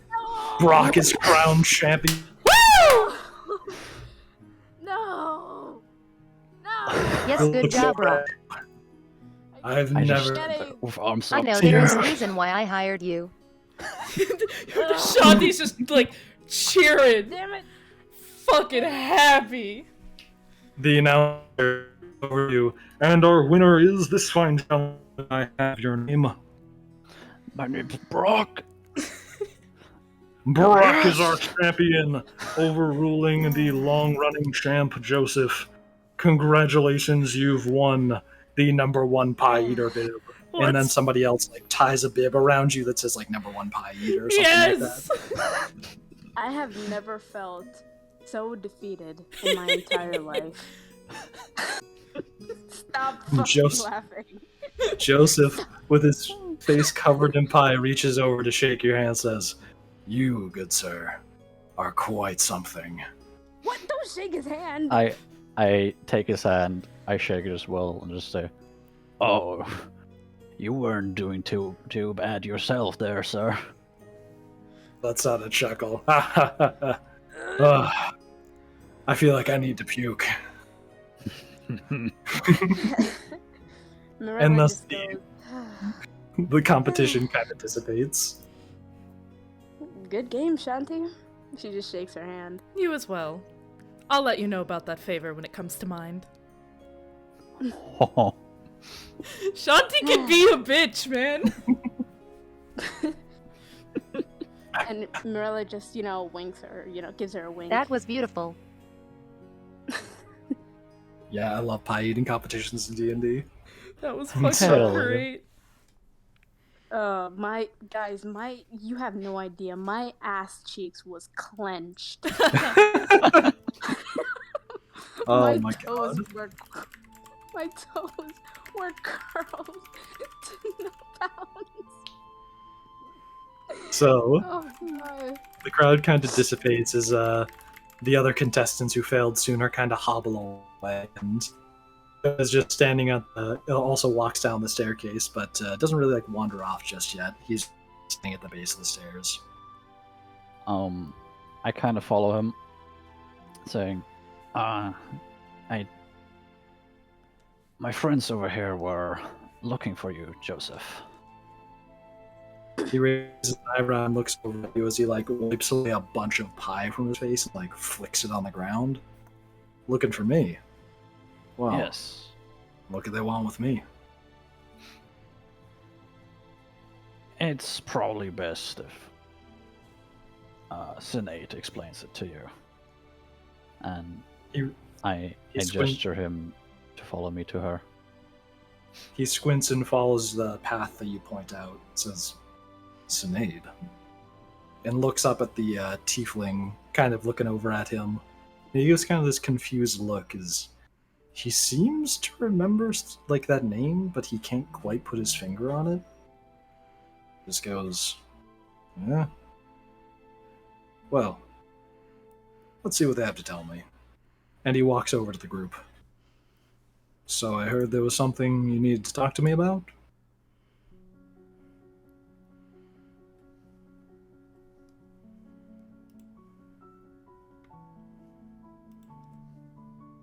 Brock is crowned champion. No! No! Yes, good job, Brock. I've I never. Getting... With arms I up. know there is a reason why I hired you. Shanti's just like cheering, Damn it! fucking happy. The announcer over you, and our winner is this fine gentleman. I have your name. My name's Brock. Brock is our champion, overruling the long-running champ Joseph. Congratulations, you've won the #1 pie eater bib. What? And then somebody else like ties a bib around you that says like #1 pie eater or something like Yes! that. I have never felt so defeated in my entire life. Stop fucking Joseph. laughing. Joseph, with his face covered in pie, reaches over to shake your hand and says, "You, good sir, are quite something." What? Don't shake his hand! I take his hand, I shake it as well, and just say, "Oh, you weren't doing too bad yourself there, sir." Lets out a chuckle. Ugh. I feel like I need to puke. Mirella And thus just goes, the competition kind of dissipates. good game, Shanti. She just shakes her hand. You as well. I'll let you know about that favor when it comes to mind. Shanti can be a bitch, man. And Mirella just, winks her, gives her a wink. That was beautiful. Yeah, I love pie eating competitions in D&D. That was Hell fucking yeah. great. You have no idea. My ass cheeks was clenched. Oh my toes god. My toes were curled to no bounds. So, Oh my. the crowd kind of dissipates as the other contestants who failed sooner kind of hobble away, and is just standing at the. Also walks down the staircase, but doesn't really wander off just yet. He's standing at the base of the stairs. I kind of follow him, saying, my friends over here were looking for you, Joseph." He raises an eyebrow and looks over at you as he wipes away a bunch of pie from his face and flicks it on the ground. Looking for me? Well, Yes. what could they want with me? It's probably best if Cynade explains it to you. And I gesture him to follow me to her. He squints and follows the path that you point out. It says, Synead. And looks up at the tiefling, kind of looking over at him. And he gives kind of this confused look as he seems to remember that name, but he can't quite put his finger on it. Just goes, yeah. Well, let's see what they have to tell me. And he walks over to the group. So I heard there was something you needed to talk to me about?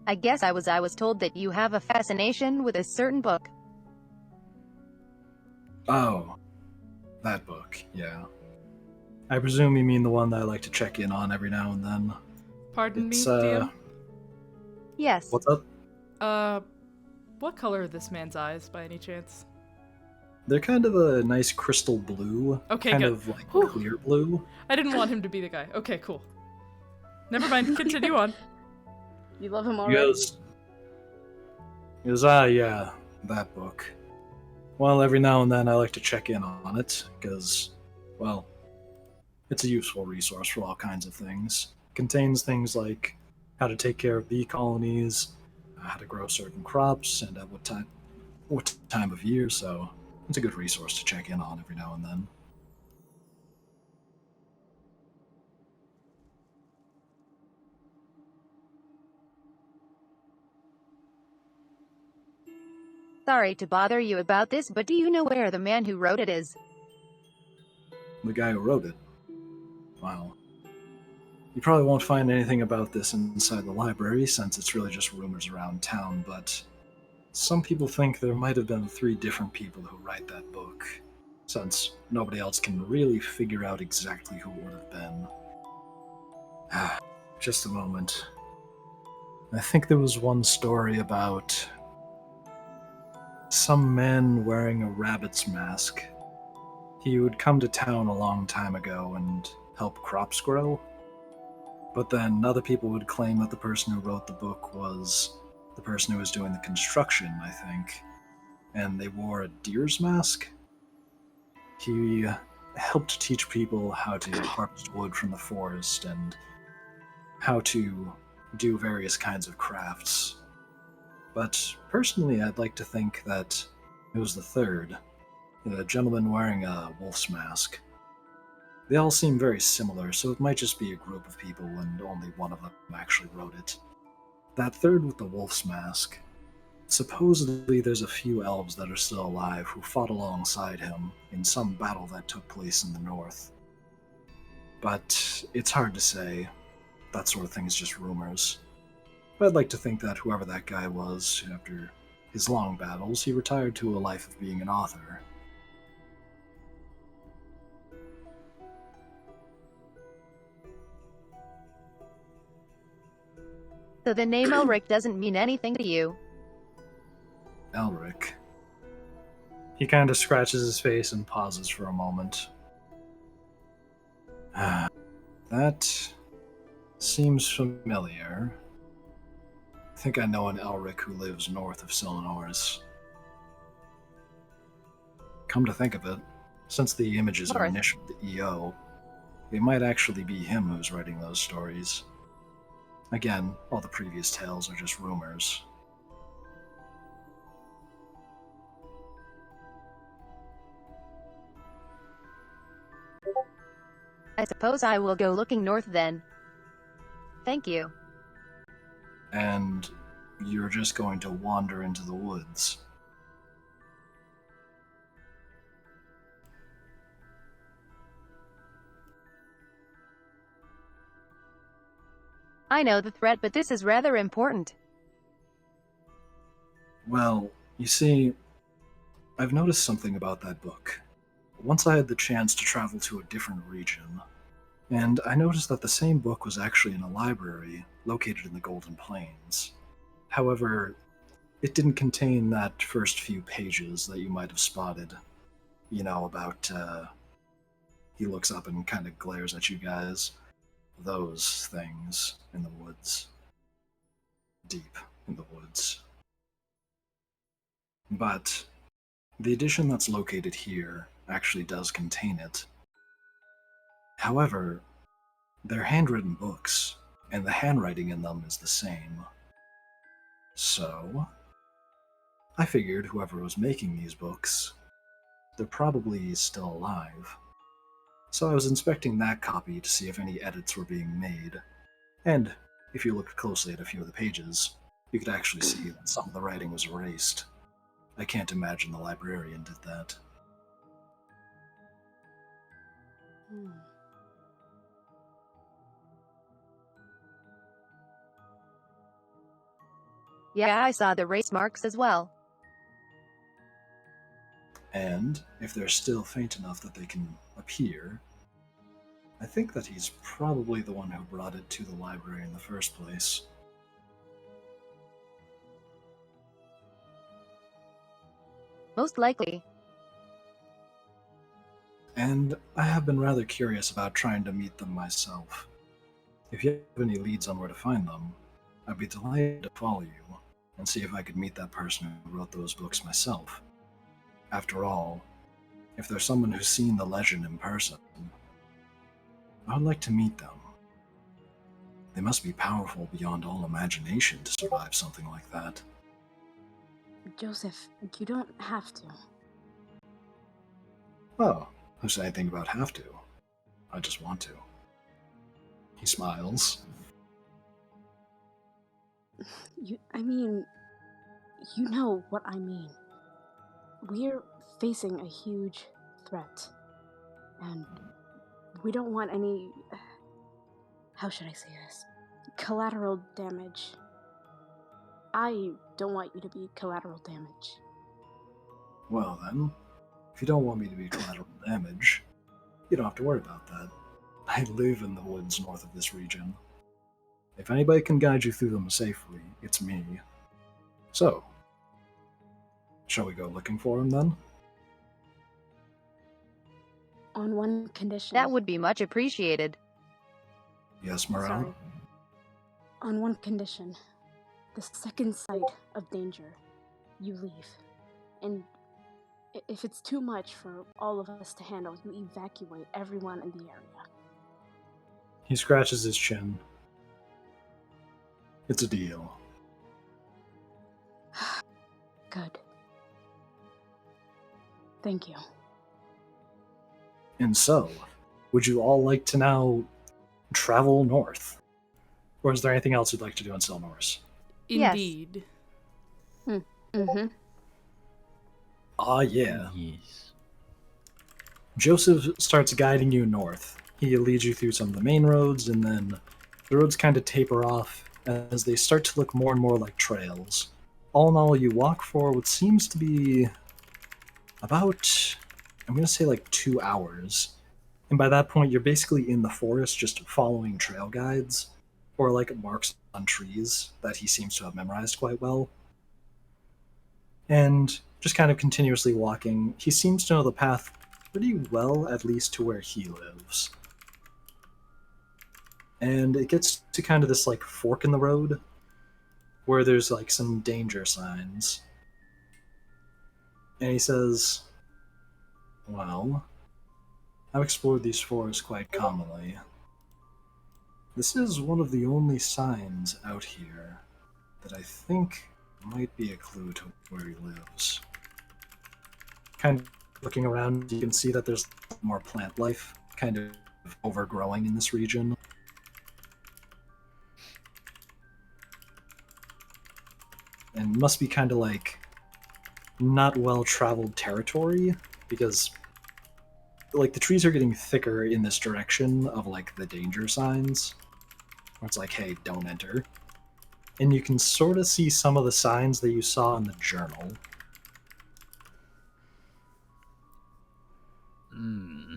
I guess I was told that you have a fascination with a certain book. Oh, that book, yeah. I presume you mean the one that I like to check in on every now and then. Pardon me, It's, DM? Yes. What's up? What color are this man's eyes, by any chance? They're kind of a nice crystal blue. Okay, kind good. of Whew. clear blue. I didn't want him to be the guy. Okay, cool. Never mind, continue on. You love him He already? goes, yeah, that book. Well, every now and then I like to check in on it, because, well, it's a useful resource for all kinds of things. It contains things like how to take care of bee colonies, how to grow certain crops, and at what time of year, so it's a good resource to check in on every now and then. Sorry to bother you about this, but do you know where the man who wrote it is? The guy who wrote it. Well, you probably won't find anything about this inside the library since it's really just rumors around town, but some people think there might have been 3 different people who write that book, since nobody else can really figure out exactly who it would have been. Just a moment. I think there was one story about some man wearing a rabbit's mask. He would come to town a long time ago and help crops grow. But then other people would claim that the person who wrote the book was the person who was doing the construction, I think. And they wore a deer's mask. He helped teach people how to harvest wood from the forest and how to do various kinds of crafts. But personally, I'd like to think that it was the third, the gentleman wearing a wolf's mask. They all seem very similar, so it might just be a group of people and only one of them actually wrote it. That third with the wolf's mask, supposedly there's a few elves that are still alive who fought alongside him in some battle that took place in the north. But it's hard to say. That sort of thing is just rumors. But I'd like to think that whoever that guy was, after his long battles, he retired to a life of being an author. So the name Elric doesn't mean anything to you. Elric. He kind of scratches his face and pauses for a moment. That seems familiar. I think I know an Elric who lives north of Syllanoris. Come to think of it, since the images are North. initialed to EO, it might actually be him who's writing those stories. Again, all the previous tales are just rumors. I suppose I will go looking north then. Thank you. And you're just going to wander into the woods. I know the threat, but this is rather important. Well, you see, I've noticed something about that book. Once I had the chance to travel to a different region, and I noticed that the same book was actually in a library located in the Golden Plains. However, it didn't contain that first few pages that you might have spotted. You know, about, he looks up and kind of glares at you guys. Those things in the woods. Deep in the woods. But the edition that's located here actually does contain it. However, they're handwritten books, and the handwriting in them is the same. So, I figured whoever was making these books, they're probably still alive. So I was inspecting that copy to see if any edits were being made, and if you looked closely at a few of the pages, you could actually see that some of the writing was erased. I can't imagine the librarian did that. Yeah, I saw the race marks as well. And if they're still faint enough that they can appear, I think that he's probably the one who brought it to the library in the first place. Most likely. And I have been rather curious about trying to meet them myself. If you have any leads on where to find them, I'd be delighted to follow you and see if I could meet that person who wrote those books myself. After all, if there's someone who's seen the legend in person, I would like to meet them. They must be powerful beyond all imagination to survive something like that. Joseph, you don't have to. Oh, who said anything about have to? I just want to. He smiles. You know what I mean. We're facing a huge threat. And we don't want any. How should I say this? Collateral damage. I don't want you to be collateral damage. Well then, if you don't want me to be collateral damage, you don't have to worry about that. I live in the woods north of this region. If anybody can guide you through them safely, it's me. So, shall we go looking for him then? On one condition. That would be much appreciated. Yes, Morale? Sorry. On one condition. The second sight of danger, you leave. And if it's too much for all of us to handle, you evacuate everyone in the area. He scratches his chin. It's a deal. Good. Thank you. And so, would you all like to now travel north? Or is there anything else you'd like to do in Syllanoris? Yes. Indeed. Mm-hmm. Ah, yeah. Yes. Joseph starts guiding you north. He leads you through some of the main roads, and then the roads kind of taper off as they start to look more and more like trails. All in all, you walk for what seems to be about, I'm going to say like 2 hours. And by that point, you're basically in the forest just following trail guides, or like marks on trees that he seems to have memorized quite well. And just kind of continuously walking, he seems to know the path pretty well, at least to where he lives. And it gets to kind of this like fork in the road where there's like some danger signs. And he says, well, I've explored these forests quite commonly. This is one of the only signs out here that I think might be a clue to where he lives. Kind of looking around, you can see that there's more plant life kind of overgrowing in this region. And must be kind of like not well-traveled territory, because like the trees are getting thicker in this direction of like the danger signs, where it's like, hey, don't enter. And you can sort of see some of the signs that you saw in the journal. Hmm.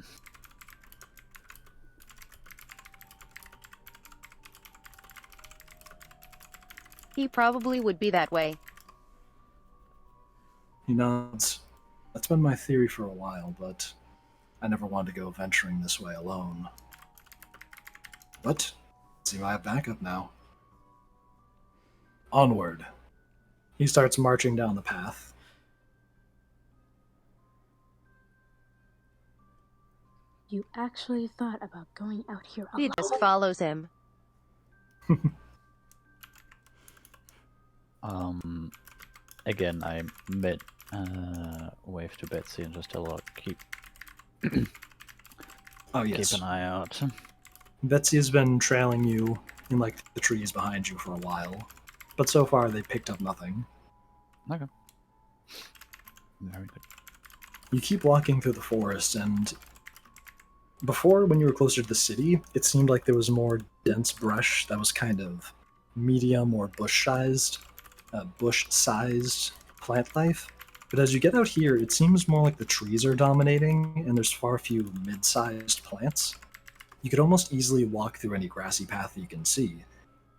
He probably would be that way. He nods. That's been my theory for a while, but I never wanted to go venturing this way alone. But, see, I have backup now. Onward. He starts marching down the path. You actually thought about going out here He alone. just follows him. Again, I mid wave to Betsy and just tell her keep Oh, yes. keep an eye out. Betsy has been trailing you in like the trees behind you for a while, but so far they picked up nothing. Okay. Very good. You keep walking through the forest, and before, when you were closer to the city, it seemed like there was more dense brush that was kind of medium or bush-sized plant life. But as you get out here, it seems more like the trees are dominating, and there's far few mid-sized plants. You could almost easily walk through any grassy path that you can see.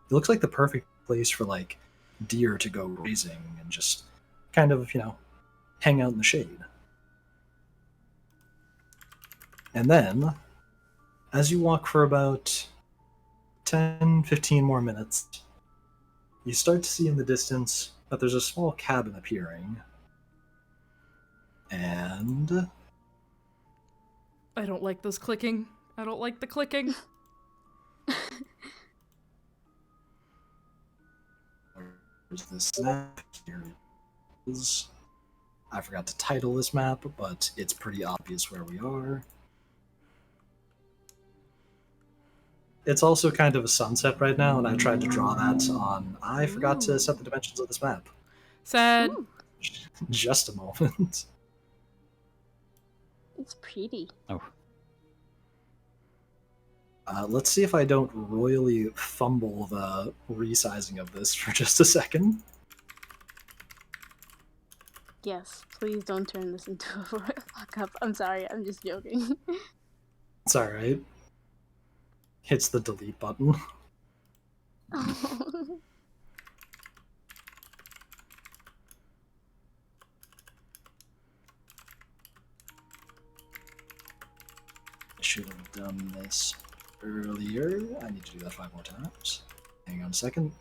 It looks like the perfect place for like deer to go grazing and just kind of, hang out in the shade. And then, as you walk for about 10-15 more minutes, you start to see in the distance that there's a small cabin appearing. And I don't like this clicking. I don't like the clicking. there's this map. Here it is. I forgot to title this map, but it's pretty obvious where we are. It's also kind of a sunset right now, and I tried to draw that on... I forgot to set the dimensions of this map. Sad. Ooh, Just a moment. it's pretty. Oh, Let's see if I don't royally fumble the resizing of this for just a second. Yes, please don't turn this into a fuck-up. I'm sorry, I'm just joking. It's alright. Hits the delete button. I should have done this earlier. I need to do that 5 more times. Hang on a second.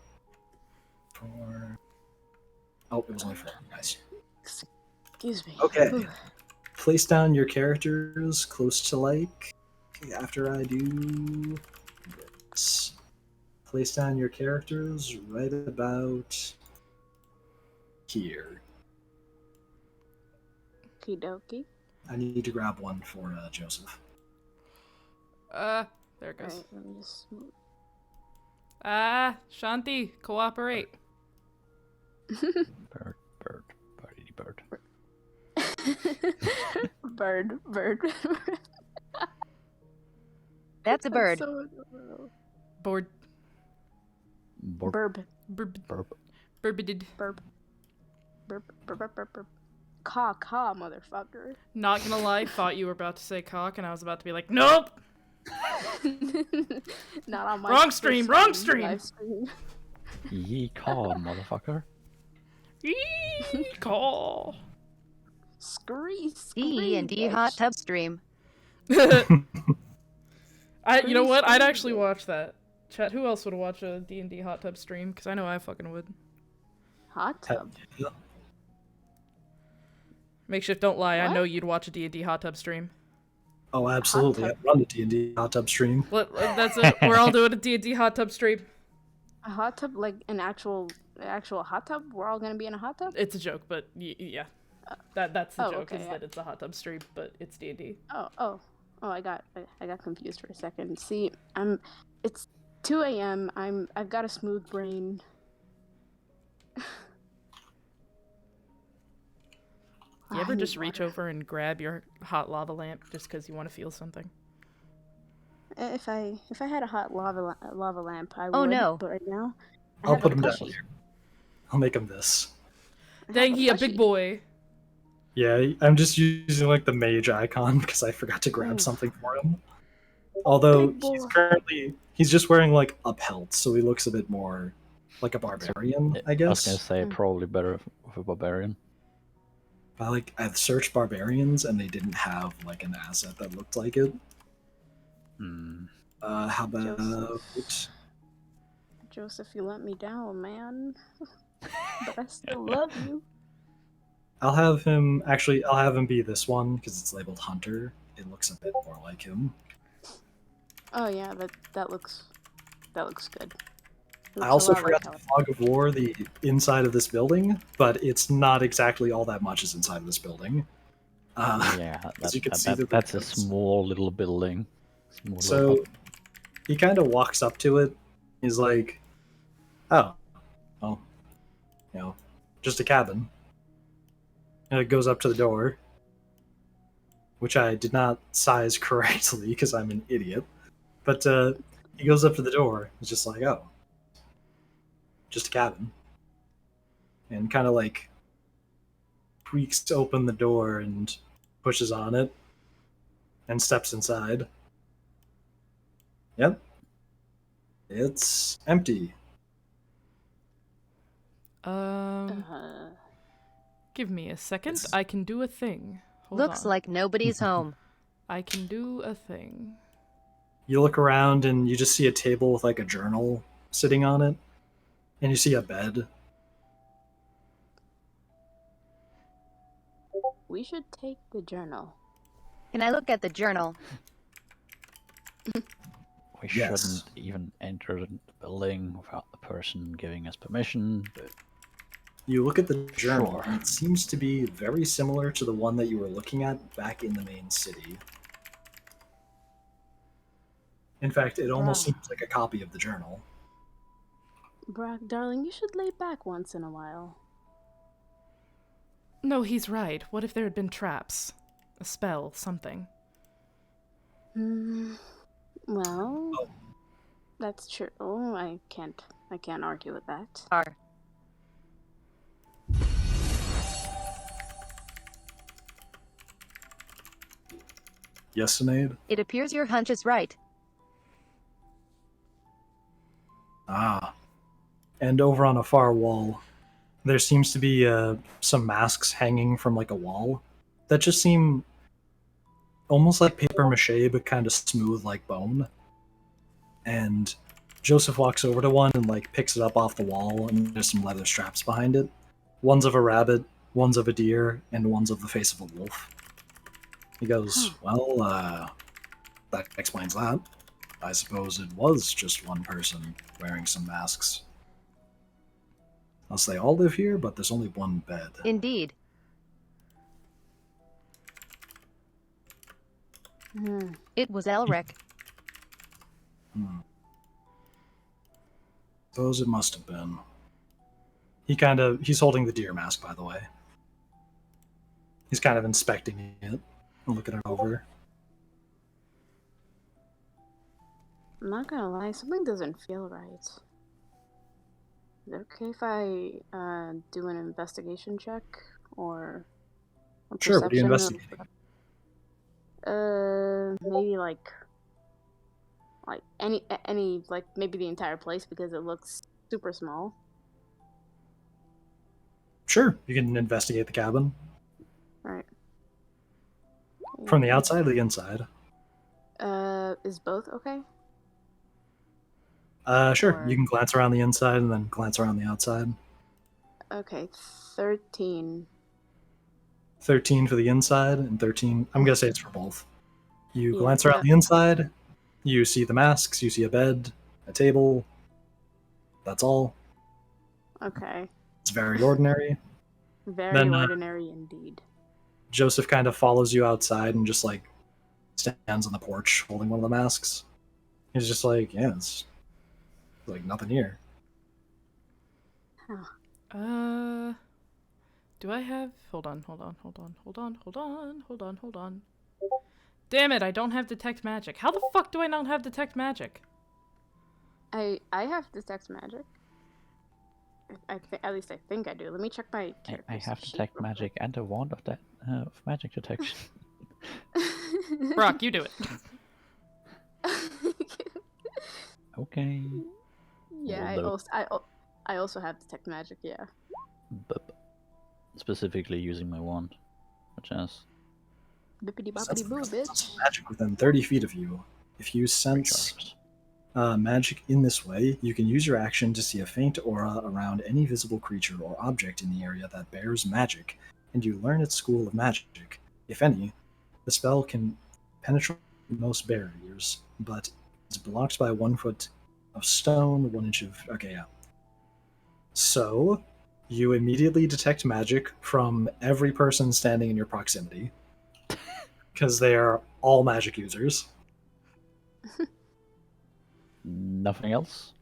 4. Oh, it was only 4. Nice. Excuse me. Okay. Ooh. Place down your characters close to like. After I do this. Place down your characters right about here. Okie dokie. I need to grab one for Joseph. There it goes. Alright, let me just... Shanti, cooperate. Bird, birdie bird. Bird. That's a bird. So adorable. Board. Burb. Burp. Burbidid. Burp. Burp. Caw, motherfucker. Not gonna lie, thought you were about to say cock, and I was about to be like, nope! Not on my Wrong stream, wrong stream! live stream. Yee-caw, motherfucker. Call. Scree. D&D hot tub stream. You know what? I'd actually watch that. Chat, who else would watch a D&D hot tub stream? Because I know I fucking would. Hot tub. Makeshift, don't lie. I What? know you'd watch a D&D hot tub stream. Oh, absolutely. I Hot tub. run a D&D hot tub stream. That's it. We're all doing a D&D hot tub stream. A hot tub, like an actual hot tub? We're all gonna be in a hot tub? It's a joke, but yeah. That's the Oh, joke, okay, is yeah. that it's a hot tub stream, but it's D&D. Oh, I got confused for a second. See, it's 2 a.m. I've got a smooth brain. You I ever need just reach water. over and grab your hot lava lamp just because you want to feel something? If I had a hot lava lamp, I would. Oh, no. But right now, I I'll have put a him down plushie. here. I'll make him this. I have Dang, he a big plushie. boy. Yeah, I'm just using like the mage icon because I forgot to grab Ooh. something for him. Although Big boy. he's just wearing like a pelt, so he looks a bit more like a barbarian, I I was gonna guess. say Mm. probably better with a barbarian. I've searched barbarians and they didn't have like an asset that looked like it. Hmm. How about Joseph, you let me down, man. But I still love you. I'll have him be this one because it's labeled Hunter. It looks a bit more like him. Oh yeah, that looks good. I Looks a also lot like forgot to how- fog of war the inside of this building, but it's not exactly all that much is inside of this building. Yeah, you can see the that's a windows. small little building. Small So little he kind of walks up to it. He's like, "Oh, well, just a cabin." And it goes up to the door, which I did not size correctly because I'm an idiot. But he goes up to the door. He's just like, "Oh, just a cabin," and kind of like creaks open the door and pushes on it and steps inside. Yep. It's empty. Uh, Give me a second. It's- I can do a thing. Hold Looks on. like nobody's home. I can do a thing. You look around and you just see a table with like a journal sitting on it, and you see a bed. we should take the journal. Can I look at the journal? We Yes. shouldn't even enter the building without the person giving us permission. But You look at the journal, Sure. and it seems to be very similar to the one that you were looking at back in the main city. In fact, it almost Bruh. seems like a copy of the journal. Brock, darling, you should lay back once in a while. No, he's right. What if there had been traps? A spell, something. Well, that's true. I can't argue with that. R. Yes, Sinead? It appears your hunch is right. Ah. And over on a far wall, there seems to be some masks hanging from like a wall that just seem almost like paper mache, but kind of smooth like bone. And Joseph walks over to one and like picks it up off the wall, and there's some leather straps behind it. One's of a rabbit, one's of a deer, and one's of the face of a wolf. He goes, well, that explains that. I suppose it was just one person wearing some masks. Unless they all live here, but there's only one bed. Indeed. It was Elric. Suppose it must have been. He's holding the deer mask, by the way. He's kind of inspecting it and looking it over. I'm not gonna lie, something doesn't feel right. Is it okay if I do an investigation check or a Sure, what are you perception investigating? maybe like any like maybe the entire place because it looks super small. Sure, you can investigate the cabin. Right. From the outside or the inside? Is both okay? Sure, Or- you can glance around the inside and then glance around the outside. Okay, 13. 13 for the inside and 13, I'm gonna say it's for both. You Yeah, glance around the inside, you see the masks, you see a bed, a table. That's all. Okay. It's very ordinary. Very Then, ordinary indeed. Joseph kind of follows you outside and just like stands on the porch holding one of the masks. He's just like, yeah, it's like nothing here. Do I have... Hold on. Damn it, I don't have detect magic. How the fuck do I not have detect magic? I have detect magic. At least I think I do. Let me check my I character's have sheet detect real magic and a wand of that of magic detection. quick. Brock, you do it. Okay. Yeah, Although- I also have detect magic. Yeah. But specifically using my wand, which has Bippity Sense boppity boo, bitch. magic within 30 feet of you. If you sense recharges. magic in this way, you can use your action to see a faint aura around any visible creature or object in the area that bears magic, and you learn its school of magic. If any, the spell can penetrate most barriers, but is blocked by 1 foot of stone, 1 inch of... Okay, yeah. So, you immediately detect magic from every person standing in your proximity, because they are all magic users. Nothing else?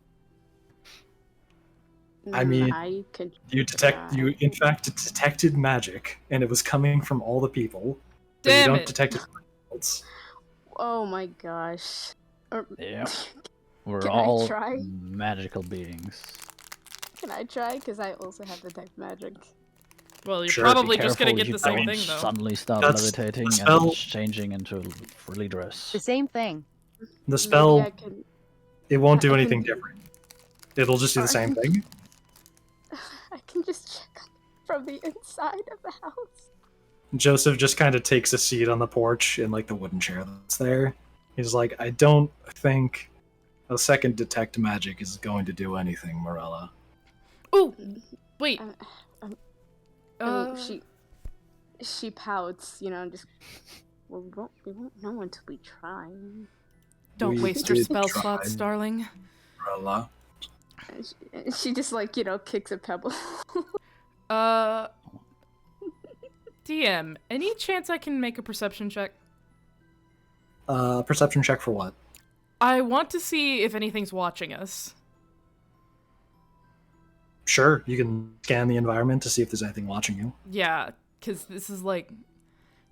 I mean, I could You try. in fact detected magic, and it was coming from all the people. But you Damn don't it. detect it from else. Oh my gosh. Or, Yeah. We're Can I all try? magical beings. Can I try? Because I also have detect magic. Well, you're Sure, probably Be just gonna careful get you the same don't thing, though. suddenly start That's levitating the spell. and changing into frilly dress. The same thing. The spell, Maybe I can. it won't do I can anything do- different. It'll just do the same thing. I can just check from the inside of the house. Joseph just kind of takes a seat on the porch in like the wooden chair that's there. He's like, I don't think a second detect magic is going to do anything, Marella. Ooh! Wait. I mean, she pouts, just. Well, we won't know until we try. Don't We waste your did spell try. slots, darling. Marella. And she just kicks a pebble. DM, any chance I can make a perception check? Perception check for what? I want to see if anything's watching us. Sure, you can scan the environment to see if there's anything watching you. Yeah, because this is like...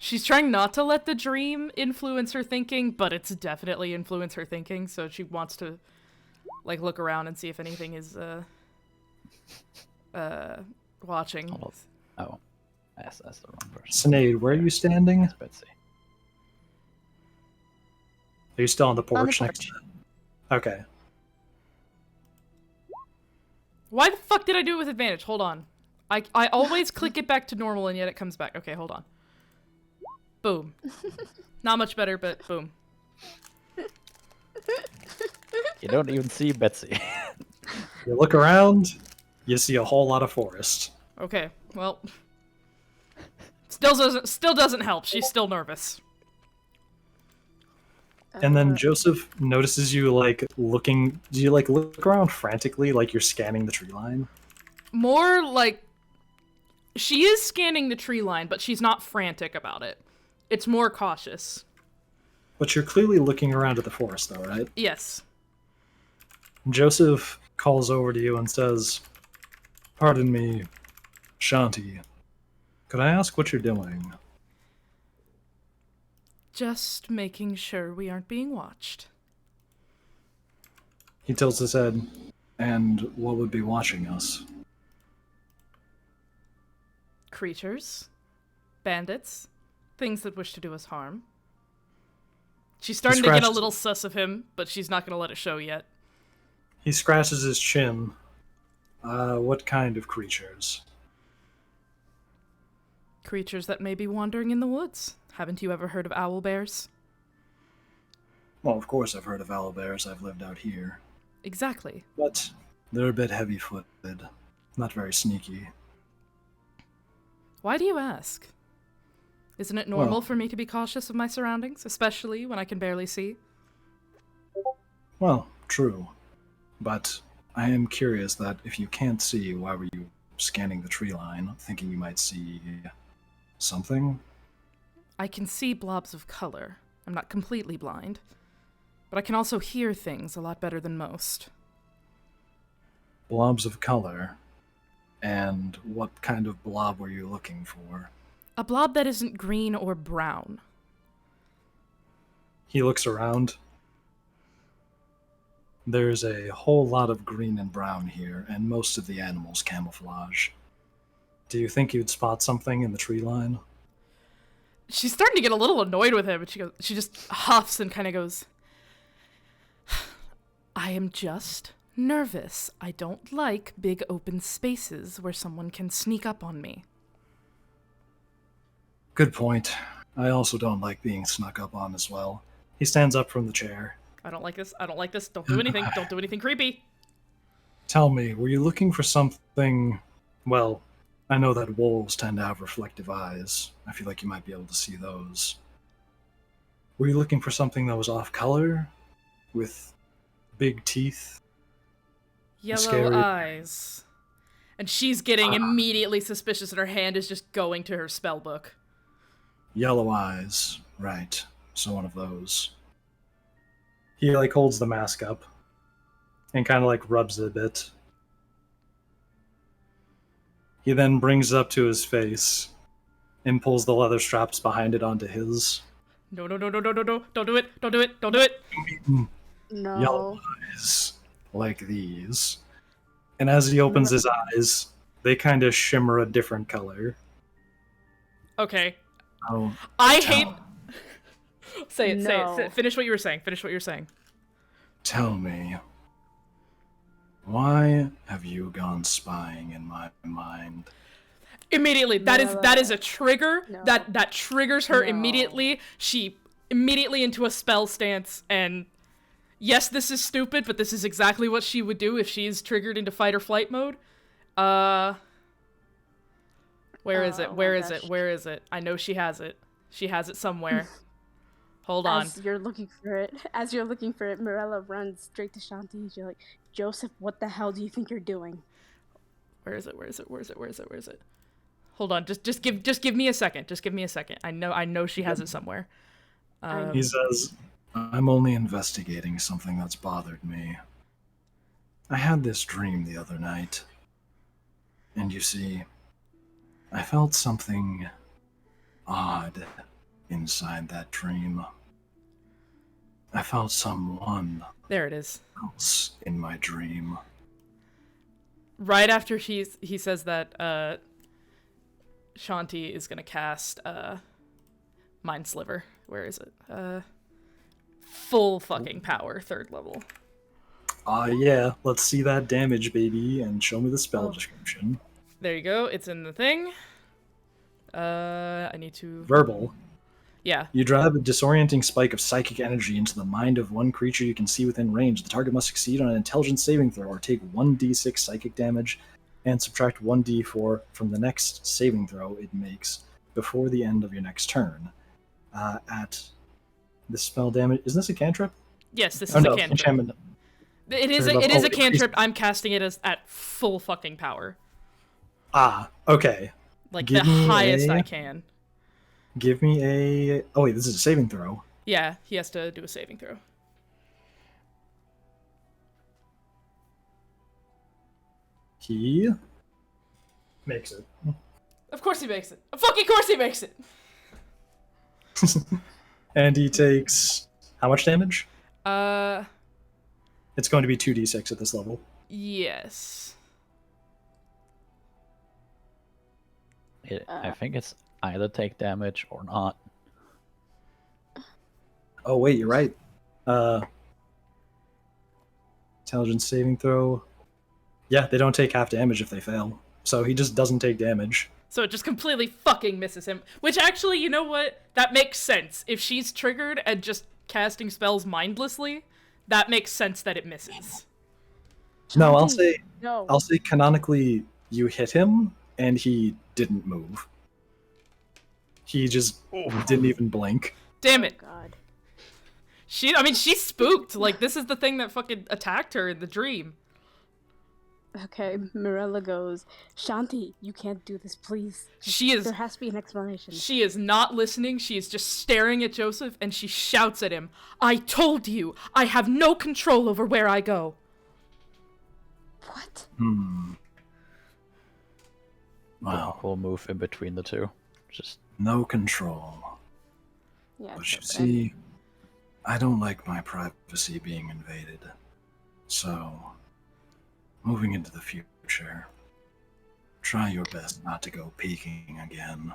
She's trying not to let the dream influence her thinking, but it's definitely influenced her thinking, so she wants to, like, look around and see if anything is, watching. Oh, that's the wrong person. Sinead, where are you standing? That's Betsy. Are you still on the On the porch next to it? Okay. Why the fuck did I do it with advantage? Hold on. I always click it back to normal and yet it comes back. Okay, hold on. Boom. Not much better, but boom. You don't even see Betsy. You look around, you see a whole lot of forest. Okay, well. Still doesn't help. She's still nervous. And then Joseph notices you, like, looking... Do you, like, look around frantically, like you're scanning the tree line? More like... She is scanning the tree line, but she's not frantic about it. It's more cautious. But you're clearly looking around at the forest, though, right? Yes. Joseph calls over to you and says, "Pardon me, Shanti. Could I ask what you're doing?" Just making sure we aren't being watched. He tilts his head. "And what would be watching us?" Creatures. Bandits. Things that wish to do us harm. She's starting to get a little sus of him, but she's not going to let it show yet. He scratches his chin. What kind of creatures?" Creatures that may be wandering in the woods. Haven't you ever heard of owl bears? Well, of course I've heard of owlbears. I've lived out here. Exactly. But they're a bit heavy-footed. Not very sneaky. Why do you ask? Isn't it normal Well- for me to be cautious of my surroundings, especially when I can barely see? Well, true. But I am curious that if you can't see, why were you scanning the tree line, thinking you might see something? I can see blobs of color. I'm not completely blind. But I can also hear things a lot better than most. Blobs of color. And what kind of blob were you looking for? A blob that isn't green or brown. He looks around. There's a whole lot of green and brown here, and most of the animals camouflage. Do you think you'd spot something in the tree line? She's starting to get a little annoyed with him, but she just huffs and kind of goes, I am just nervous. I don't like big open spaces where someone can sneak up on me. Good point. I also don't like being snuck up on as well. He stands up from the chair. I don't like this. I don't like this. Don't do anything. Don't do anything creepy. Tell me, were you looking for something... Well, I know that wolves tend to have reflective eyes. I feel like you might be able to see those. Were you looking for something that was off-color? With big teeth? Yellow Scary. eyes. And she's getting immediately suspicious and her hand is just going to her spell book. Yellow eyes. Right. So one of those. He, like, holds the mask up. And kind of, like, rubs it a bit. He then brings it up to his face. And pulls the leather straps behind it onto his. No. Don't do it. Don't do it. Don't do it. No. Yellow eyes. Like these. And as he opens his eyes, they kind of shimmer a different color. Okay. Oh, I hate... Say it, No. say it. Finish what you were saying. Finish what you were saying. tell me, why have you gone spying in my mind? Immediately. That is a trigger. No. That triggers her No. immediately. She immediately into a spell stance, and yes, this is stupid, but this is exactly what she would do if she's triggered into fight or flight mode. Where is it? Oh Where my is it? gosh. Where is it? I know she has it. She has it somewhere. Hold on. As you're looking for it, Mirella runs straight to Shanti. You're like, Joseph, what the hell do you think you're doing? Where is it? Where is it? Where is it? Where is it? Where is it? Hold on. Just give me a second. Just give me a second. I know she has it somewhere. He says, I'm only investigating something that's bothered me. I had this dream the other night. And you see, I felt something odd inside that dream. I felt someone There it is. else in my dream. Right after he says that, Shanti is gonna cast Mind Sliver. Where is it? Full fucking power, 3rd level. Yeah, let's see that damage, baby, and show me the spell description. There you go. It's in the thing. I need to... Verbal. Yeah. You drive a disorienting spike of psychic energy into the mind of one creature you can see within range. The target must succeed on an intelligence saving throw or take 1d6 psychic damage and subtract 1d4 from the next saving throw it makes before the end of your next turn. At the spell damage... Isn't this a cantrip? Yes, this Oh, is no, a cantrip. enchantment. It is a cantrip. I'm casting it as at full fucking power. Okay. Like Give the me highest a- I can. Give me a... Oh, wait, this is a saving throw. Yeah, he has to do a saving throw. He makes it. Of course he makes it. Of fucking course he makes it! And he takes... How much damage? Uh, It's going to be 2d6 at this level. yes. I think it's either take damage or not. Oh, wait, you're right. Intelligence saving throw. Yeah, they don't take half damage if they fail. So he just doesn't take damage. So it just completely fucking misses him. Which actually, you know what? That makes sense. If she's triggered and just casting spells mindlessly, that makes sense that it misses. No, I'll No. say canonically you hit him and he didn't move. He just didn't even blink. Damn it. God. She's spooked. Like, this is the thing that fucking attacked her in the dream. Okay, Mirella goes, Shanti, you can't do this, please. There has to be an explanation. She is not listening. She is just staring at Joseph, and she shouts at him, I told you! I have no control over where I go! What? Well, We'll move in between the two. Just no control. Yeah. But you so- see, I don't like my privacy being invaded. So, moving into the future, try your best not to go peeking again.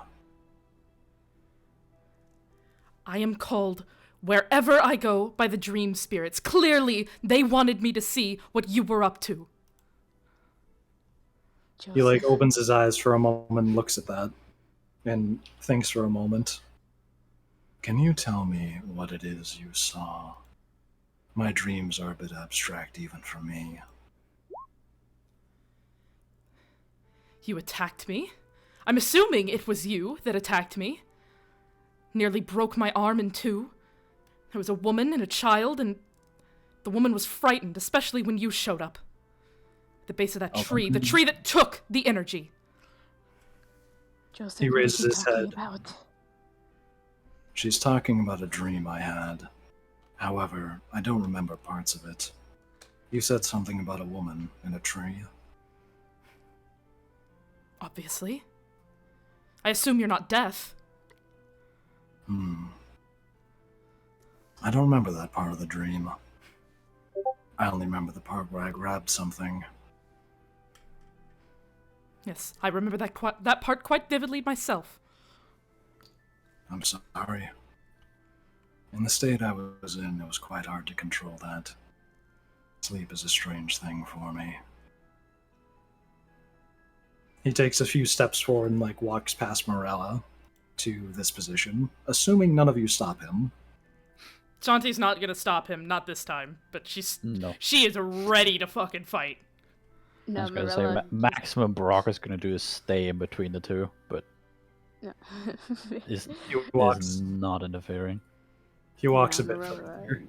I am called wherever I go by the dream spirits. Clearly, they wanted me to see what you were up to. He opens his eyes for a moment and looks at that and thinks for a moment. Can you tell me what it is you saw? My dreams are a bit abstract even for me. You attacked me? I'm assuming it was you that attacked me. Nearly broke my arm in two. There was a woman and a child, and the woman was frightened, especially when you showed up. At the base of that tree, the tree that took the energy. Joseph, He what are raises you his talking head. about? She's talking about a dream I had. However, I don't remember parts of it. You said something about a woman in a tree. Obviously. I assume you're not deaf. I don't remember that part of the dream. I only remember the part where I grabbed something. Yes, I remember that part quite vividly myself. I'm sorry. In the state I was in, it was quite hard to control that. Sleep is a strange thing for me. He takes a few steps forward and walks past Marella to this position, assuming none of you stop him. Shanti's not gonna stop him, not this time, but she is ready to fucking fight. I No, was gonna say Mirella. maximum Brock is gonna do is stay in between the two, but No. is He walks, is not interfering. he walks Yeah, a bit Mirella further. is-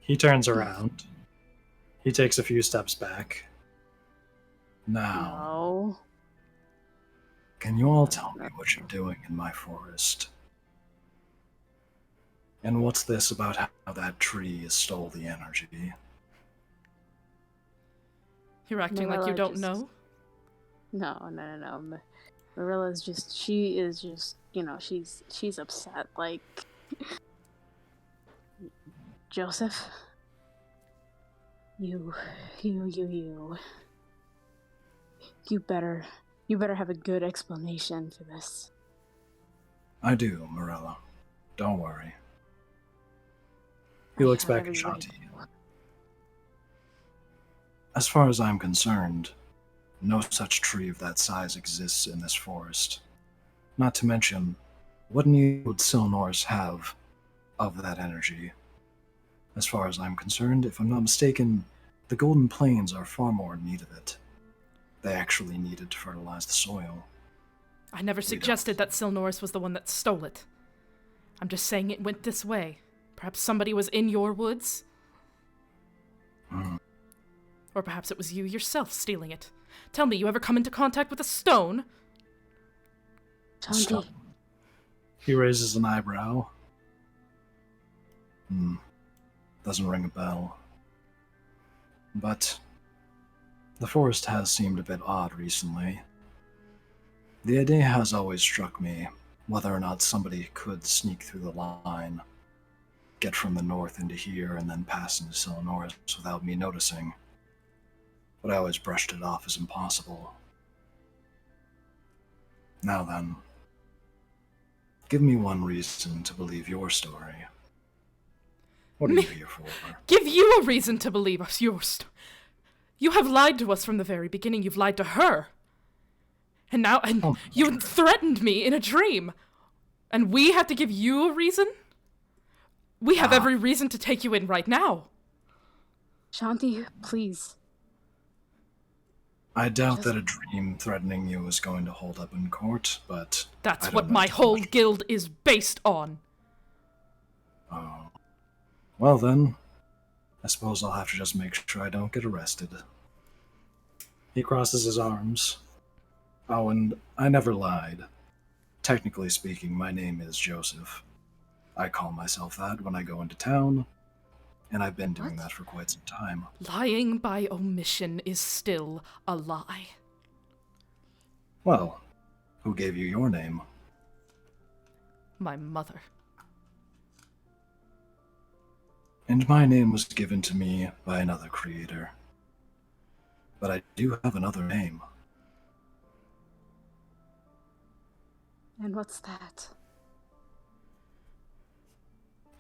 He turns around. He takes a few steps back. Now, No. can you all tell me what you're doing in my forest? And what's this about how that tree stole the energy? You're acting like you Mirella don't just- know? No. Mirella's she is just, she's upset. Like, Joseph, you better have a good explanation for this. I do, Mirella. Don't worry. He looks back at Shanti. As far as I'm concerned, no such tree of that size exists in this forest. Not to mention, what need would Syllanoris have of that energy? As far as I'm concerned, if I'm not mistaken, the Golden Plains are far more in need of it. They actually need it to fertilize the soil. I never suggested that Solenorus was the one that stole it. I'm just saying it went this way. Perhaps somebody was in your woods? Or perhaps it was you yourself stealing it. Tell me, you ever come into contact with a stone? Shanti. He raises an eyebrow. Doesn't ring a bell. But the forest has seemed a bit odd recently. The idea has always struck me, whether or not somebody could sneak through the line, get from the north into here, and then pass into Solenorus without me noticing. But I always brushed it off as impossible. Now then, give me one reason to believe your story. What are you here for? Give you a reason to believe us, your story. You have lied to us from the very beginning. You've lied to her. And now, you threatened me in a dream. And we have to give you a reason? We have every reason to take you in right now. Shanti, please. I doubt that a dream threatening you is going to hold up in court, but... That's what my whole guild is based on. Oh. Well then, I suppose I'll have to just make sure I don't get arrested. He crosses his arms. Oh, and I never lied. Technically speaking, my name is Joseph. I call myself that when I go into town, and I've been doing that for quite some time. Lying by omission is still a lie. Well, who gave you your name? My mother. And my name was given to me by another creator. But I do have another name. And what's that?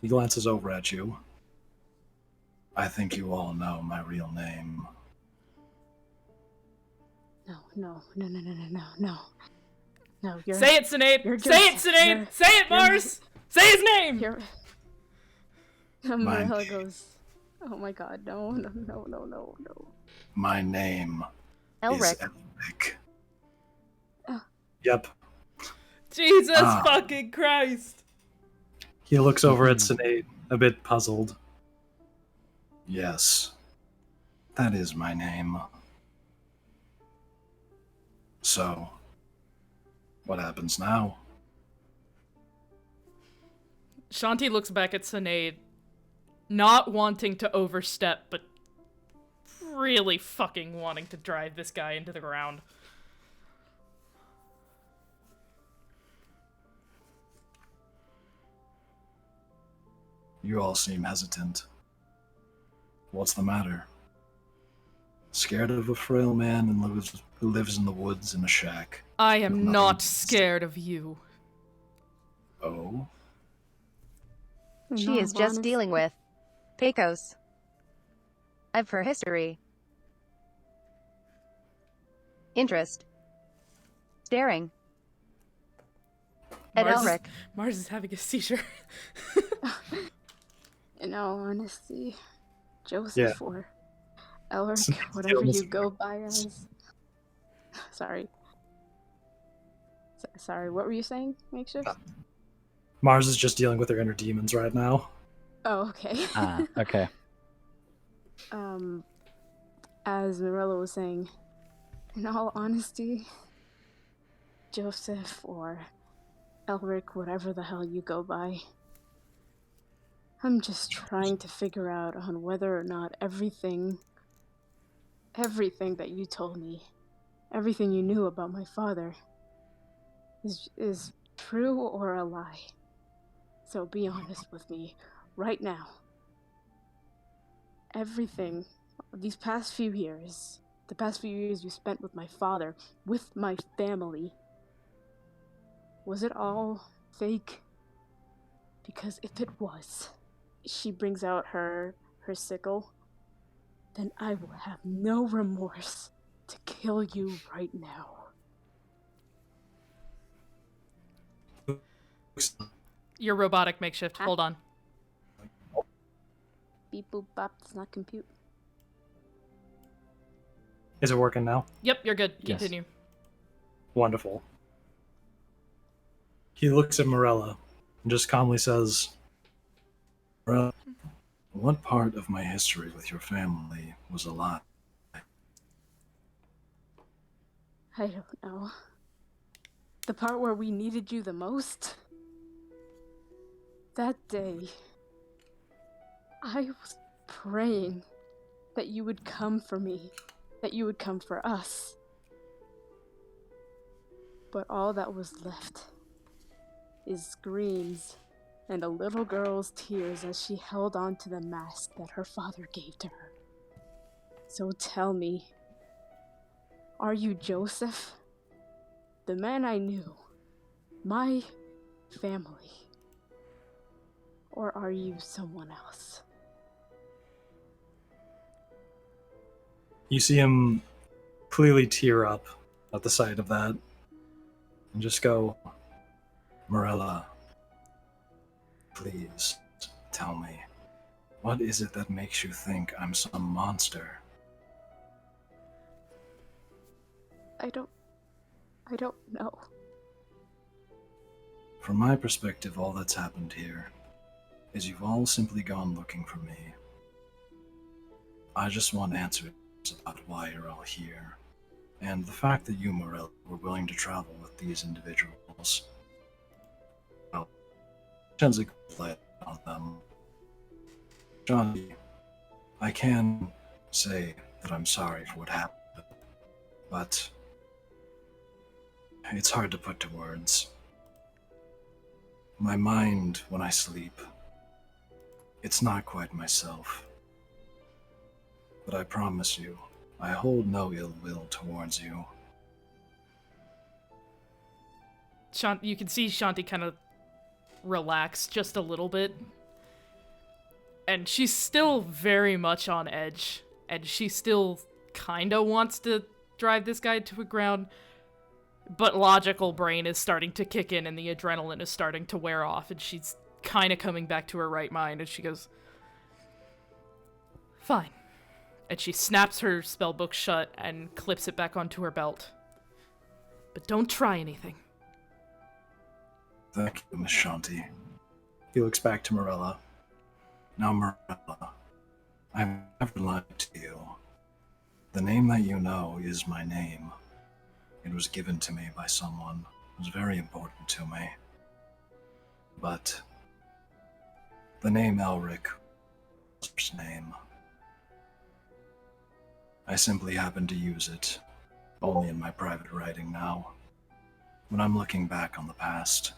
He glances over at you. I think you all know my real name. No, you're... Say it, Sinead! Say it, Sinead! Say it, Mars! Say his name! Marella goes, oh my god, no. My name Elric. is Elric. Yep. Jesus fucking Christ! He looks over at Cynade, a bit puzzled. Yes, that is my name. So, what happens now? Shanti looks back at Sinead, not wanting to overstep, but really fucking wanting to drive this guy into the ground. You all seem hesitant. What's the matter? Scared of a frail man who lives in the woods in a shack? I am not scared of you. Oh? She is just dealing with Pecos. I've her history. Interest. Staring. At Elric. Mars is having a seizure. In all honesty, Joseph or Elric, whatever you go by as. Sorry, what were you saying, Makeshift? Mars is just dealing with her inner demons right now. Oh, okay. Okay. As Mirella was saying, in all honesty, Joseph or Elric, whatever the hell you go by, I'm just trying to figure out on whether or not everything that you told me, everything you knew about my father, is true or a lie. So be honest with me right now. Everything, these past few years, the past few years you spent with my father, with my family, was it all fake? Because if it was, she brings out her sickle, then I will have no remorse to kill you right now. Your robotic makeshift. Huh? Hold on. Beep boop bop does not compute. Is it working now? Yep, you're good. Yes. Continue. Wonderful. He looks at Mirella and just calmly says, Well, what part of my history with your family was a lie? I don't know. The part where we needed you the most? That day, I was praying that you would come for me, that you would come for us. But all that was left is screams and a little girl's tears as she held on to the mask that her father gave to her. So tell me, are you Joseph? The man I knew, my family? Or are you someone else? you see him clearly tear up at the sight of that and just go, Marella, please tell me, what is it that makes you think I'm some monster? I don't know. From my perspective, all that's happened here is you've all simply gone looking for me. I just want answers about why you're all here, and the fact that you, Marella, were willing to travel with these individuals. Well, sheds a good light on them. Shanti, I can say that I'm sorry for what happened, but it's hard to put to words. My mind, when I sleep, it's not quite myself. But I promise you, I hold no ill will towards you. You can see Shanti kind of relax just a little bit. And she's still very much on edge. And she still kind of wants to drive this guy to the ground. But logical brain is starting to kick in and the adrenaline is starting to wear off. And she's kind of coming back to her right mind. And she goes, fine. And she snaps her spellbook shut and clips it back onto her belt. But don't try anything. Thank you, Miss Shanti. he looks back to Marella. Now, Marella, I've never lied to you. The name that you know is my name. It was given to me by someone who was very important to me. But the name Elric was his name. I simply happen to use it only in my private writing now, when I'm looking back on the past.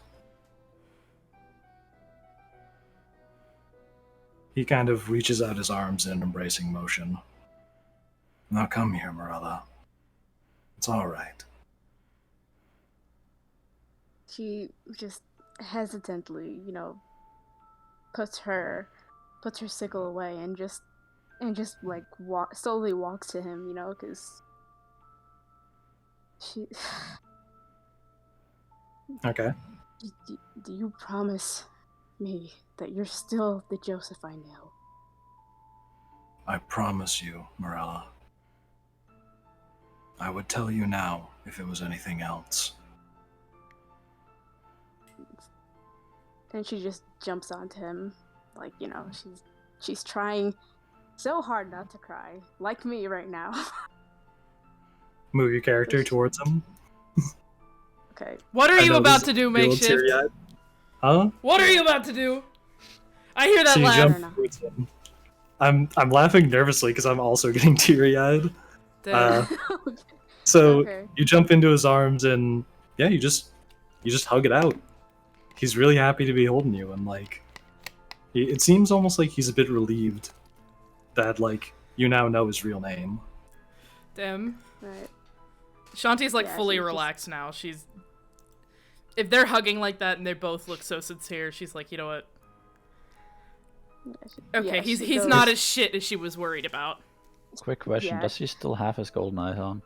He kind of reaches out his arms in embracing motion. Now come here, Marella. It's all right. She just hesitantly, puts her sickle away and just like slowly walks to him, because she. Okay. Do you promise me that you're still the Joseph I knew? I promise you, Marella. I would tell you now if it was anything else. And she just jumps onto him, like, she's trying so hard not to cry, like me right now. Move your character towards him. Okay. What are I you know about this to do, is a little makeshift? teary-eyed. Huh? What are you about to do? I hear that So you laugh. jump towards him. I'm laughing nervously because I'm also getting teary-eyed. Damn. So Okay. you jump into his arms and yeah, you just hug it out. he's really happy to be holding you, and like, it seems almost like he's a bit relieved that like you now know his real name. Damn. Right. Shanti's like Yeah, fully she's just- relaxed now. She's if they're hugging like that and they both look so sincere, she's like, you know what? Okay, Yeah, he's she he's goes- not as shit as she was worried about. Quick question: Yeah. does he still have his golden eyes on?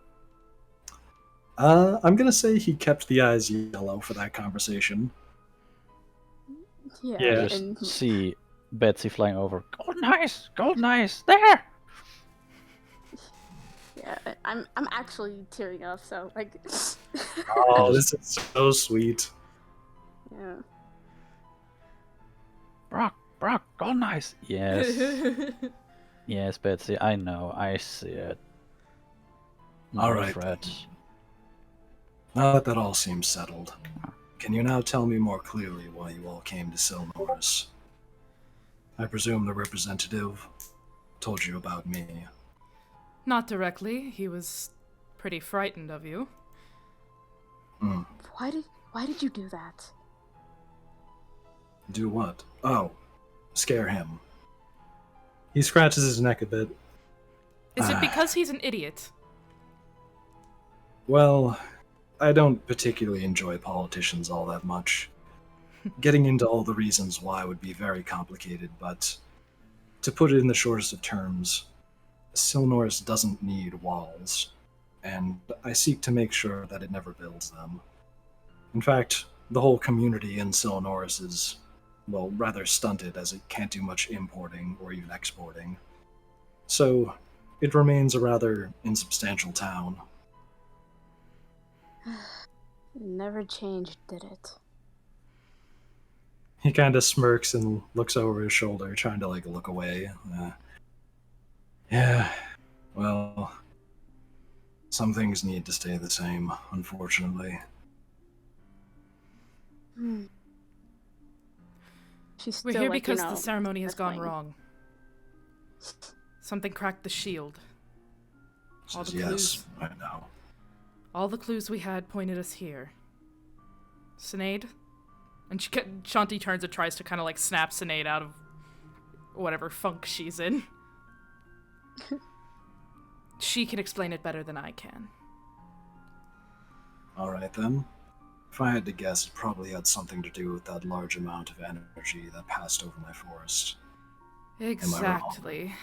I'm gonna say he kept the eyes yellow for that conversation. Yeah, Yeah. Just and see Betsy flying over. Golden eyes, there. yeah, I'm actually tearing up. So like, Oh, this is so sweet. yeah. Brock, golden eyes. Yes, yes, Betsy. I know. I see it. All No right. threats. Now that that all seems settled, can you now tell me more clearly why you all came to Syllanoris? I presume the representative told you about me. Not directly. He was pretty frightened of you. Hmm. Why did you do that? Do what? Oh, scare him. He scratches his neck a bit. Is it because he's an idiot? Well, I don't particularly enjoy politicians all that much. Getting into all the reasons why would be very complicated, but to put it in the shortest of terms, Solenorus doesn't need walls, and I seek to make sure that it never builds them. In fact, the whole community in Solenorus is, well, rather stunted as it can't do much importing or even exporting. So, it remains a rather insubstantial town. It never changed, did it? He kind of smirks and looks over his shoulder, trying to like Look away. Yeah, well, some things need to stay the same, unfortunately. Hmm. She's still We're here like, because you know, the ceremony has gone sniffling. wrong. Something cracked the shield. All Says the yes, clues. right now. All the clues we had pointed us here. Sinead? And Shanti turns and tries to kind of like snap Sinead out of whatever funk she's in. She can explain it better than I can. Alright then. If I had to guess, it probably had something to do with that large amount of energy that passed over my forest. Exactly.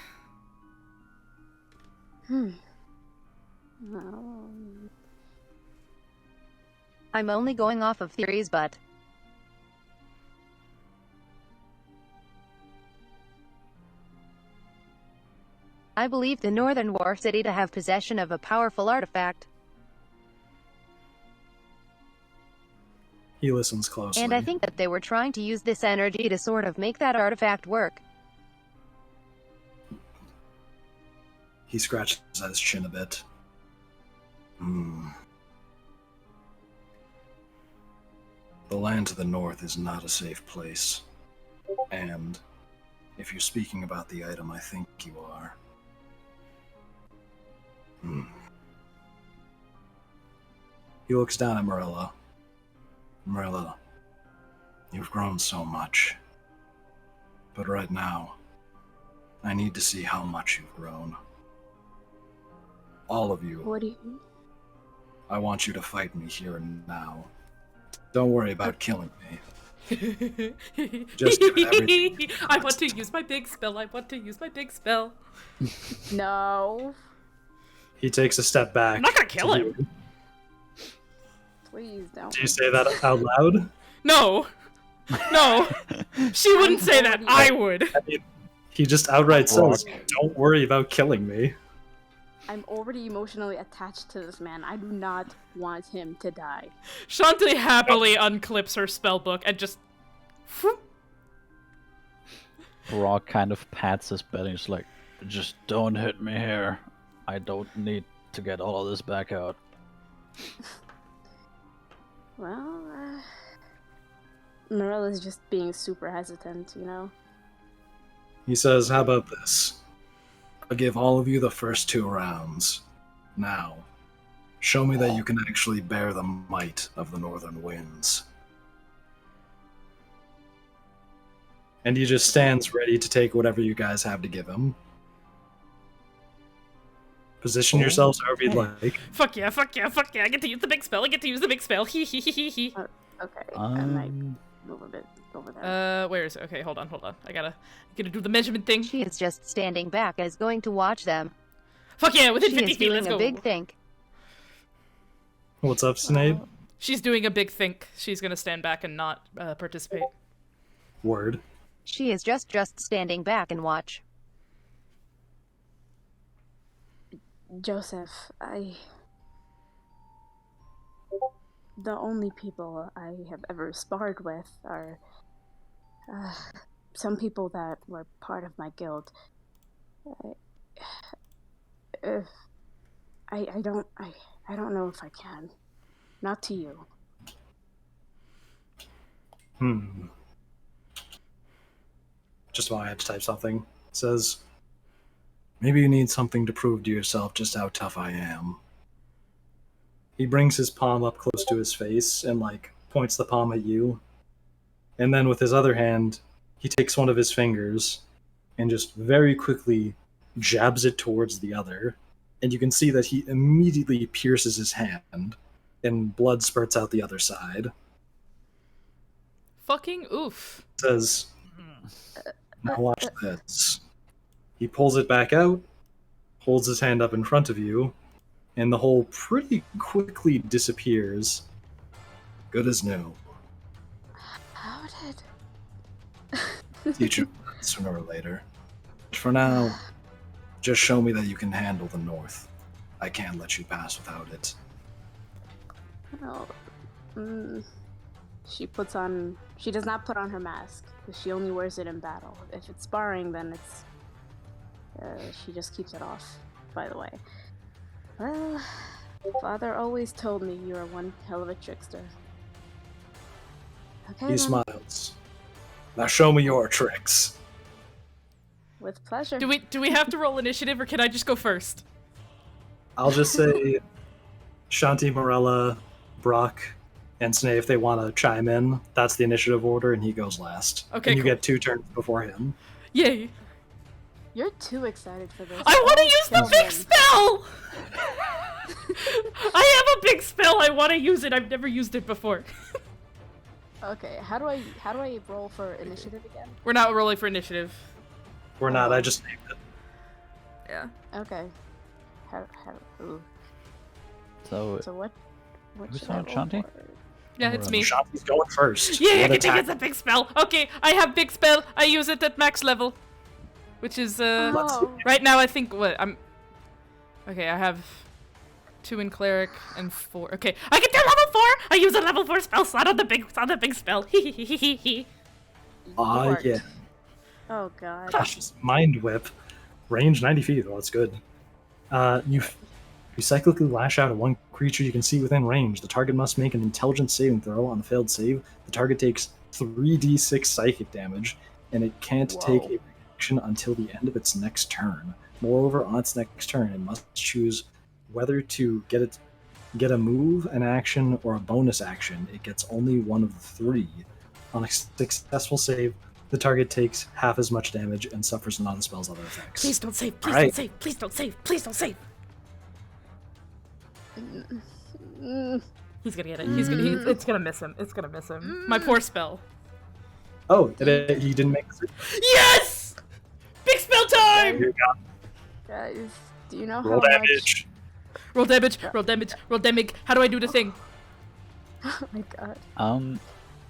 I'm only going off of theories, but I believe the Northern War City to have possession of a powerful artifact, He listens closely. and I think that they were trying to use this energy to sort of make that artifact work. He scratches at his chin a bit. The land to the north is not a safe place. And if you're speaking about the item, I think you are. He looks down at Marella. Mirella, you've grown so much. But right now, I need to see how much you've grown. All of you. What do you? I want you to fight me here and now. Don't worry about killing me. Just give it everything. I want to use my big spell. I want to use my big spell. No, He takes a step back. I'm not gonna kill to him. you. please don't. Do you say that out loud? No. No. She wouldn't say that. I would. I mean, he just outright says, "Don't worry about killing me." I'm already emotionally attached to this man. I do not want him to die. Shanti happily unclips her spellbook and just. Brock kind of pats his belly. He's like, just don't hit me here. I don't need to get all of this back out. Well, Mirella's just being super hesitant, you know? He says, how about this? I'll give all of you the first 2 rounds. Now, show me that you can actually bear the might of the northern winds. And he just stands ready to take whatever you guys have to give him. Position yourselves however you'd like. Fuck yeah, fuck yeah, fuck yeah. I get to use the big spell. I get to use the big spell. Hee hee hee hee hee. Okay, I might move a bit over there. Where is it? Okay, hold on. I gotta do the measurement thing. She is just standing back as going to watch them. Fuck yeah, within She 50 is feet, doing let's a go. big think. What's up, Sinead? She's doing a big think. She's gonna stand back and not participate. Word. She is just standing back and watch. Joseph, the only people I have ever sparred with are some people that were part of my guild. I don't know if I can. Not to you. Just while I had to type something. It says, maybe you need something to prove to yourself just how tough I am. He brings his palm up close to his face and, points the palm at you. And then with his other hand, he takes one of his fingers and just very quickly jabs it towards the other. And you can see that he immediately pierces his hand, and blood spurts out the other side. Fucking oof. Says, now watch this. He pulls it back out, holds his hand up in front of you, and the hole pretty quickly disappears. Good as new. How did... Teach you sooner or later. But for now, just show me that you can handle the north. I can't let you pass without it. Well, she does not put on her mask, because she only wears it in battle. If it's sparring, then she just keeps it off, by the way. Well, Father always told me you are one hell of a trickster. Okay, He then. smiles. Now show me your tricks. With pleasure. Do we have to roll initiative, or can I just go first? I'll just say Shanti, Marella, Brock, and Sinead, if they want to chime in, that's the initiative order, and he goes last. Okay, and you cool. get 2 turns before him. Yay! You're too excited for this. I want to Oh, use the big spell! I have a big spell. I want to use it. I've never used it before. Okay, how do I roll for initiative again? We're not rolling for initiative. We're not, I just named it. Yeah. Okay. Ooh. So, So what who's should I on roll Shanti? for? Yeah, it's me. Shanti's going first. Yeah, I What get to attack? use a big spell. Okay, I have big spell. I use it at max level, which is Oh. right now I think Okay, I have 2 in cleric and 4. Okay, I get to level 4. I use a level 4 spell slot on the big spell. Ah, Worked. yeah. Oh god. Cautious Mind Whip. Range 90 feet. Well, that's good. You cyclically lash out at one creature you can see within range. The target must make an intelligence saving throw. On a failed save, the target takes 3d6 psychic damage, and it can't take a reaction until the end of its next turn. Moreover, on its next turn, it must choose whether to get a move, an action, or a bonus action. It gets only one of the 3. On a successful save, the target takes half as much damage and suffers none of the spell's other effects. Please don't save. Please Alright. don't save. Please don't save. Please don't save. He's gonna get it. It's gonna miss him. It's gonna miss him. My poor spell. Oh, he didn't make the save. Yes! Big spell time! Here you go. Guys, do you know Roll how damage. Roll damage. Roll damage. Roll damage. How do I do the thing? much? Oh my god.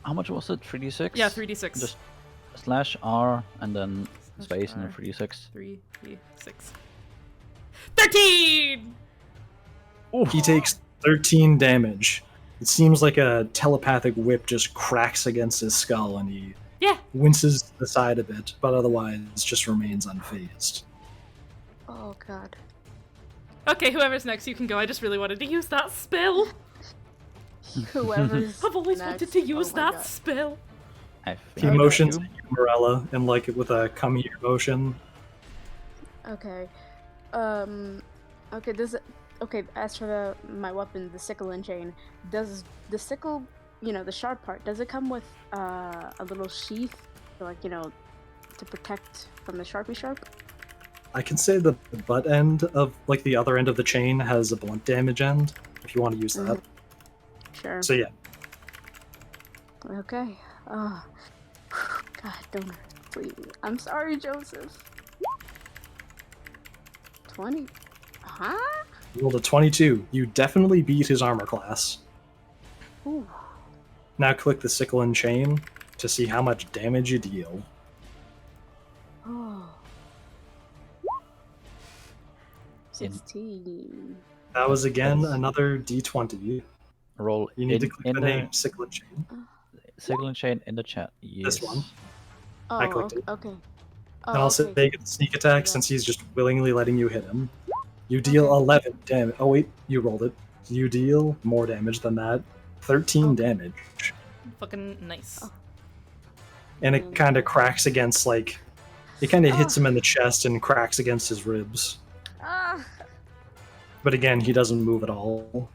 how much was it? 3d6? Yeah, 3d6. Just slash R and then space and then 3d6. 3d6. 13! He takes 13 damage. It seems like a telepathic whip just cracks against his skull, and he Yeah. winces to the side a bit, but otherwise just remains unfazed. Oh god. Okay, whoever's next, you can go. I just really wanted to use that spell. Whoever's I've always next. wanted to use Oh my that God. spell. I He think motions you- at you, Morella, and with a come here motion. Okay. Okay, as for my weapon, the sickle and chain, does the sickle, the sharp part, does it come with a little sheath, like, to protect from the Sharpie Sharp? I can say the butt end of, like, the other end of the chain has a blunt damage end, if you want to use that. Sure. So yeah. Okay. Oh. God, don't hurt, please. I'm sorry, Joseph. 20. Huh? You rolled a 22. You definitely beat his armor class. Ooh. Now click the sickle and chain to see how much damage you deal. Oh. 16. That was again That's- another d20. Roll You need to in, click in the the name sickle and chain. signal and chain in the chat. Yes. This one. Oh, I clicked okay. it. Oh, And I'll say okay. make it a sneak attack Yeah. since he's just willingly letting you hit him. You deal 11 damage. Oh wait, you rolled it. You deal more damage than that. 13 Okay. damage. Fucking nice. Oh. And it kind of cracks against, like, it kind of hits him in the chest and cracks against his ribs. Ah. But again, he doesn't move at all.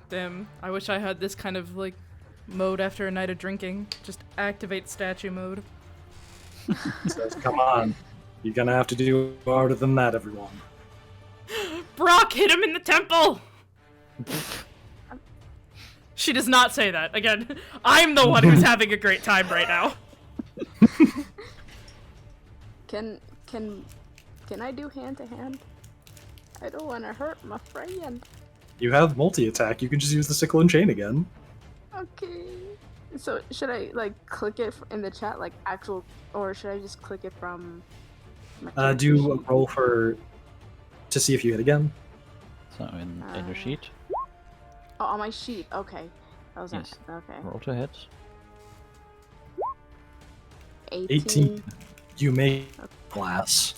Damn, I wish I had this kind of, like, mode after a night of drinking. Just activate statue mode. Says, come on. You're gonna have to do harder than that, everyone. Brock, hit him in the temple! She does not say that. Again, I'm the one who's having a great time right now. Can I do hand to hand? I don't want to hurt my friend. You have multi-attack. You can just use the sickle and chain again. Okay. So should I like click it in the chat like actual, or should I just click it from? My character Do a sheet? roll to see if you hit again. So in your sheet. Oh, on my sheet. Okay. That was Yes. okay. Roll to hit. 18. You make glass.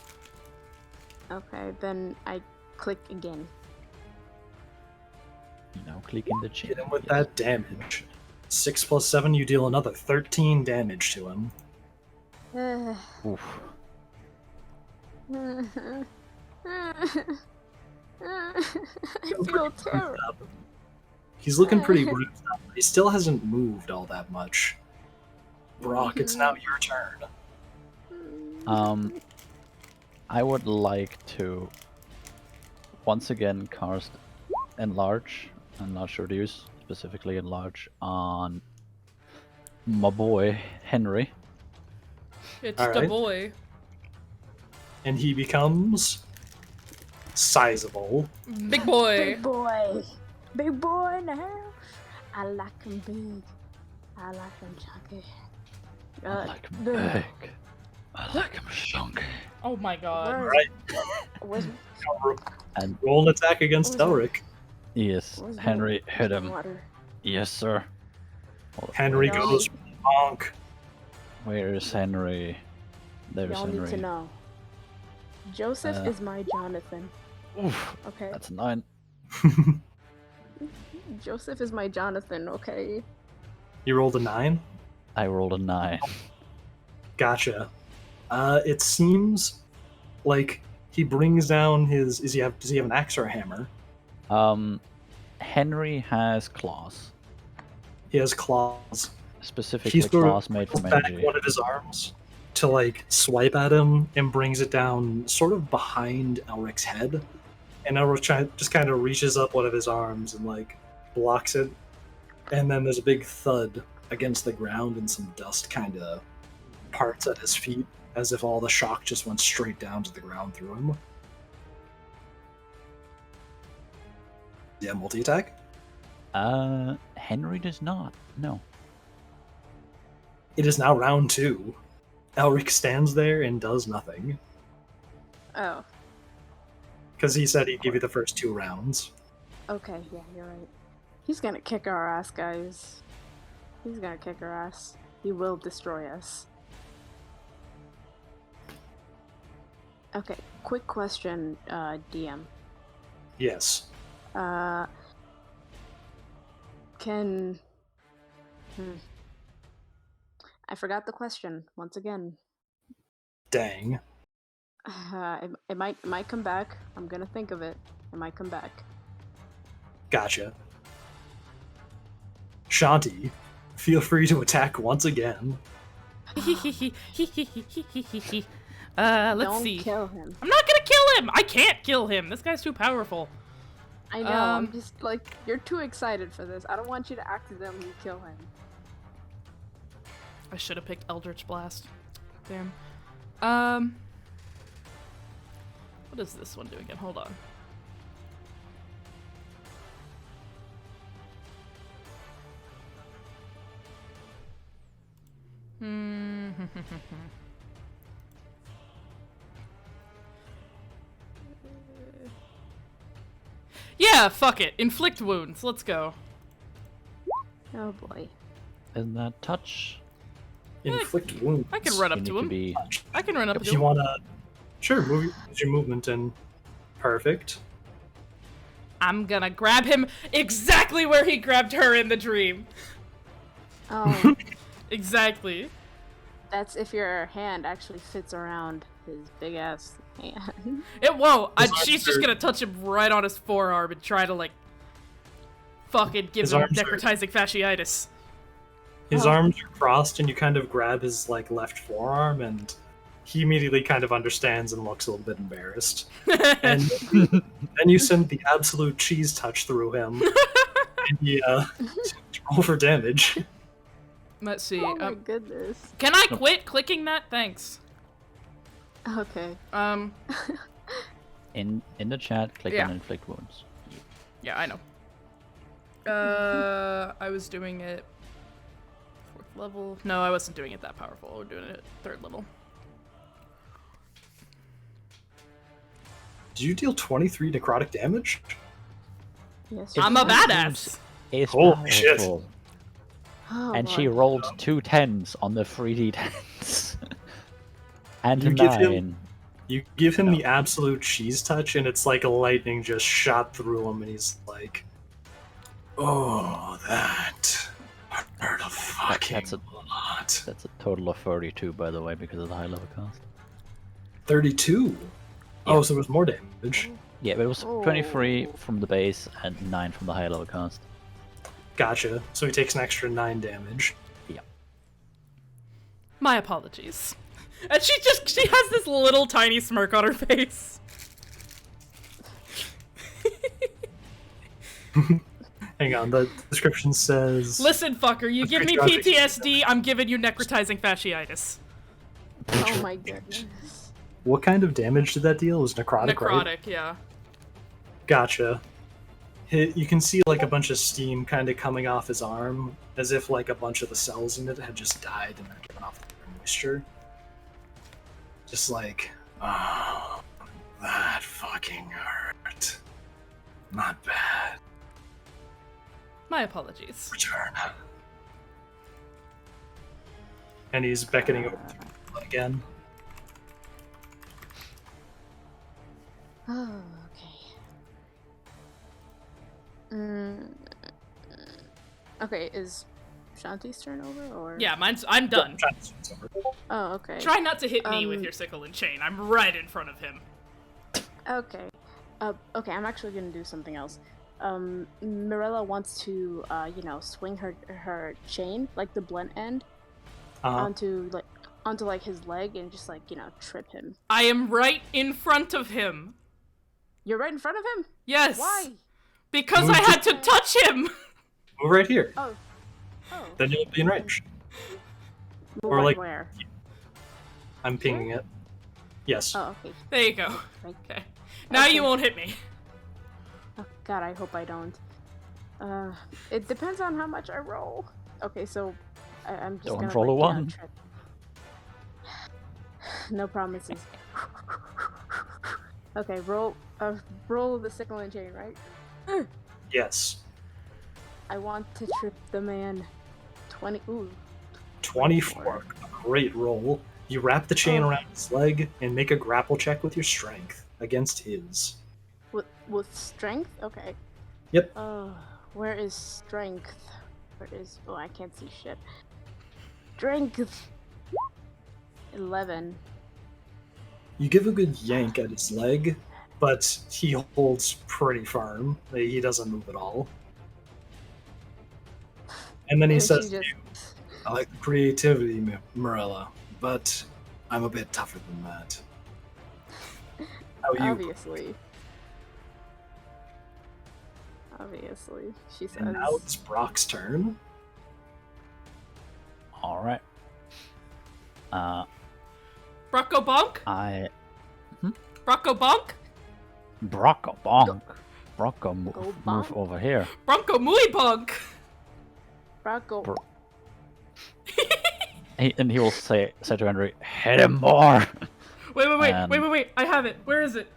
Okay, then I click again. Now click in the chain. Hit him with that damage. 6 plus 7, you deal another 13 damage to him. Oof. I feel terrible. He's looking pretty bruised up. He still hasn't moved all that much. Brock, it's now your turn. I would like to once again cast Enlarge Reduce, specifically Enlarge on my boy Henry. It's All the right. boy. And he becomes sizable. Big boy. Big boy. Big boy in the house. I like him big. I like him chunky. I like him big. I like him chunky. Oh my god. Where- Right. Where's, And Roll an attack against What was Elric. yes, where's my Henry hit him. water? Yes, sir. Henry Y'all goes bonk. Where is Henry? There's Y'all need to Henry. know. Joseph Uh, is my Jonathan. Oof, Okay. that's 9. Joseph is my Jonathan. Okay. You rolled a 9? I rolled a 9. Gotcha. It seems like he brings down his. Does he have an axe or a hammer? Henry has claws, He has claws. specifically He's sort claws of made from pulls back energy. one of his arms to like swipe at him and brings it down sort of behind Elric's head. And Elric just kind of reaches up one of his arms and like blocks it. And then there's a big thud against the ground and some dust kind of parts at his feet as if all the shock just went straight down to the ground through him. Yeah, multi-attack? Henry does not. No. It is now round 2. Elric stands there and does nothing. Oh. Because he said he'd give you the first 2 rounds. Okay. Yeah, you're right. He's gonna kick our ass, guys. He's gonna kick our ass. He will destroy us. Okay. Quick question, DM. Yes. Can... I forgot the question once again. Dang. It might come back. I'm gonna think of it. It might come back. Gotcha. Shanti, Feel free to attack once again. Let's Don't see. kill him. I'm not gonna kill him! I can't kill him! This guy's too powerful. I know, I'm just like, you're too excited for this. I don't want you to accidentally kill him. I should have picked Eldritch Blast. Damn. What is this one doing again? Hold on. Yeah, fuck it. Inflict wounds. Let's go. Oh boy. Isn't that touch? Inflict wounds. I can run up You to need him. to be I can run up If to you him. wanna, sure, use your movement and perfect. I'm gonna grab him exactly where he grabbed her in the dream. Oh, Exactly. that's if your hand actually fits around his big ass hand. It won't. His She's just arms are- gonna touch him right on his forearm and try to, like, fucking give His him arms are- necrotizing fasciitis. His Oh. arms are crossed, and you kind of grab his like left forearm, and he immediately kind of understands and looks a little bit embarrassed. And then you send the absolute cheese touch through him, and he roll for damage. Let's see. Oh my goodness. Can I quit clicking that? Thanks. Okay. in the chat. Click Yeah. on inflict wounds. Yeah, I know. I was doing it 4th level. No, I wasn't doing it that powerful. We're doing it 3rd level. Did you deal 23 necrotic damage? Yes. I'm a you did. badass. Is Holy shit. powerful. Oh, And boy. she rolled 2 10s on the 3d10s. And You a give him- 9. You give him No. the absolute cheese touch, and it's like a lightning just shot through him, and he's like, Oh, that hurt a fucking That's a- lot. That's a total of 32, by the way, because of the high level cast. 32. Oh, so it was more damage. Yeah, but it was 23 from the base and 9 from the high level cast. Gotcha. So he takes an extra 9 damage. My apologies. And she has this little tiny smirk on her face. Hang on, the description says... Listen, fucker, you give me Patriotic. PTSD, I'm giving you necrotizing fasciitis. Oh my goodness. What kind of damage did that deal? It was necrotic, right? Necrotic, yeah. Gotcha. You can see like a bunch of steam kind of coming off his arm, as if like a bunch of the cells in it had just died and are giving off moisture. Just like, Oh, that fucking hurt. Not bad. My apologies. Return. and he's beckoning over to you again. Oh, okay. Okay, is Shanti's turn over, or? Yeah, I'm done. It's over. Oh, okay. Try not to hit me with Um, your sickle and chain. I'm right in front of him. Okay. Okay, I'm actually gonna do something else. Mirella wants to, swing her chain, like the blunt end, onto his leg and just trip him. I am right in front of him. You're right in front of him? Yes. Why? Because Move I had to- to touch him. Move right here. Oh. Oh. Then you'll be in range. Move or right like- where? I'm pinging it. Yes. Oh, okay. There you go. Thank Okay. Now you Okay. won't hit me. Oh, God, I hope I don't. It depends on how much I roll. Okay, so I'm just Don't gonna roll a one. trip. No promises. Okay, roll the sickle and chain, right? Yes. I want to trip the man. 20. Ooh. 24. Great roll. You wrap the chain Oh. around his leg and make a grapple check with your strength against his. With strength? Okay. Yep. Where is strength? Oh, I can't see shit. Strength. 11. You give a good yank at his leg, but he holds pretty firm. He doesn't move at all. And then he And she says, just- I like the creativity, Mirella, but I'm a bit tougher than that. How are you? Obviously, she says. And now it's Brock's turn. All right. Brocco Bonk? Brocco Bonk? Brocco bonk. Brocco Go move bonk. over here. Bronco Muy Bonk! Brocco. Bro- And he will say to Henry, "Hit him more." Wait, I have it. Where is it?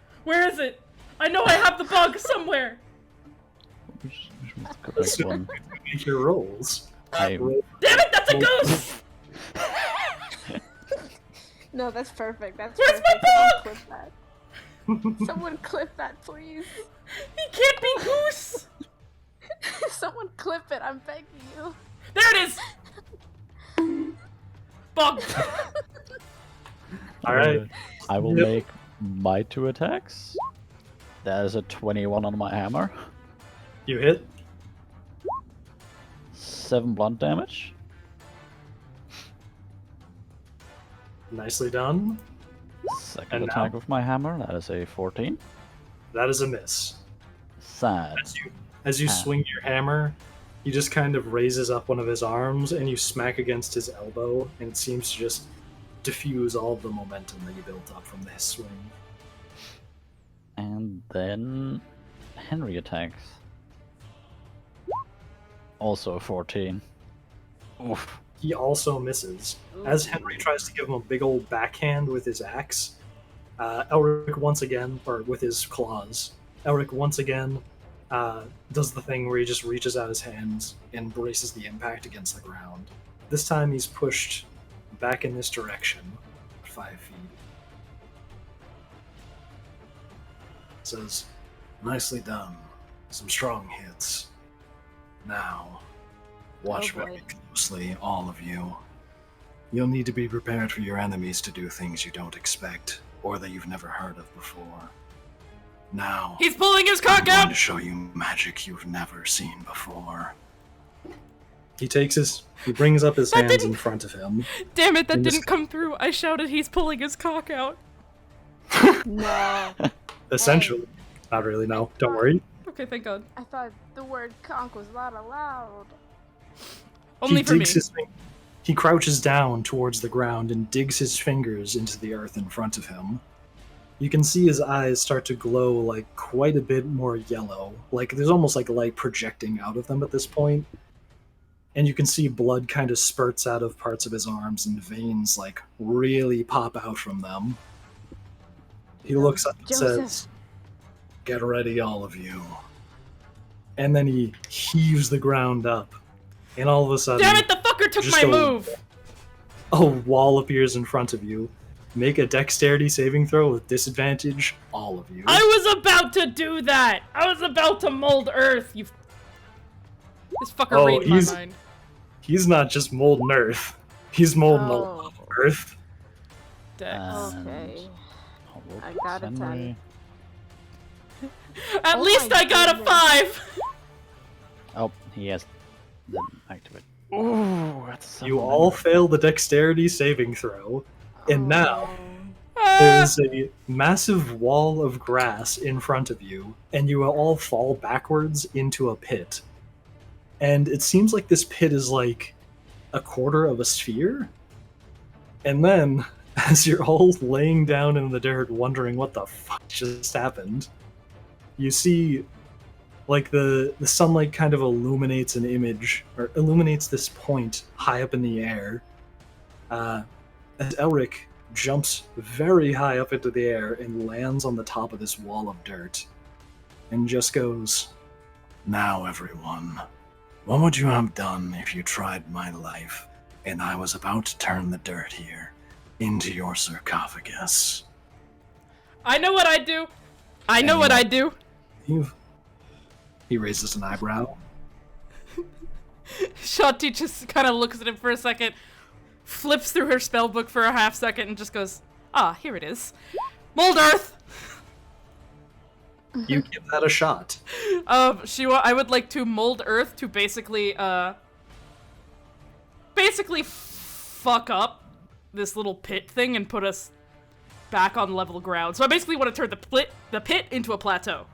I know I have the bug somewhere! Which correct one? Make your rolls. I- Damn it, that's a goose! No, that's perfect. That's Where's perfect. my Someone book? clip that. Someone clip that, please. He can't be goose! Someone clip it. I'm begging you. There it is! Bug! Alright. I will Yep. make my 2 attacks. That is a 21 on my hammer. You hit. 7 blunt damage. Nicely done. Second And attack now? with my hammer. That is a 14. That is a miss. Sad. As you Ah. swing your hammer, he just kind of raises up one of his arms and you smack against his elbow, and it seems to just diffuse all of the momentum that you built up from this swing. And then Henry attacks. Also a 14. Oof. He also misses. As Henry tries to give him a big old backhand with his axe, Elric once again, or with his claws, Elric once again does the thing where he just reaches out his hands and braces the impact against the ground. This time he's pushed back in this direction, 5 feet. Says, nicely done. Some strong hits. Now, watch Oh, boy. very closely, all of you. You'll need to be prepared for your enemies to do things you don't expect, or that you've never heard of before. Now, He's pulling his I'm cock going out! to show you magic you've never seen before. He brings up his That hands didn't- in front of him. Damn it, that And this- didn't come through. I shouted he's pulling his cock out. No. Essentially. Not really, no. Don't worry. Okay, thank God. I thought the word conch was not allowed. Only he for me. digs his He crouches down towards the ground and digs his fingers into the earth in front of him. You can see his eyes start to glow like quite a bit more yellow. Like there's almost like light projecting out of them at this point. And you can see blood kind of spurts out of parts of his arms and veins like really pop out from them. He looks up and Joseph. says, "Get ready, all of you." And then he heaves the ground up. And all of a sudden, Damn it, the fucker took just my a- move! a wall appears in front of you. Make a dexterity saving throw with disadvantage, all of you. I was about to do that! I was about to mold Earth, you... This fucker Oh, reads my he's- mind. He's not just molding Earth. He's molding a Oh. lot of Earth. Dex. Okay. I'll roll I plus got a 10. Henry. At Oh least my I got a goodness. 5! Oh, he has them activate. Ooh, that's You all fail the dexterity saving throw, and now Ah! there's a massive wall of grass in front of you, and you all fall backwards into a pit. And it seems like this pit is like a quarter of a sphere. And then, as you're all laying down in the dirt wondering what the fuck just happened, you see like the sunlight kind of illuminates an image, or illuminates this point high up in the air. As Elric jumps very high up into the air and lands on the top of this wall of dirt, and just goes, Now, everyone, what would you have done if you tried my life and I was about to turn the dirt here into your sarcophagus? I know what I'd do! I know what I'd do! He raises an eyebrow. Shanti just kind of looks at him for a second, flips through her spell book for a half second, and just goes, "Ah, here it is. Mold Earth!" You give that a shot. I would like to mold Earth to basically, basically fuck up this little pit thing and put us back on level ground. So I basically want to turn the pit into a plateau.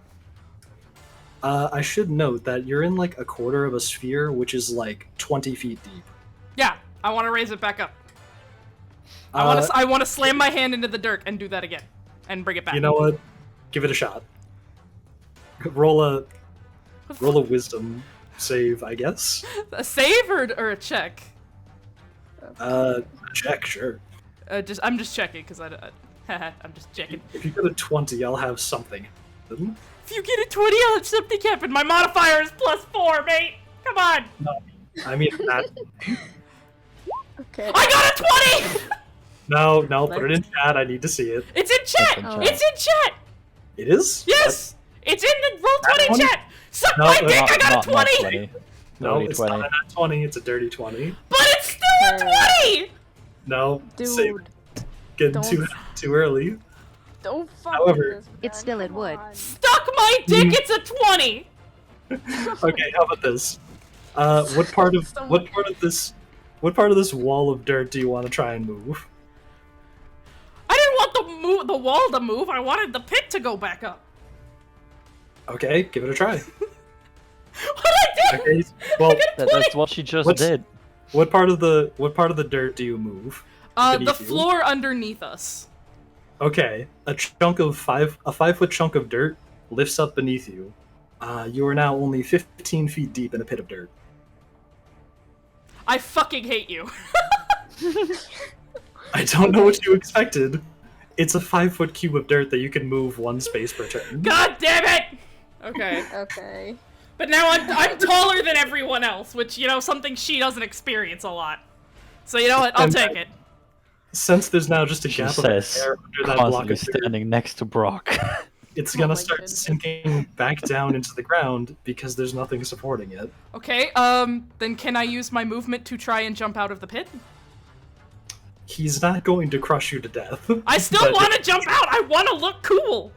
I should note that you're in like a quarter of a sphere, which is like 20 feet deep. Yeah, I want to raise it back up. I want to slam my hand into the dirt and do that again, and bring it back. You know what? Give it a shot. Roll a wisdom save, I guess. A save or a check? Check, sure. I'm just checking because I'm just checking. If you get a 20, I'll have something. If you get a 20, I'll have something happen. My modifier is +4, mate. Come on. No, I mean that. Okay. I got a 20. No, put it in chat. I need to see it. It's in chat. It's in chat. It is? Yes. It's in the roll 20 chat. Suck No, my dick. I got Not a 20. 20. No, Dirty it's 20. not a nat 20. It's a dirty 20. But it's still a 20. No, Dude, save it. Getting too early. don't fuck However, with this, It's man. still it Come would. on. Stuck my dick. It's a 20. Okay, how about this? What part of this wall of dirt do you want to try and move? I didn't want the wall to move. I wanted the pit to go back up. Okay, give it a try. What I did? Okay, well, That's what she just What's- did. what part of the dirt do you move? The beneath you? floor underneath us. Okay, a 5-foot chunk of dirt lifts up beneath you. You are now only 15 feet deep in a pit of dirt. I fucking hate you. I don't know what you expected. It's a 5-foot cube of dirt that you can move one space per turn. God damn it! Okay. Okay. But now I'm taller than everyone else, which, something she doesn't experience a lot. So you know what? I'll And take it. Since there's now just a She gap of says, air under that block constantly of dirt, standing next to Brock. it's Oh gonna my start goodness. sinking back down into the ground because there's nothing supporting it. Okay, then can I use my movement to try and jump out of the pit? He's not going to crush you to death. I still but- want to jump out! I want to look cool!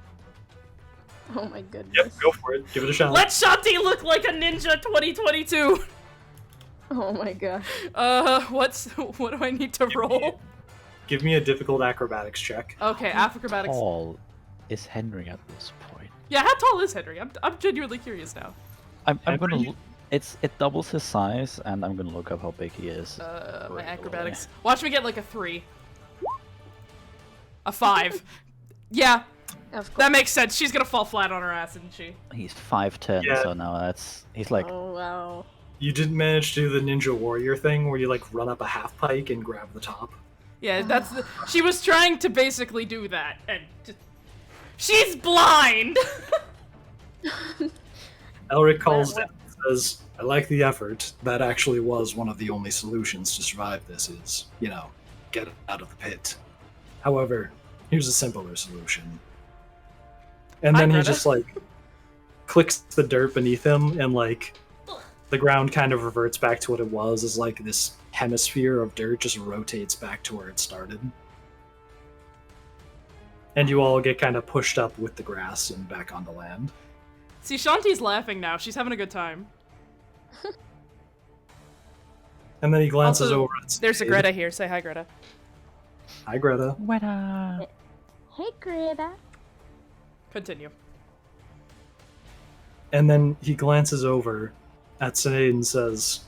Oh my goodness. Yep, go for it. Give it a shot. Let Shanti look like a ninja 2022! Oh my god. What do I need to roll? Give me a difficult acrobatics check. Okay, acrobatics. Tall is Henry at this point. Yeah, how tall is Henry? I'm genuinely curious now. I'm gonna. Henry? It doubles his size, and I'm gonna look up how big he is. My right acrobatics. Watch me get like a 3. A 5. Yeah, Of course. that makes sense. She's gonna fall flat on her ass, isn't she? He's 5'10", Yeah. so now he's like Oh wow. You didn't manage to do the ninja warrior thing where you like run up a half pike and grab the top. Yeah, she was trying to basically do that, and she's blind. Elric calls down and says, I like the effort. That actually was one of the only solutions to survive this is, get out of the pit. However, here's a simpler solution. And then he Greta. just clicks the dirt beneath him and the ground kind of reverts back to what it was as this hemisphere of dirt just rotates back to where it started. And you all get kind of pushed up with the grass and back onto land. See, Shanti's laughing now. She's having a good time. And then he glances Also, over at There's a Sinead. Greta here. Say hi, Greta. Hi, Greta. Hey Greta. Continue. And then he glances over at Sinead and says,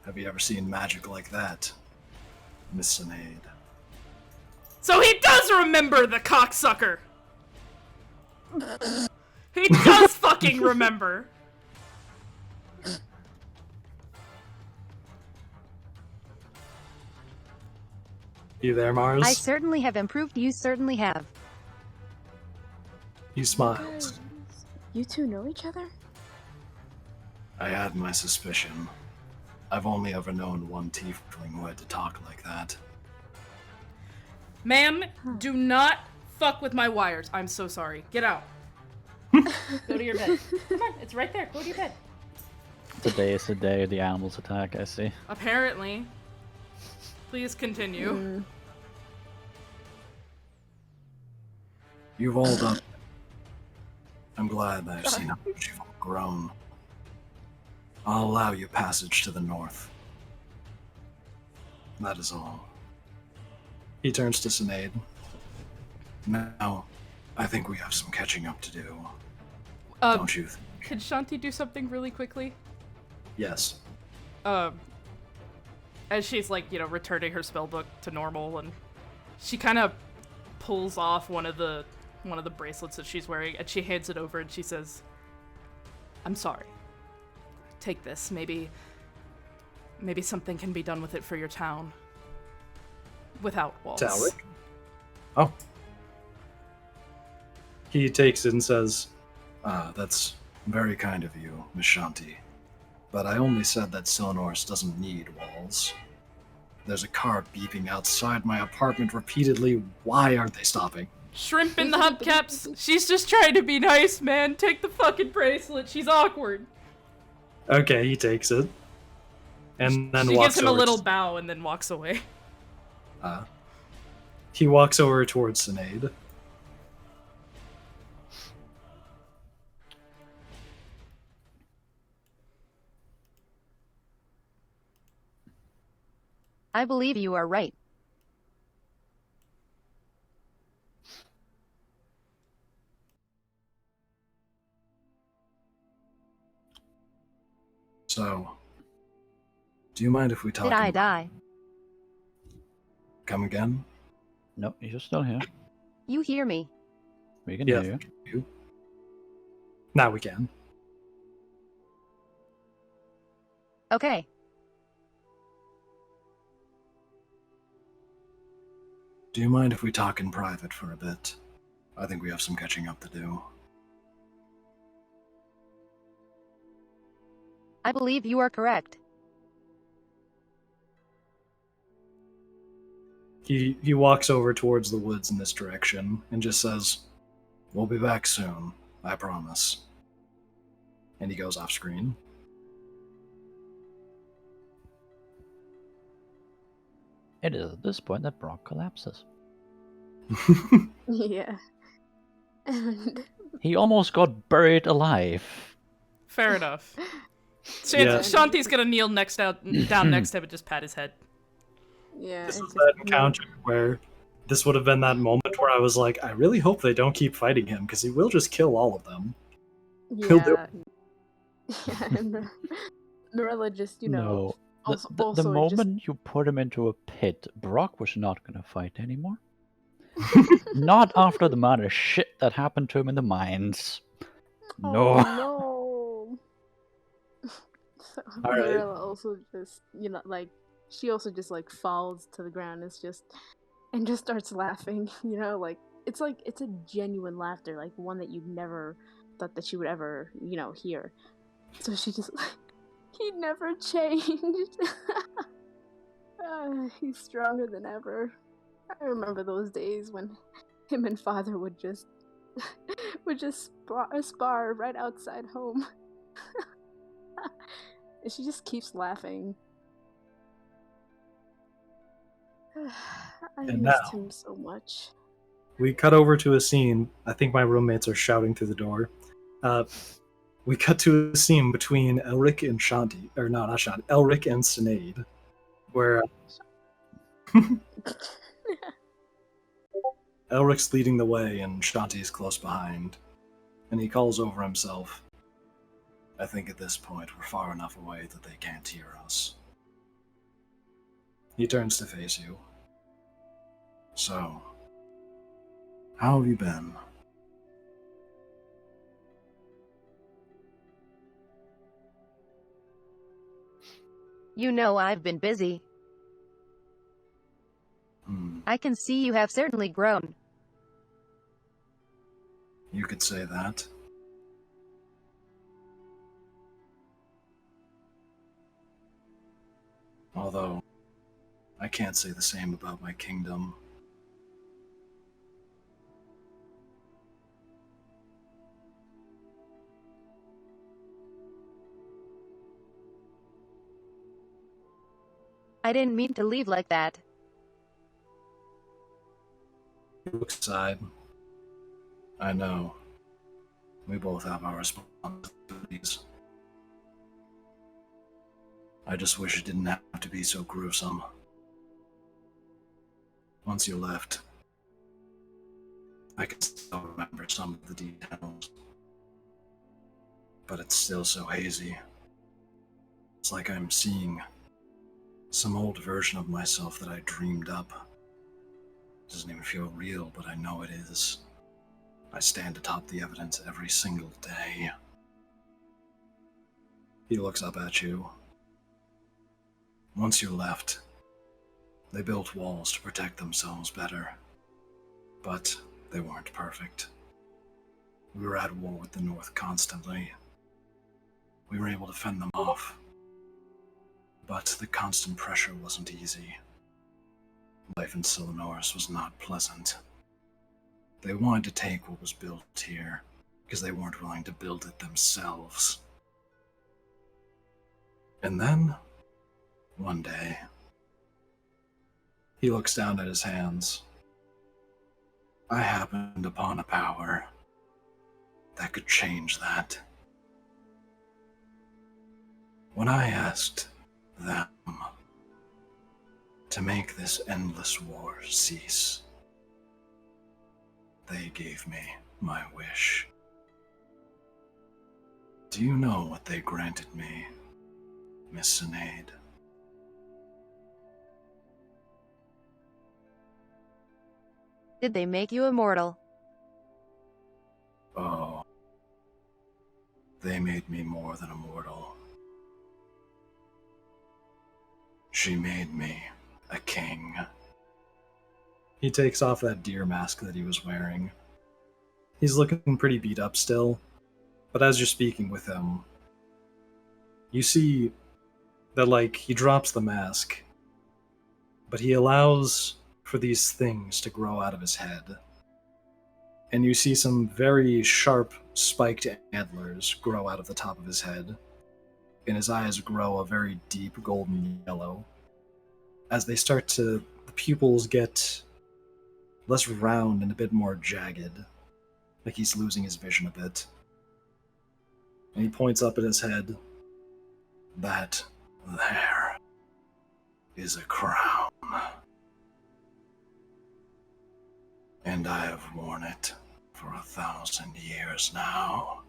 have you ever seen magic like that, Miss Sinead? So he does remember the cocksucker. He does fucking remember. You there, Mars? I certainly have improved, you certainly have. He smiles. You two know each other? I had my suspicion. I've only ever known one tiefling who had to talk like that. Ma'am, do not fuck with my wires. I'm so sorry. Get out. Go to your bed. Come on, it's right there. Go to your bed. Today is the day the animals attack, I see. Apparently. Please continue. You've all done. I'm glad I've seen how much you've all grown. I'll allow you passage to the north. That is all. He turns to Sinead. Now, I think we have some catching up to do. Um, Don't you think? Could Shanti do something really quickly? Yes. As she's like, returning her spellbook to normal, and she kind of pulls off one of the bracelets that she's wearing, and she hands it over, and she says, "I'm sorry. Take this. Maybe something can be done with it for your town. Without walls." Elric? Oh. He takes it and says, That's very kind of you, Miss Shanti. But I only said that Syllanoris doesn't need walls. There's a car beeping outside my apartment repeatedly. Why aren't they stopping? Shrimp in the hubcaps. She's just trying to be nice, man. Take the fucking bracelet. She's awkward. okay, he takes it. And then She walks gives him a over little to- bow and then walks away. He walks over towards Sinead. I believe you are right. So, do you mind if we talk? Did I in- die? Come again? No, you're still here. You hear me? We can Yeah. hear you. Now we can. Okay. Do you mind if we talk in private for a bit? I think we have some catching up to do. I believe you are correct. He walks over towards the woods in this direction and just says, We'll be back soon, I promise. and he goes off screen. It is at this point that Brock collapses. Yeah. And He almost got buried alive. Fair enough. Yeah. Shanti's gonna kneel down next to him and just pat his head. yeah. This it's was just that me. encounter where this would have been that moment where I was like, I really hope they don't keep fighting him because he will just kill all of them. He'll do Yeah. Yeah, and Mirella just, No. also, The also just- moment you put him into a pit, Brock was not going to fight anymore. Not after the amount of shit that happened to him in the mines. No. Oh, no. So All right. Marella also just, she also just falls to the ground. And just starts laughing. It's a genuine laughter, one that you'd never thought that she would ever, hear. So she just he never changed. He's stronger than ever. I remember those days when him and father would just spar right outside home. And she just keeps laughing. I And missed now- him so much. We cut over to a scene. I think my roommates are shouting through the door. We cut to a scene between Elric and Shanti, or no, not Shanti, Elric and Cynade, where Elric's leading the way and Shanti's close behind, and he calls over himself. I think at this point we're far enough away that they can't hear us. He turns to face you. So, how have you been? You know I've been busy. I can see you have certainly grown. You could say that. Although, I can't say the same about my kingdom. I didn't mean to leave like that. He looks aside. I know. We both have our responsibilities. I just wish it didn't have to be so gruesome. Once you left, I can still remember some of the details, but it's still so hazy. It's like I'm seeing some old version of myself that I dreamed up. It doesn't even feel real, but I know it is. I stand atop the evidence every single day. He looks up at you. Once you left, they built walls to protect themselves better, but they weren't perfect. We were at war with the North constantly. We were able to fend them off, but the constant pressure wasn't easy. Life in Syllanoris was not pleasant. They wanted to take what was built here, because they weren't willing to build it themselves. And then, one day, he looks down at his hands. I happened upon a power that could change that. When I asked them to make this endless war cease, they gave me my wish. Do you know what they granted me, Miss Sinead? Did they make you immortal? Oh, they made me more than immortal. She made me a king. He takes off that deer mask that he was wearing. He's looking pretty beat up still, but as you're speaking with him, you see that, like, he drops the mask, but he allows for these things to grow out of his head. And you see some very sharp, spiked antlers grow out of the top of his head, and his eyes grow a very deep golden yellow. As they start to, the pupils get less round and a bit more jagged, like he's losing his vision a bit. And he points up at his head. That there is a crown, and I have worn it for 1,000 years now.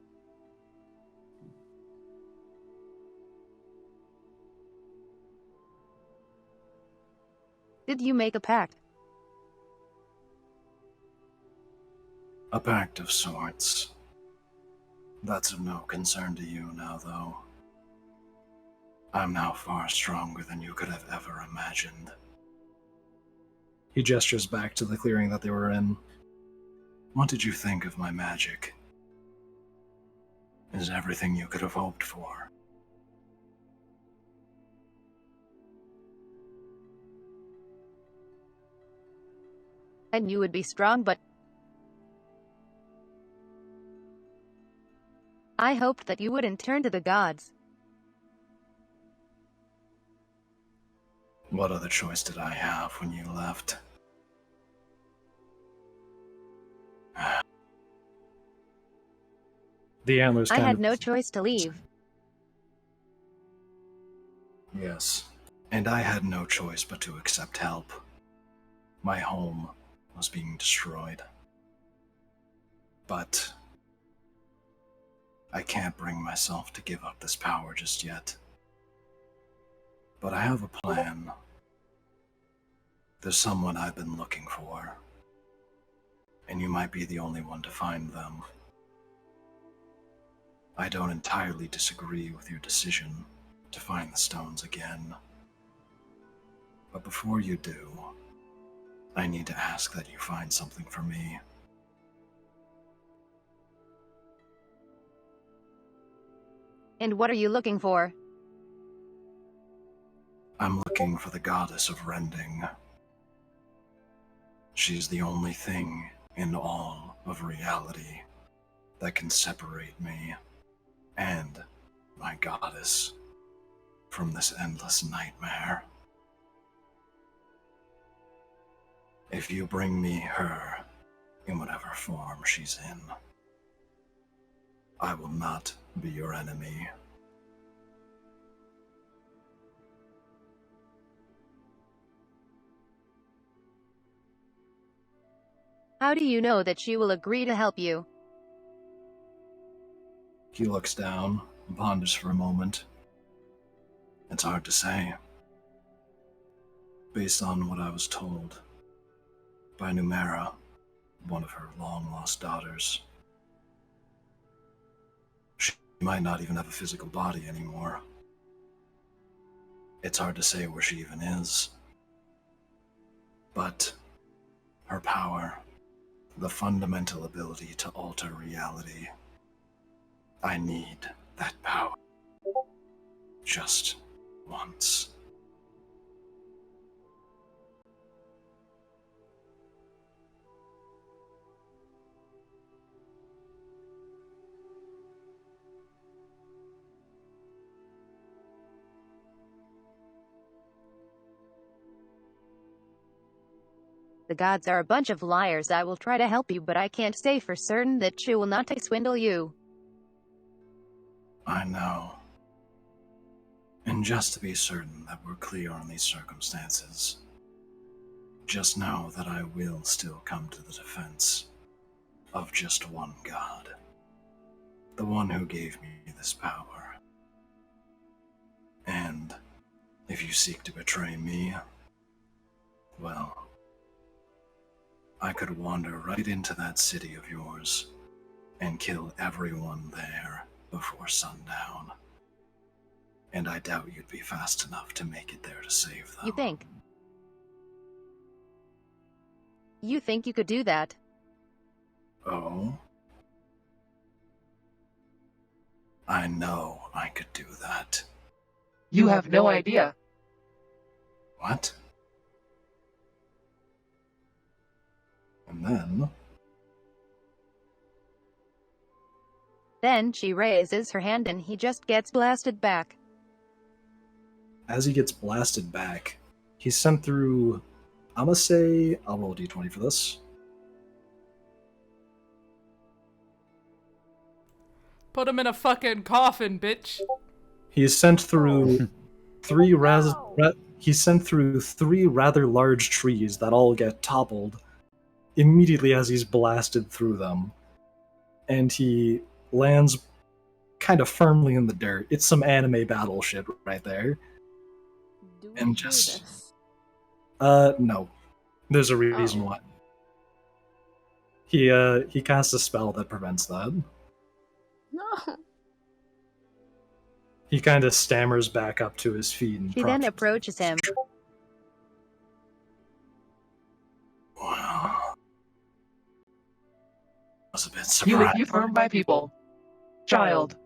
Did you make a pact? A pact of sorts. That's of no concern to you now, though. I'm now far stronger than you could have ever imagined. He gestures back to the clearing that they were in. What did you think of my magic? Is everything you could have hoped for? I knew you would be strong, but I hoped that you wouldn't turn to the gods. What other choice did I have when you left? The antlers I kind had of... no choice to leave. Yes, and I had no choice but to accept help. My home was being destroyed. But I can't bring myself to give up this power just yet. But I have a plan. There's someone I've been looking for, and you might be the only one to find them. I don't entirely disagree with your decision to find the stones again. But before you do, I need to ask that you find something for me. And what are you looking for? I'm looking for the goddess of rending. She's the only thing in all of reality that can separate me and my goddess from this endless nightmare. If you bring me her in whatever form she's in, I will not be your enemy. How do you know that she will agree to help you? He looks down and ponders for a moment. It's hard to say. Based on what I was told by Numera, one of her long-lost daughters. She might not even have a physical body anymore. It's hard to say where she even is. But her power, the fundamental ability to alter reality, I need that power. Just once. The gods are a bunch of liars. I will try to help you, but I can't say for certain that she will not swindle you. I know. And just to be certain that we're clear on these circumstances, just know that I will still come to the defense of just one god. The one who gave me this power. And if you seek to betray me, well, I could wander right into that city of yours and kill everyone there before sundown. And I doubt you'd be fast enough to make it there to save them. You think? You think you could do that? Oh? I know I could do that. You have no idea. What? And Then she raises her hand and he just gets blasted back. As he gets blasted back, he's sent through, I'm gonna say, I'll roll a d20 for this. Put him in a fucking coffin, bitch. He's sent through he's sent through three rather large trees that all get toppled immediately as he's blasted through them. And he lands kind of firmly in the dirt. It's some anime battle shit right there. Do we And do just- this? No. There's a reason Oh. why. He casts a spell that prevents that. No. He kind of stammers back up to his feet and She then props- approaches him. Wow. I was a bit You would surprised. be harmed by people. Child.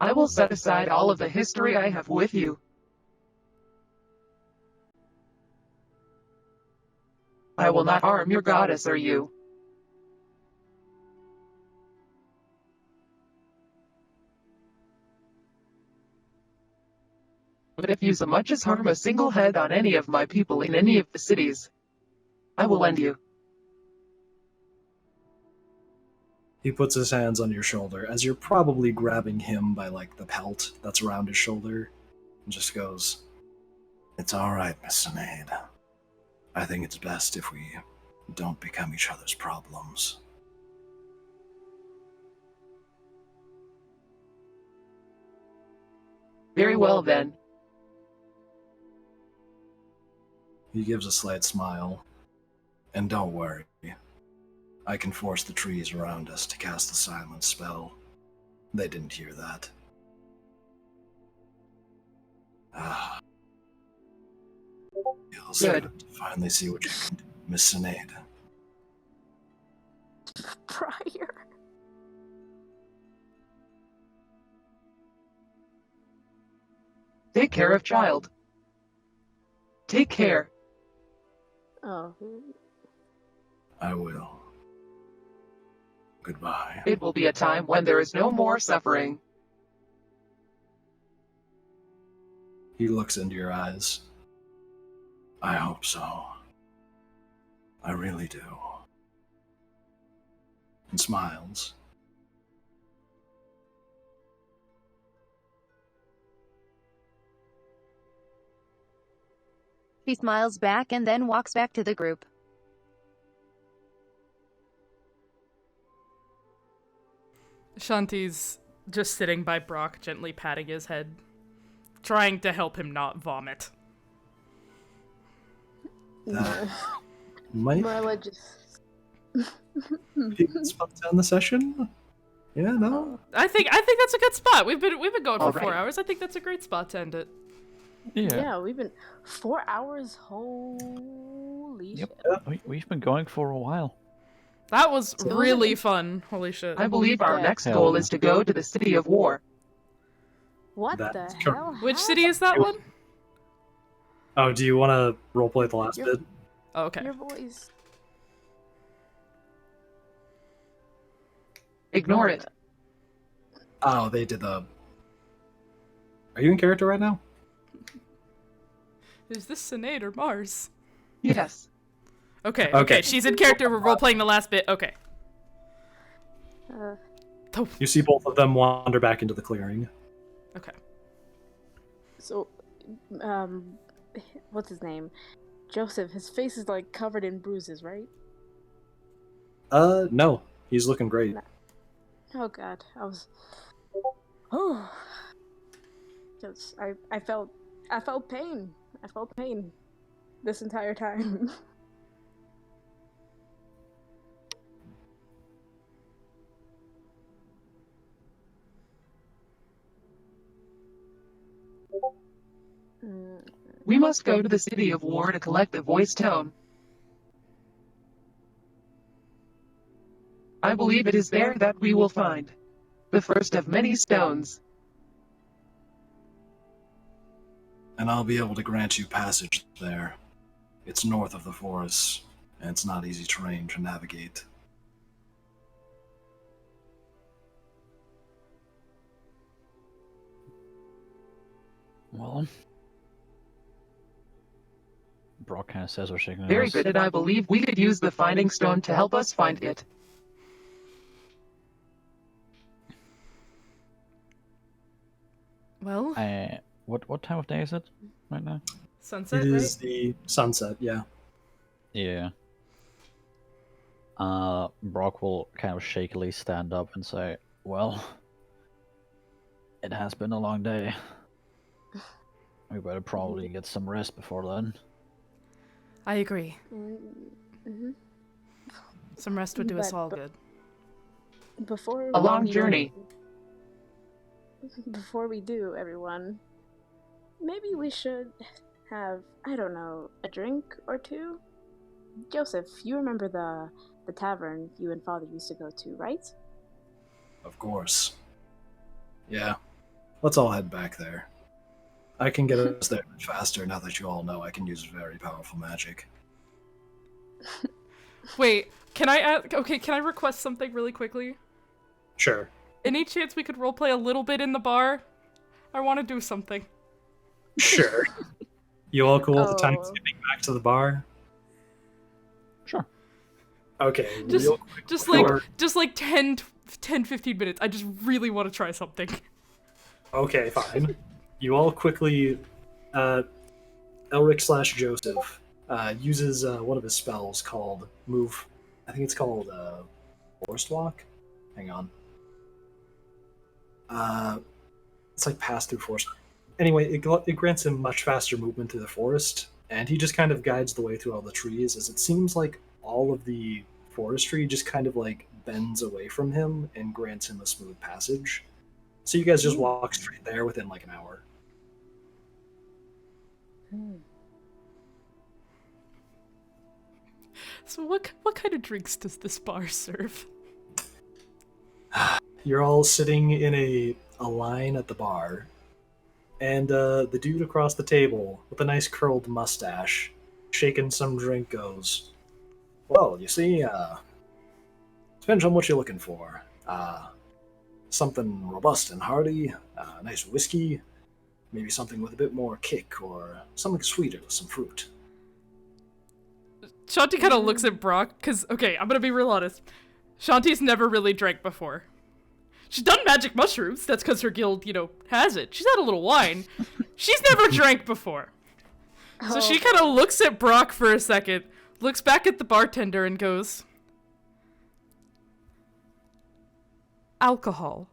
I will set aside all of the history I have with you. I will not harm your goddess or you. But if you so much as harm a single head on any of my people in any of the cities, I will end you. He puts his hands on your shoulder as you're probably grabbing him by like the pelt that's around his shoulder, and just goes, It's alright, Miss Sinead. I think it's best if we don't become each other's problems. Very well then. he gives a slight smile. And don't worry. I can force the trees around us to cast the silence spell. They didn't hear that. Ah. Feels Good. good to finally see what you can do, Miss Sinead. Prior. Take care of child. Take care. Oh. I will. Goodbye. It will be a time when there is no more suffering. He looks into your eyes. I hope so. I really do. And smiles. He smiles back and then walks back to the group. Shanti's just sitting by Brock, gently patting his head, trying to help him not vomit. Might Marella just. be a good spot to end the session. Yeah, no. I think that's a good spot. We've been going for All 4 right. hours. I think that's a great spot to end it. Yeah, we've been 4 hours. Holy Yep. shit. We've been going for a while. That was So- really fun. Holy shit. I believe our Yeah. next Hell goal no. is to go to the City of War. What That's the correct. hell? Which city is that one? Oh, do you want to roleplay the last bit? Oh, okay. Your voice. Ignore it. Oh, they did the. Are you in character right now? Is this Sinead or Mars? Yes. Okay, Okay. okay. She's in character. We're role playing the last bit. Okay. You see both of them wander back into the clearing. Okay. So, what's his name? Joseph. His face is like covered in bruises, right? No. He's looking great. Oh god, I was. Oh. Cause I felt pain. I felt pain this entire time. We must go to the City of War to collect the voice tome. I believe it is there that we will find the first of many stones. And I'll be able to grant you passage there. It's north of the forest, and it's not easy terrain to navigate. Well, Brock kind of says we're shaking Very good, and I believe we could use the finding stone to help us find it. Well, What time of day is it right now? sunset, It is right? the sunset, yeah. Yeah. Brock will kind of shakily stand up and say, "Well, it has been a long day. We better probably get some rest before then." I agree. Mm-hmm. Some rest would do us But- all but- good. Before A long we journey. Before we do, everyone, maybe we should have, I don't know, a drink or two? Joseph, you remember the tavern you and Father used to go to, right? Of course. Yeah. Let's all head back there. I can get us there faster now that you all know I can use very powerful magic. Wait, can I ask? Okay, can I request something really quickly? Sure. Any chance we could roleplay a little bit in the bar? I want to do something. Sure. You all cool with the time Oh. skipping back to the bar? Sure. Okay. Just, real quick just before- like 10, 15 minutes. I just really want to try something. Okay, fine. You all quickly, Elric / Joseph uses one of his spells called Move. I think it's called Forest Walk. Hang on. It's like pass through forest. Anyway, it grants him much faster movement through the forest, and he just kind of guides the way through all the trees, as it seems like all of the forestry just kind of like bends away from him and grants him a smooth passage. So you guys just walk straight there within like an hour. So what kind of drinks does this bar serve? You're all sitting in a line at the bar, and the dude across the table with a nice curled mustache, shaking some drink, goes, "Well, you see, depends on what you're looking for. Something robust and hearty, nice whiskey, maybe something with a bit more kick, or something sweeter with some fruit." Shanti kind of looks at Brock, because, okay, I'm gonna be real honest. Shanti's never really drank before. She's done magic mushrooms, that's because her guild, has it. She's had a little wine. She's never drank before. So she kind of looks at Brock for a second, looks back at the bartender and goes, alcohol.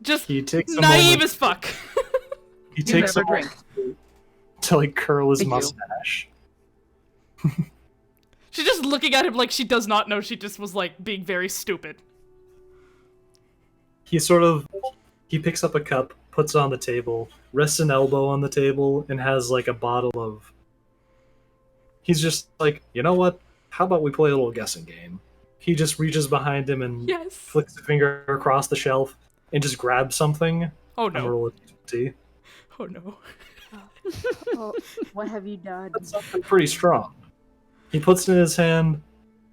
Just He takes a naive moment. as fuck. He takes a never drink. moment to like curl his I do. mustache. She's just looking at him like she does not know. She just was like being very stupid. He picks up a cup, puts it on the table, rests an elbow on the table, and has like a bottle of. He's just like, you know what? How about we play a little guessing game? He just reaches behind him and Yes. flicks a finger across the shelf and just grabs something. Oh I'm no. roll a d20. Oh no. Oh, what have you done? That's something pretty strong. He puts it in his hand,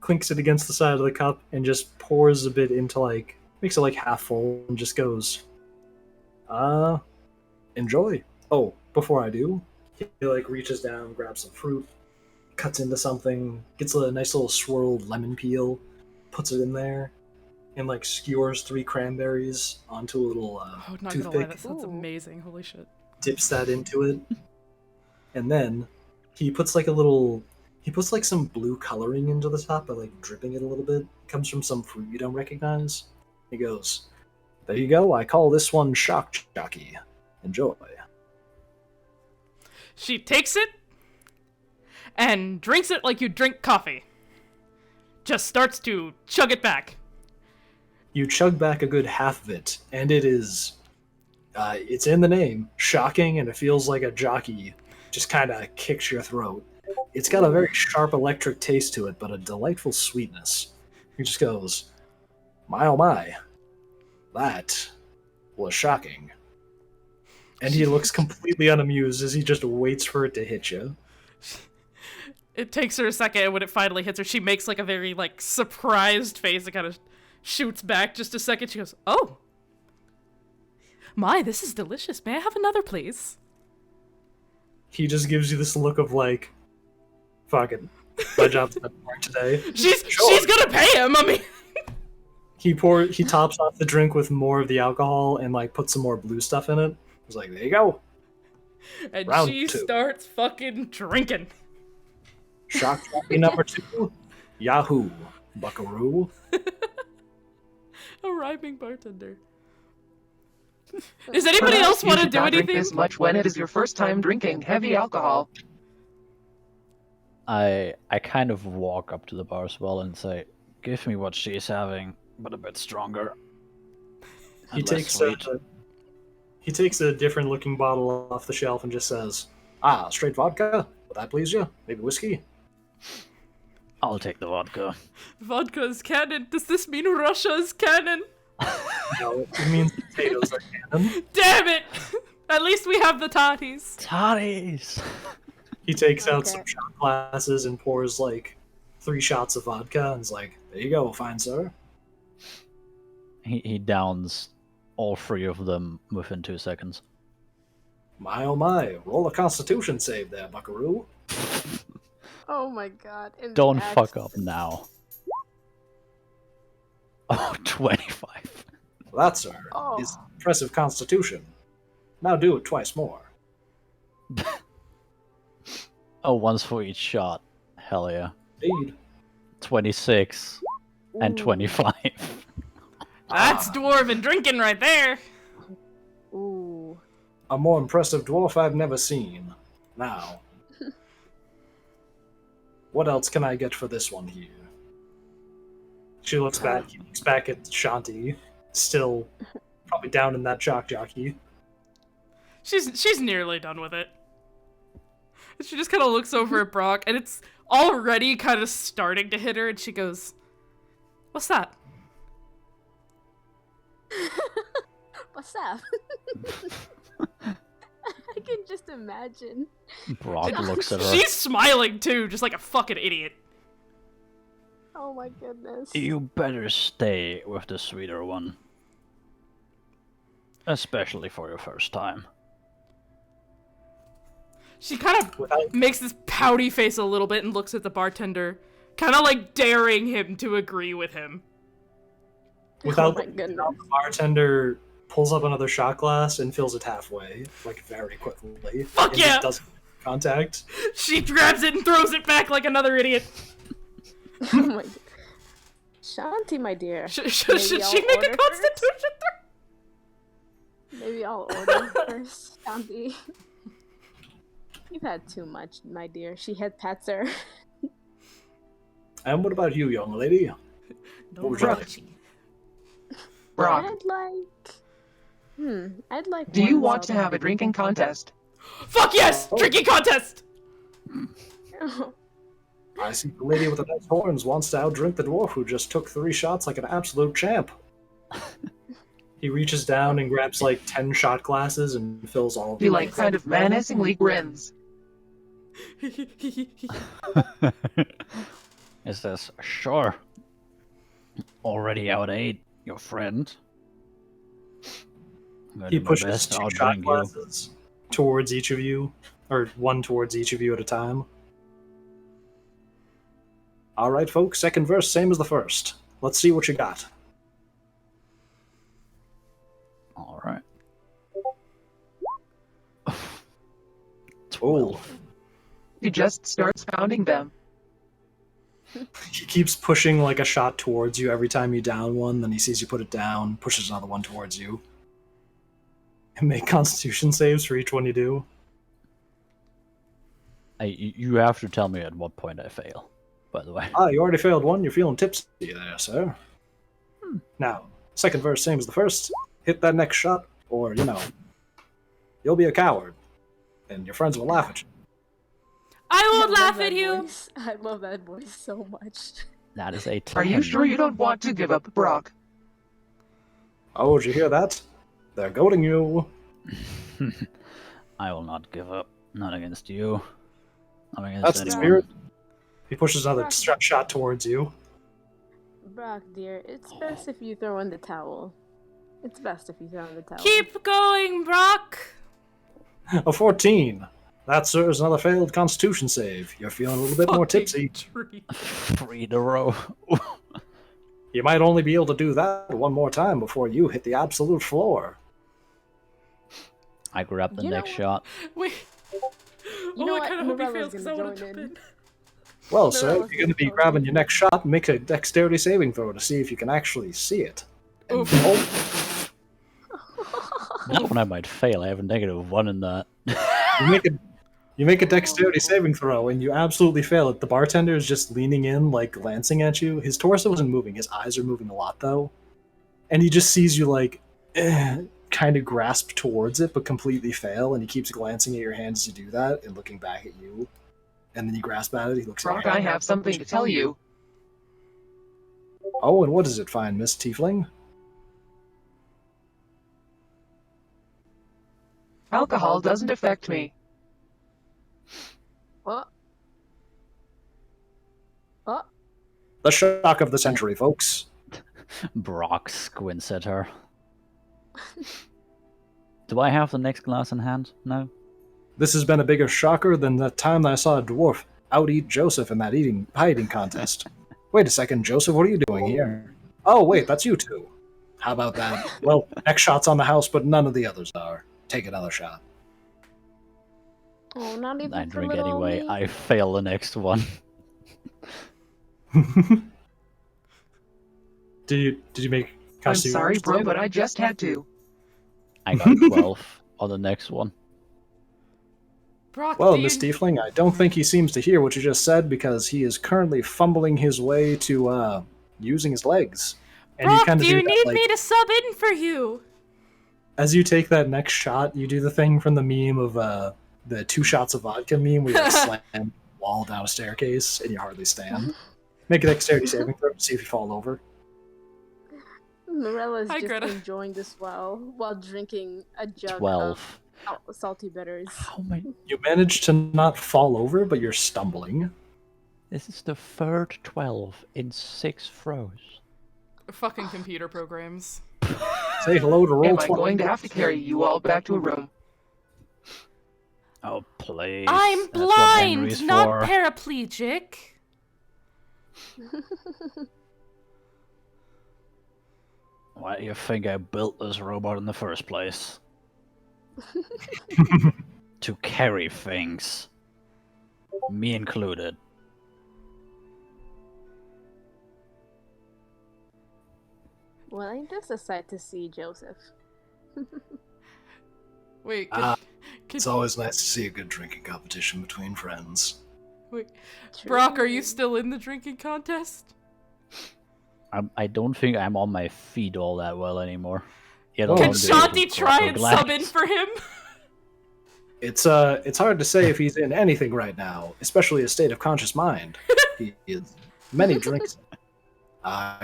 clinks it against the side of the cup, and just pours a bit into like, makes it like half full, and just goes, enjoy. Oh, before I do, he like reaches down, grabs some fruit, cuts into something, gets a nice little swirled lemon peel, puts it in there, and like skewers 3 cranberries onto a little Oh, not gonna lie, toothpick, that sounds Ooh. amazing. Holy shit. dips that into it, and then he puts like some blue coloring into the top by like dripping it a little bit. It comes from some fruit you don't recognize. He goes, there you go, I call this one shock jockey. Enjoy. She takes it and drinks it like you drink coffee. Just starts to chug it back. You chug back a good half of it, and it is it's in the name, shocking, and it feels like a jockey just kind of kicks your throat. It's got a very sharp electric taste to it, but a delightful sweetness. He just goes, my oh my, that was shocking. And he looks completely unamused as he just waits for it to hit you. It takes her a second, and when it finally hits her, she makes like a very like surprised face and kind of shoots back just a second. She goes, oh. My, this is delicious. May I have another, please? He just gives you this look of like, fucking, my job's not work today. She's gonna pay him, I mean. He tops off the drink with more of the alcohol and like puts some more blue stuff in it. He's like, there you go. And Round she 2. starts fucking drinking. Shock jockey number 2. Yahoo, buckaroo. A rhyming bartender. Does anybody Perhaps else you want to should do not drink anything? this much when it is your first time drinking heavy alcohol. I kind of walk up to the bar as well and say, give me what she's having, but a bit stronger. He and less sweet." He takes a different looking bottle off the shelf and just says, straight vodka? Would that please you? Maybe whiskey? I'll take the vodka. Vodka is canon. Does this mean Russia is canon? No, it means potatoes are canon. Damn it! At least we have the toddies. Toddies! He takes out Okay. some shot glasses and pours like 3 shots of vodka and is like, there you go, fine sir. He downs all 3 of them within 2 seconds. My oh my, roll a constitution save there, buckaroo. Oh my god. And Don't that's- fuck up now. Oh, 25. That, sir, Oh. is impressive constitution. Now do it twice more. Oh, once for each shot. Hell yeah. Indeed. 26 and Ooh. 25. That's dwarven drinking right there. Ooh. A more impressive dwarf I've never seen. Now, what else can I get for this one here? She looks back. He looks back at Shanti, still probably down in that shock jockey. She's nearly done with it. She just kind of looks over at Brock, and it's already kind of starting to hit her, and she goes, "What's that?" What's up? I can just imagine. Brock looks at her. She's smiling too, just like a fucking idiot. Oh my goodness. You better stay with the sweeter one. Especially for your first time. She kind of Without, makes this pouty face a little bit and looks at the bartender, kind of like daring him to agree with him. without Oh my goodness. the bartender pulls up another shot glass and fills it halfway, like very quickly. Fuck and yeah! just doesn't contact. She grabs it and throws it back like another idiot. Oh my god. Shanti, my dear. Should Maybe she I'll make a order constitution throw? Maybe I'll order first, Shanti. You've had too much, my dear. She head pats her. And what about you, young lady? What would you like? Brock, I'd like do you one want to salty- have a drinking contest? Fuck yes! Drinking contest! I see the lady with the nice horns wants to outdrink the dwarf who just took 3 shots like an absolute champ. He reaches down and grabs like 10 shot glasses and fills all of He them. like kind of menacingly grins. Is this sure? Already outate your friend. I'm gonna He do my pushes best to 2 shot outdrink you. glasses towards each of you, or 1 towards each of you at a time. Alright, folks, second verse, same as the first. Let's see what you got. Alright. Oh, He just starts pounding them. he keeps pushing like a shot towards you every time you down one, then he sees you put it down, pushes another one towards you. And make constitution saves for each one you do. You have to tell me at what point I fail, by the way. Ah, you already failed one, you're feeling tipsy there, sir. Now, second verse, same as the first. Hit that next shot, or, you'll be a coward. And your friends will laugh at you. I won't love laugh that at you! voice. I love that voice so much. That is a 10. Are you sure you don't want to give up, Brock? Oh, did you hear that? They're goading you. I will not give up. Not against you. Not against That's the anyone. spirit. He pushes another shot towards you. Brock, dear, it's best if you throw in the towel. It's best if you throw in the towel. Keep going, Brock! A 14. That, sir, is another failed constitution save. You're feeling a little bit more tipsy. Tree. 3 in a row. You might only be able to do that one more time before you hit the absolute floor. I grab the You know next what? shot. Wait. You know I what? kind of hope he Morella's fails because I gonna want to join jump in. in. Well, No, sir, that if was you're going to be good. grabbing your next shot, make a dexterity saving throw to see if you can actually see it. And Oof. oh, That one I might fail. I have a -1 in that. you make a dexterity saving throw, and you absolutely fail it. The bartender is just leaning in, like, glancing at you. His torso isn't moving. His eyes are moving a lot, though. And he just sees you, like, kind of grasp towards it, but completely fail, and he keeps glancing at your hand as you do that, and looking back at you. And then you grasp at it, he looks at Brock, your I hand. have something to tell you. Oh, and what is it, fine Miss Tiefling? Alcohol doesn't affect me. What? What? The shock of the century, folks. Brock squints at her. Do I have the next glass in hand? No? This has been a bigger shocker than the time that I saw a dwarf out-eat Joseph in that pie eating contest. Wait a second, Joseph, what are you doing here? Oh, wait, that's you two. How about that? Well, next shot's on the house, but none of the others are. Take another shot. Oh, not even I for drink little anyway. me? I fail the next one. Did you make I'm constitution? sorry, bro, but I just had to. I got 12 on the next one. Brock, Well, do Miss you... Tiefling, I don't think he seems to hear what you just said because he is currently fumbling his way to using his legs. And Brock, kinda do you that, need like, me to sub in for you? as you take that next shot, you do the thing from the meme of the 2 shots of vodka meme where you like, slam the wall down a staircase and you hardly stand. Make a dexterity saving throw to see if you fall over. Morella's Hi, just Greta. enjoying this while drinking a jug 12. of salty bitters. How many? You manage to not fall over, but you're stumbling. This is the third 12 in 6 throws. Fucking computer programs. Say hello to roll Am I 20. going to have to carry you all back to a room? Oh, please. I'm That's what Henry's blind, not for. Why do you think I built this robot in the first place? To carry things. Me included. Well, I'm just excited to see Joseph. Wait, It's always nice to see a good drinking competition between friends. wait. Brock, are you still in the drinking contest? I don't think I'm on my feet all that well anymore. Yet Oh, Can alone doing Shanti it try for and glass. sub in for him? It's hard to say if he's in anything right now, especially a state of conscious mind. He is many drinks.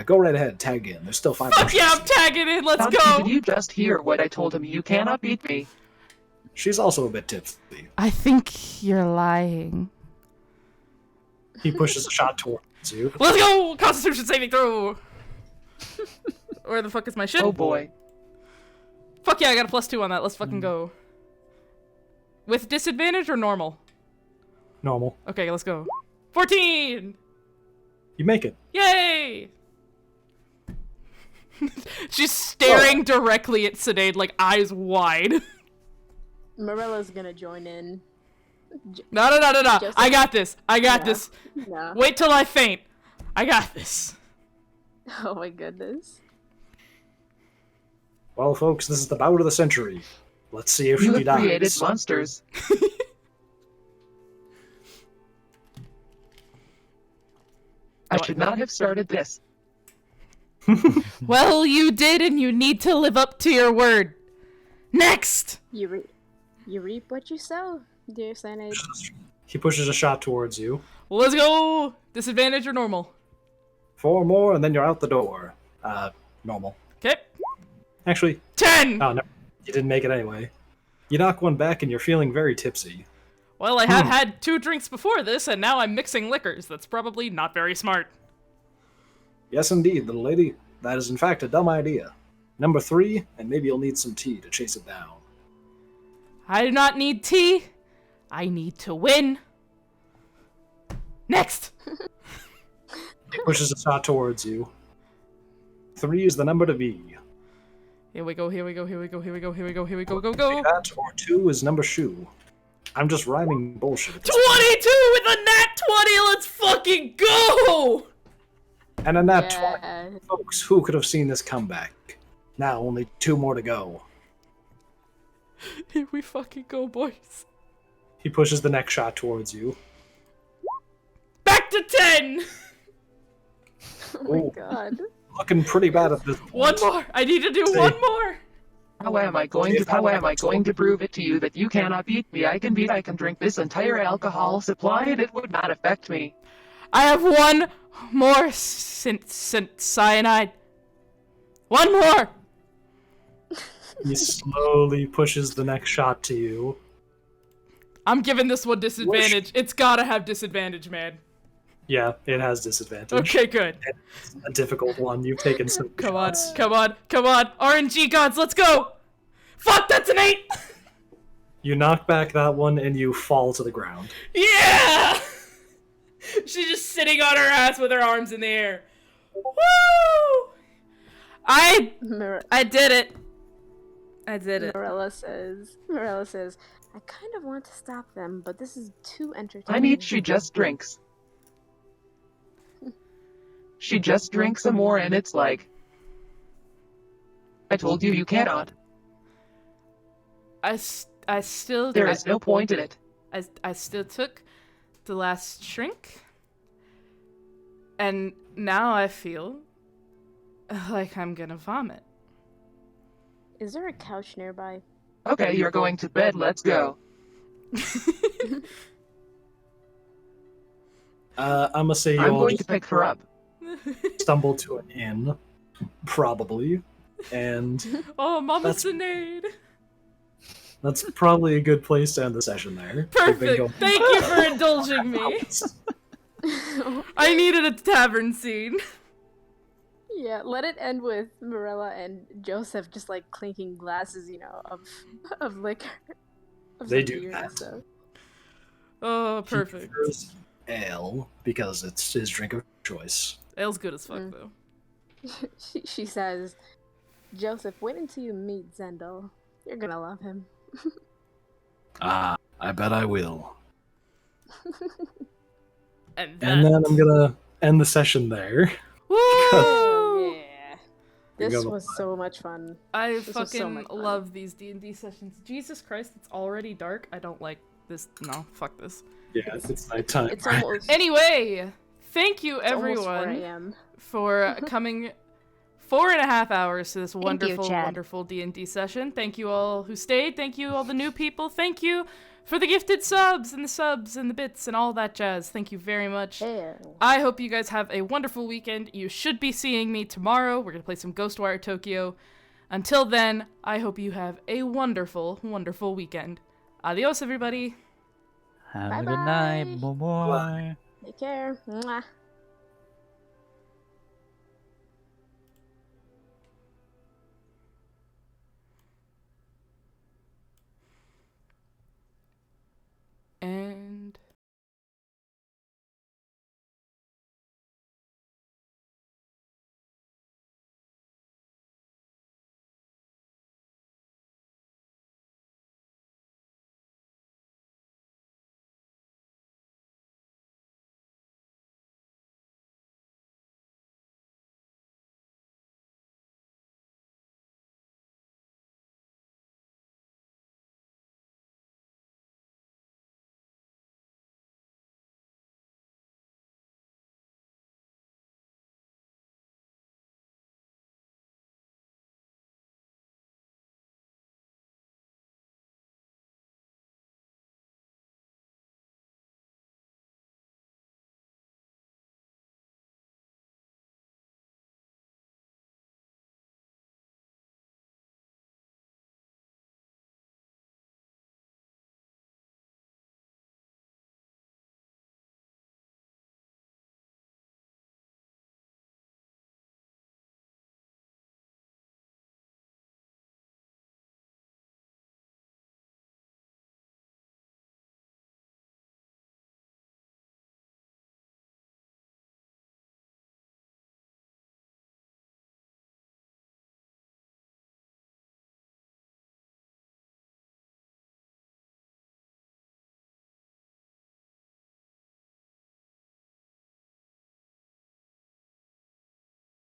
Go right ahead, tag in. There's still 5 Fuck options. yeah, I'm tagging in, let's Shanti, go! did you just hear what I told him? You cannot beat me. She's also a bit tipsy. I think you're lying. He pushes a shot towards you. Let's go! Constitution saving throw! Where the fuck is my shit? Oh boy. Fuck yeah, I got a +2 on that, let's fucking go. With disadvantage or normal? Normal. Okay, let's go. 14! You make it. Yay! She's staring directly at Sinead, like eyes wide. Morella's gonna join in. No. Just- I got this. I got Yeah. this. No. Wait till I faint. I got this. Oh my goodness. Well, folks, this is the bout of the century. Let's see if You she have created dies. monsters. I should not have started this. Well, you did, and you need to live up to your word. Next! You reap what you sow, dear Cynade. He pushes a shot towards you. Let's go! Disadvantage or normal? 4 more, and then you're out the door. Normal. Okay. Actually, 10! oh no, you didn't make it anyway. You knock one back, and you're feeling very tipsy. Well, I have had 2 drinks before this, and now I'm mixing liquors. That's probably not very smart. Yes, indeed, little lady. That is, in fact, a dumb idea. Number 3, and maybe you'll need some tea to chase it down. I do not need tea. I need to win. Next! He pushes a shot towards you. 3 is the number to be. Here we go, here we go, here we go, here we go, here we go, here we go, go, Take go. that, or 2 is number shoe. I'm just rhyming bullshit. At this 22 with a nat 20, let's fucking go! point. And in that Yeah. 20, folks, who could have seen this comeback? Now only 2 more to go. Here we fucking go, boys. He pushes the next shot towards you. Back to 10! Oh my Ooh. god. Looking pretty bad at this point. One more! I need to do See. one more! How am I going to prove it to you that you cannot beat me? I can drink this entire alcohol supply and it would not affect me. I have one more cyanide. One more! He slowly pushes the next shot to you. I'm giving this one disadvantage. It's gotta have disadvantage, man. Yeah, it has disadvantage. Okay, good. It's a difficult one. You've taken some Come on, shots. come on, come on. RNG gods, let's go! Fuck, that's an 8! You knock back that one and you fall to the ground. Yeah! She's just sitting on her ass with her arms in the air. Woo! I did it. I did it. Marella says, I kind of want to stop them, but this is too entertaining. I mean, she just drinks. She just drinks some more and it's like, I told you you cannot. I still... There is no point in it. I still took the last shrink. And now I feel like I'm gonna vomit. Is there a couch nearby? Okay, you're going to bed, let's go. I'm gonna say you I'm all going to just pick her up. stumbled to an inn, probably, and Oh, Mama That's- Sinead. that's probably a good place to end the session there. We've been Perfect. going- Thank you for indulging me. I needed a tavern scene. Yeah, let it end with Mirella and Joseph just like clinking glasses, you know, of liquor. Of They some do beer that. and stuff. Oh, He perfect. prefers ale because it's his drink of choice. Ale's good as fuck, Mm. though. She says, Joseph, wait until you meet Zendel. You're gonna love him. Ah, I bet I will. And And then I'm gonna end the session there. Woo! Oh, yeah. We're This gonna- was so much fun. I This was so fucking much fun. love these D&D sessions. Jesus Christ, it's already dark. I don't like this. No, fuck this. Yeah, it's nighttime. It's right? almost, Anyway, thank you it's almost 4 everyone a.m. for coming 4.5 hours to this you, wonderful, Chad. wonderful D&D session. Thank you all who stayed. Thank you all the new people. Thank you for the gifted subs and the bits and all that jazz. Thank you very much. Yeah. I hope you guys have a wonderful weekend. You should be seeing me tomorrow. We're going to play some Ghostwire Tokyo. Until then, I hope you have a wonderful, wonderful weekend. Adios, everybody. Have a good night. Bye-bye. Bye bye. Take care. Mwah.